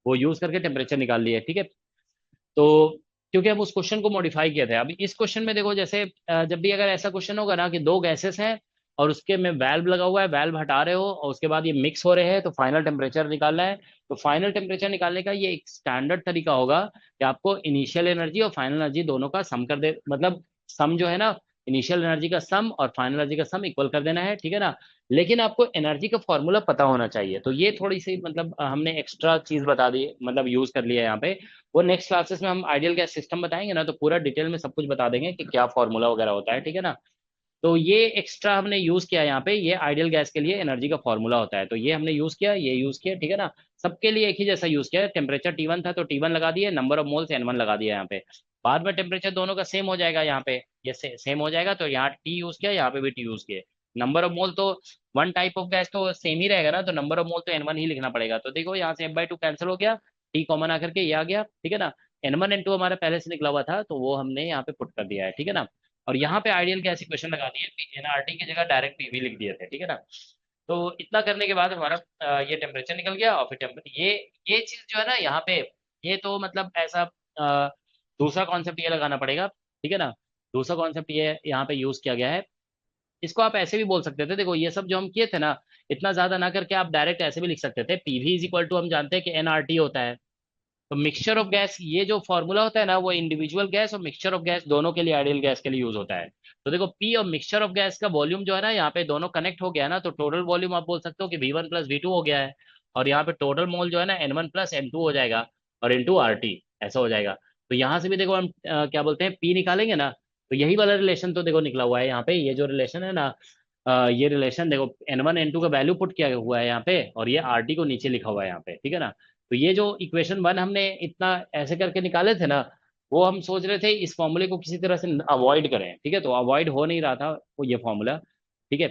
[SPEAKER 1] वो यूज करके टेम्परेचर निकाल लिए, ठीक है। तो क्योंकि हम उस क्वेश्चन को मॉडिफाई किया था, अभी इस क्वेश्चन में देखो जैसे जब भी अगर ऐसा क्वेश्चन होगा ना कि दो गैसेस हैं और उसके में वैल्व लगा हुआ है, वैल्व हटा रहे हो और उसके बाद ये मिक्स हो रहे हैं, तो फाइनल टेम्परेचर निकालना है। तो फाइनल टेम्परेचर निकालने का ये एक स्टैंडर्ड तरीका होगा कि आपको इनिशियल एनर्जी और फाइनल एनर्जी दोनों का सम कर दे, मतलब सम जो है ना, इनिशियल एनर्जी का सम और फाइनल एनर्जी का सम इक्वल कर देना है, ठीक है ना। लेकिन आपको एनर्जी का फॉर्मूला पता होना चाहिए, तो ये थोड़ी सी मतलब हमने एक्स्ट्रा चीज बता दी, मतलब यूज कर लिया है यहाँ पे। वो नेक्स्ट क्लासेस में हम आइडियल गैस सिस्टम बताएंगे ना, तो पूरा डिटेल में सब कुछ बता देंगे कि क्या फॉर्मूला वगैरह होता है, ठीक है ना। तो ये एक्स्ट्रा हमने यूज किया यहाँ पे, ये आइडियल गैस के लिए एनर्जी का फॉर्मूला होता है, तो ये हमने यूज किया, ये यूज किया, ठीक है ना। सबके लिए एक ही जैसा यूज किया, टेम्परेचर T1 था तो T1 लगा दिए, नंबर ऑफ मोल्स N1 लगा दिया यहाँ पे। बाद में टेम्परेचर दोनों का सेम हो जाएगा यहाँ पे, ये सेम हो जाएगा, तो यहाँ T यूज किया, यहाँ पे भी T यूज किए। नंबर ऑफ मोल तो वन टाइप ऑफ गैस तो सेम ही रहेगा ना, तो नंबर ऑफ मोल तो N1 ही लिखना पड़ेगा, तो देखो यहाँ से F/2 कैंसिल हो गया, T कॉमन आकर के ये आ गया, ठीक है ना। N1 N2 हमारा पहले से निकला हुआ था, तो वो हमने यहाँ पे पुट कर दिया है, ठीक है ना। और यहाँ पे आइडियल गैस इक्वेशन लगा दिए, एनआरटी की जगह डायरेक्ट पीवी लिख दिए थे, ठीक है ना। तो इतना करने के बाद हमारा ये टेम्परेचर निकल गया, और फिर ये चीज जो है ना यहाँ पे, ये तो मतलब ऐसा दूसरा कॉन्सेप्ट ये लगाना पड़ेगा, ठीक है ना। दूसरा कॉन्सेप्ट ये यहाँ पे यूज किया गया है, इसको आप ऐसे भी बोल सकते थे, देखो ये सब जो हम किए थे ना, इतना ज्यादा ना करके आप डायरेक्ट ऐसे भी लिख सकते थे, पीवी इज इक्वल टू, हम जानते हैं कि एनआरटी होता है, तो मिक्सचर ऑफ गैस, ये जो फॉर्मूला होता है ना, वो इंडिविजुअल गैस और मिक्सचर ऑफ गैस दोनों के लिए, आइडियल गैस के लिए यूज होता है। तो देखो पी और मिक्सचर ऑफ गैस का वॉल्यूम जो है ना, यहाँ पे दोनों कनेक्ट हो गया है ना, तो टोटल वॉल्यूम आप बोल सकते हो कि V1 प्लस V2 हो गया है, और यहाँ पे टोटल मोल जो है ना N1 प्लस N2 हो जाएगा, और इंटू RT ऐसा हो जाएगा। तो यहाँ से भी देखो हम क्या बोलते हैं, पी निकालेंगे ना, तो यही वाला रिलेशन तो देखो निकला हुआ है यहाँ पे, ये जो रिलेशन है ना, ये रिलेशन देखो N1 N2 का वैल्यू पुट किया हुआ है यहाँ पे, और ये RT को नीचे लिखा हुआ है यहाँ पे, ठीक है ना। तो ये जो इक्वेशन वन हमने इतना ऐसे करके निकाले थे ना, वो हम सोच रहे थे इस फॉर्मूले को किसी तरह से अवॉइड करें, ठीक है, तो अवॉइड हो नहीं रहा था वो ये फॉर्मूला, ठीक है।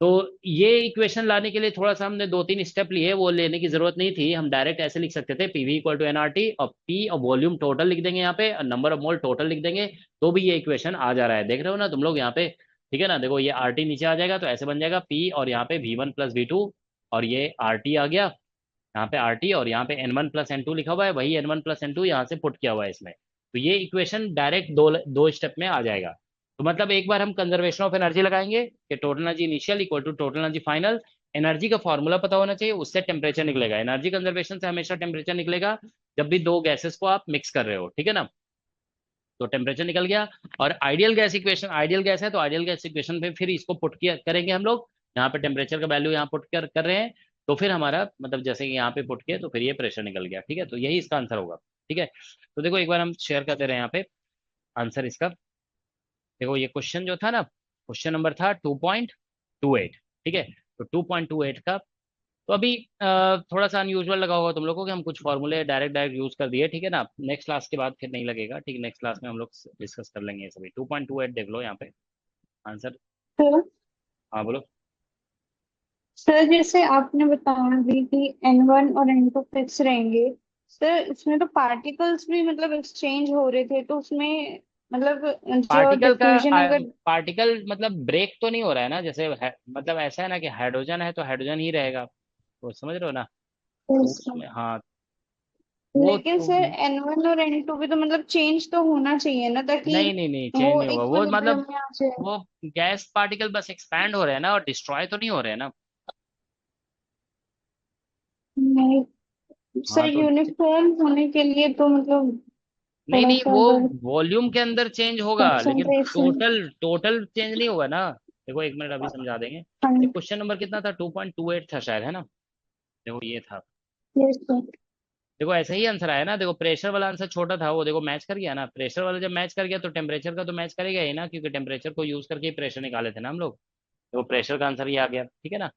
[SPEAKER 1] तो ये इक्वेशन लाने के लिए थोड़ा सा हमने दो तीन स्टेप लिए, वो लेने की जरूरत नहीं थी, हम डायरेक्ट ऐसे लिख सकते थे, पीवी इक्वल टू एनआरटी, और पी और वॉल्यूम टोटल लिख देंगे यहाँ पे, और नंबर ऑफ मोल टोटल लिख देंगे, तो भी ये इक्वेशन आ जा रहा है, देख रहे हो ना तुम लोग यहाँ पे, ठीक है ना। देखो ये RT नीचे आ जाएगा, तो ऐसे बन जाएगा पी और यहाँ पे V1 प्लस V2, और ये RT आ गया यहाँ पे RT, और यहाँ पे N1 प्लस N2 लिखा हुआ है, वही N1 प्लस N2 यहाँ से पुट किया हुआ है इसमें, तो ये इक्वेशन डायरेक्ट दो दो स्टेप में आ जाएगा। तो मतलब एक बार हम कंजर्वेशन ऑफ एनर्जी लगाएंगे कि total energy initial equal to total energy final, energy का फॉर्मूला पता होना चाहिए, उससे टेम्परेचर निकलेगा, एनर्जी कंजर्वेशन से हमेशा टेम्परेचर निकलेगा जब भी दो गैसेस को आप मिक्स कर रहे हो, ठीक है ना। तो टेम्परेचर निकल गया, और ideal gas equation, ideal gas है तो आइडियल गैस इक्वेशन पे फिर इसको पुट किया करेंगे हम लोग, यहाँ पे टेम्परेचर का वैल्यू यहाँ पुट कर रहे हैं, तो फिर हमारा मतलब जैसे कि यहाँ पे पुट किया तो फिर ये प्रेशर निकल गया, ठीक है, तो यही इसका आंसर होगा, ठीक है। तो देखो एक बार हम शेयर करते रहे यहाँ पे आंसर इसका, देखो ये क्वेश्चन जो था ना, क्वेश्चन नंबर था 2.28, ठीक है, तो 2.28 का, तो अभी थोड़ा सा अनयूजुअल लगा होगा तुम लोगों को कि हम कुछ फॉर्मूले डायरेक्ट डायरेक्ट यूज कर दिए, ठीक है ना। नेक्स्ट क्लास के बाद फिर नहीं लगेगा, ठीक है, नेक्स्ट क्लास में हम लोग डिस्कस कर लेंगे ये सभी। 2.28 देख लो यहाँ पे आंसर।
[SPEAKER 3] सर
[SPEAKER 1] हाँ बोलो।
[SPEAKER 3] सर जैसे आपने बताया अभी कि N1 और N2 फिक्स रहेंगे, सर इसमें तो पार्टिकल्स भी मतलब एक्सचेंज हो रहे थे, तो उसमें मतलब जो
[SPEAKER 1] पार्टिकल का
[SPEAKER 3] डिफ्यूजन अगर।
[SPEAKER 1] पार्टिकल मतलब ब्रेक तो नहीं हो रहा है ना, जैसे मतलब ऐसा है ना कि हाइड्रोजन है तो हाइड्रोजन ही रहेगा, तो समझ रहे हो ना, तो उसमें हाँ, वो
[SPEAKER 3] लेकिन
[SPEAKER 1] तो
[SPEAKER 3] सर N1 और N2 भी तो मतलब चेंज तो होना चाहिए ना, ताकि
[SPEAKER 1] नहीं नहीं नहीं, चेंज
[SPEAKER 3] वो
[SPEAKER 1] नहीं होगा वो,
[SPEAKER 3] इक्विलिब्रियम
[SPEAKER 1] मतलब
[SPEAKER 3] में आ जाए।
[SPEAKER 1] वो गैस पार्टिकल बस एक्सपैंड हो रहे हैं ना, और डिस्ट्रॉय तो नहीं हो रहे हैं ना।
[SPEAKER 3] नहीं सर,
[SPEAKER 1] हाँ तो
[SPEAKER 3] यूनिफॉर्म होने के लिए तो मतलब
[SPEAKER 1] नहीं
[SPEAKER 3] थोड़ा
[SPEAKER 1] नहीं,
[SPEAKER 3] सा
[SPEAKER 1] वो
[SPEAKER 3] अगर
[SPEAKER 1] वॉल्यूम के अंदर चेंज होगा, लेकिन
[SPEAKER 3] कंसंट्रेशन।
[SPEAKER 1] टोटल टोटल चेंज नहीं होगा ना। देखो एक मिनट अभी समझा देंगे, ये क्वेश्चन नंबर कितना था, 2.28 था शायद, है ना। देखो ये था,
[SPEAKER 3] यस सर।
[SPEAKER 1] देखो ऐसा ही आंसर आया ना, देखो प्रेशर वाला आंसर छोटा था, वो देखो मैच कर गया ना, प्रेशर वाला जब मैच कर गया तो टेम्परेचर का तो मैच करेगा ही ना, क्योंकि टेम्परेचर को यूज करके ही प्रेशर निकाले थे ना हम लोग। तो प्रेशर का आंसर ये आ गया, ठीक है ना।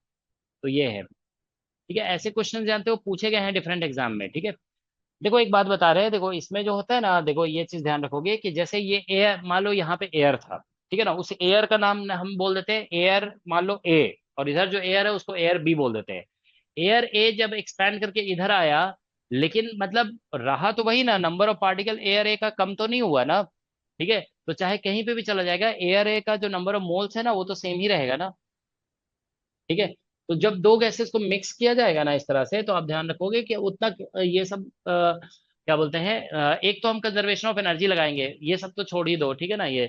[SPEAKER 1] तो ये है, ठीक है। ऐसे क्वेश्चन जानते हो पूछे गए हैं डिफरेंट एग्जाम में, ठीक है। देखो एक बात बता रहे हैं, देखो इसमें जो होता है ना, देखो ये चीज ध्यान रखोगे कि जैसे ये एयर, मान लो यहाँ पे एयर था, ठीक है ना, उस एयर का नाम हम बोल देते हैं एयर, मान लो ए, और इधर जो एयर है उसको एयर बी बोल देते हैं। एयर ए जब एक्सपैंड करके इधर आया, लेकिन मतलब रहा तो वही ना, नंबर ऑफ पार्टिकल एयर ए का कम तो नहीं हुआ ना, ठीक है। तो चाहे कहीं पे भी चला जाएगा, एयर ए का जो नंबर ऑफ मोल्स है ना वो तो सेम ही रहेगा ना, ठीक है। तो जब दो गैसेस को मिक्स किया जाएगा ना इस तरह से, तो आप ध्यान रखोगे कि उतना ये सब क्या बोलते हैं, एक तो हम कंजर्वेशन ऑफ एनर्जी लगाएंगे, ये सब तो छोड़ ही दो, ठीक है ना, ये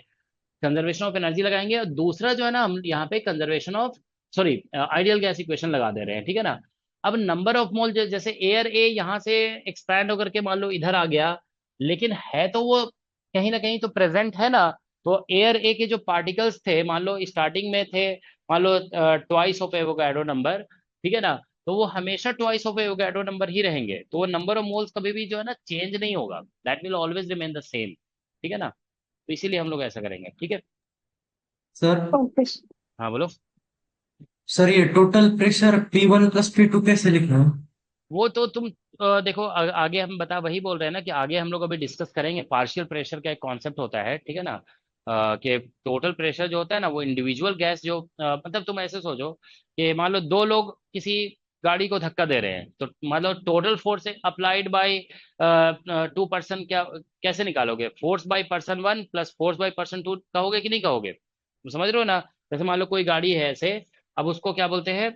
[SPEAKER 1] कंजर्वेशन ऑफ एनर्जी लगाएंगे, और दूसरा जो है ना, हम यहाँ पे conservation of, sorry, ideal gas equation लगा दे रहे हैं, ठीक है ना। अब नंबर ऑफ मोल, जैसे एयर ए यहाँ से एक्सपैंड होकर के मान लो इधर आ गया, लेकिन है तो वो कहीं ना कहीं तो प्रेजेंट है ना। तो एयर ए के जो पार्टिकल्स थे, मान लो स्टार्टिंग में थे, मान लो ट्वाइस ऑफ एवोगाड्रो नंबर, ठीक है ना, तो वो हमेशा ट्वाइस ऑफ एवोगाड्रो नंबर ही रहेंगे, तो वो नंबर ऑफ मोल्स कभी भी जो है ना चेंज नहीं होगा, that will always remain the same, ठीक है ना। तो इसीलिए हम लोग ऐसा करेंगे, ठीक है।
[SPEAKER 5] सर।
[SPEAKER 3] ओके।
[SPEAKER 1] हाँ बोलो।
[SPEAKER 5] सर ये टोटल प्रेशर P1 + P2 कैसे लिखना है?
[SPEAKER 1] वो तो तुम देखो आगे हम बता वही बोल रहे हैं ना, कि आगे हम लोग अभी डिस्कस करेंगे, पार्शियल प्रेशर का एक कॉन्सेप्ट होता है, ठीक है ना। कि टोटल प्रेशर जो होता है ना, वो इंडिविजुअल गैस जो मतलब तुम ऐसे सोचो कि मान लो दो लोग किसी गाड़ी को धक्का दे रहे हैं, तो मान लो total force applied by 2 person, क्या कैसे निकालोगे, force by person one plus force by person two कहोगे कि नहीं कहोगे, तुम समझ रहे हो ना। जैसे मान लो कोई गाड़ी है ऐसे, अब उसको क्या बोलते हैं,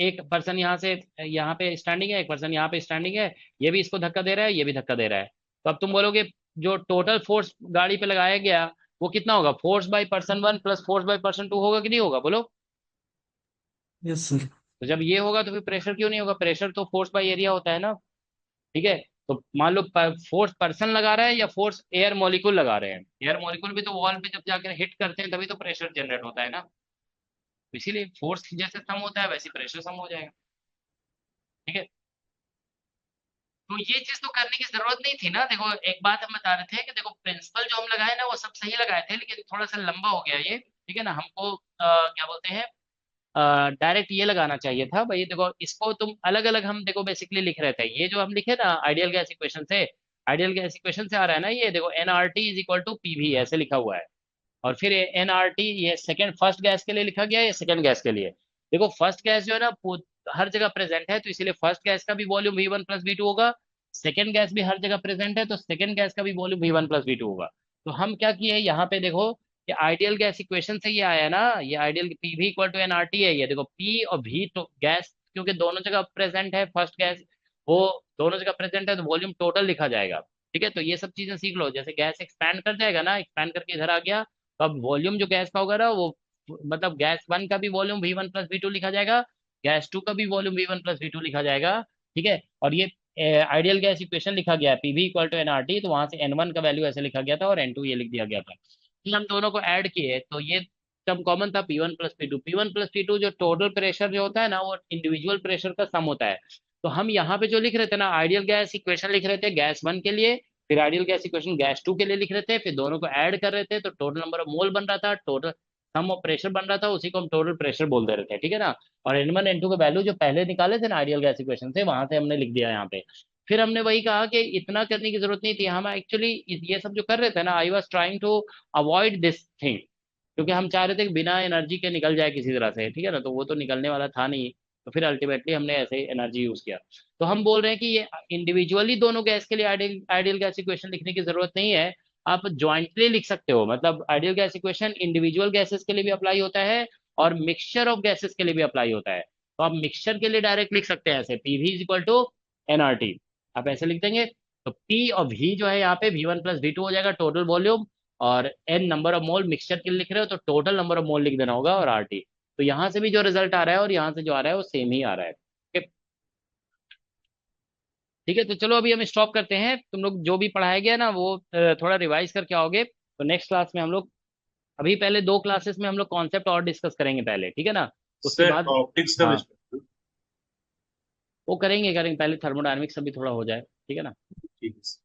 [SPEAKER 1] एक पर्सन यहाँ से यहाँ पे स्टैंडिंग है, एक पर्सन यहाँ पे स्टैंडिंग है, ये भी इसको धक्का दे रहा है, ये भी धक्का दे रहा है। तो अब तुम बोलोगे जो टोटल फोर्स गाड़ी पे लगाया गया वो कितना होगा, force by person one plus force by person two होगा कि नहीं होगा, बोलो।
[SPEAKER 5] Yes sir.
[SPEAKER 1] तो जब ये होगा तो फिर प्रेशर क्यों नहीं होगा, प्रेशर तो फोर्स बाय एरिया होता है ना, ठीक है। तो मान लो फोर्स पर्सन लगा रहा है या फोर्स एयर मॉलिक्यूल लगा रहे हैं, एयर मॉलिक्यूल भी तो वॉल पे जब जाकर हिट करते हैं तभी तो प्रेशर जनरेट होता है ना। तो इसीलिए फोर्स जैसे सम होता है वैसे प्रेशर सम हो जाएगा, ठीक है। तो ये चीज तो करने की जरूरत नहीं थी ना, देखो एक बात हम बता रहे थे कि देखो प्रिंसिपल जो हम लगाए ना वो सब सही लगाए थे, लेकिन थोड़ा सा लंबा हो गया ये, ठीक है ना। हमको क्या बोलते हैं, डायरेक्ट ये लगाना चाहिए था भाई, देखो इसको तुम अलग अलग हम देखो बेसिकली लिख रहे थे, ये जो हम लिखे ना आइडियल गैस इक्वेशन से, आइडियल गैस इक्वेशन से आ रहा है ना ये, देखो NRT is equal to PV ऐसे लिखा हुआ है, और फिर एनआरटी ये सेकंड फर्स्ट गैस के लिए लिखा गया है, ये सेकंड गैस के लिए। देखो फर्स्ट गैस जो है ना हर जगह प्रेजेंट है, तो इसीलिए फर्स्ट गैस का भी वॉल्यूम V1 + V2 होगा, सेकंड गैस भी हर जगह प्रेजेंट है, तो सेकंड गैस का भी वॉल्यूम V1 + V2 होगा। तो हम क्या किए यहाँ पे देखो, कि आइडियल गैस इक्वेशन से ये आया ना, ये ideal PV equal to NRT है, ये देखो पी और भी तो गैस क्योंकि दोनों जगह प्रेजेंट है, फर्स्ट गैस वो दोनों जगह प्रेजेंट है, तो वॉल्यूम टोटल लिखा जाएगा, ठीक है। तो ये सब चीजें सीख लो, जैसे गैस एक्सपैंड कर जाएगा ना, एक्सपैंड करके इधर आ गया, तो अब वॉल्यूम जो गैस का होगा ना वो, मतलब गैस वन का भी वॉल्यूम V1 + V2 लिखा जाएगा, गैस टू का भी वॉल्यूम V1 + V2 लिखा जाएगा, ठीक है। और ये आइडियल गैस इक्वेशन लिखा गया है पीवी इक्वल टू एनआरटी, तो वहां से एन वन का वैल्यू ऐसे लिखा गया था और एन टू ये लिख दिया गया था, फिर हम दोनों को ऐड किए तो ये टर्म कॉमन था P1 + P2, P1 + P2 जो टोटल प्रेशर जो होता है ना वो इंडिविजुअल प्रेशर का सम होता है। तो हम यहाँ पे जो लिख रहे थे ना आइडियल गैस इक्वेशन लिख रहे थे गैस वन के लिए, फिर ideal gas equation gas two के लिए लिख रहे थे, फिर दोनों को ऐड कर रहे थे तो टोटल नंबर ऑफ मोल बन रहा था, टोटल सम ऑफ प्रेशर बन रहा था, उसी को हम टोटल प्रेशर बोल दे रहे थे, ठीक है ना। और N1 N2 के वैल्यू जो पहले निकाले थे ना आइडियल गैस इक्वेशन से, वहां से हमने लिख दिया यहाँ पे। फिर हमने वही कहा कि इतना करने की जरूरत नहीं थी, हम एक्चुअली ये सब जो कर रहे थे ना, I was trying to avoid this thing, क्योंकि हम चाह रहे थे कि बिना एनर्जी के निकल जाए किसी तरह से, ठीक है ना, तो वो तो निकलने वाला था नहीं। तो फिर अल्टीमेटली हमने ऐसे एनर्जी यूज किया। तो हम बोल रहे हैं कि ये इंडिविजुअली दोनों गैस के लिए आइडियल आइडियल गैस इक्वेशन लिखने की जरूरत नहीं है, आप ज्वाइंटली लिख सकते हो, मतलब ideal gas equation individual gases के लिए भी अप्लाई होता है और मिक्सचर ऑफ गैसेस के लिए भी अप्लाई होता है। तो आप मिक्सचर के लिए डायरेक्ट लिख सकते हैं ऐसे PV is equal to NRT, आप ऐसे लिख देंगे। तो पी और वी जो है यहाँ पे V1 + V2 हो जाएगा टोटल वॉल्यूम, और N number of mole mixture के लिए लिख रहे हो तो टोटल नंबर ऑफ मोल लिख देना होगा, और आरटी। तो यहाँ से भी जो रिजल्ट आ रहा है और यहाँ से जो आ रहा है वो सेम ही आ रहा है, ठीक है। ठीक है, तो चलो अभी हम स्टॉप करते हैं, तुम लोग जो भी पढ़ाया गया ना वो थोड़ा रिवाइज करके आओगे, तो नेक्स्ट क्लास में हम लोग, अभी पहले 2 क्लासेस में हम लोग कॉन्सेप्ट और डिस्कस करेंगे पहले, ठीक है ना, उसके
[SPEAKER 2] सर
[SPEAKER 1] बाद।
[SPEAKER 2] ऑप्टिक्स का
[SPEAKER 1] हाँ
[SPEAKER 2] विषय
[SPEAKER 1] वो करेंगे करेंगे, पहले थर्मोडायनेमिक्स अभी थोड़ा हो जाए, ठीक है ना।
[SPEAKER 2] ठीक है।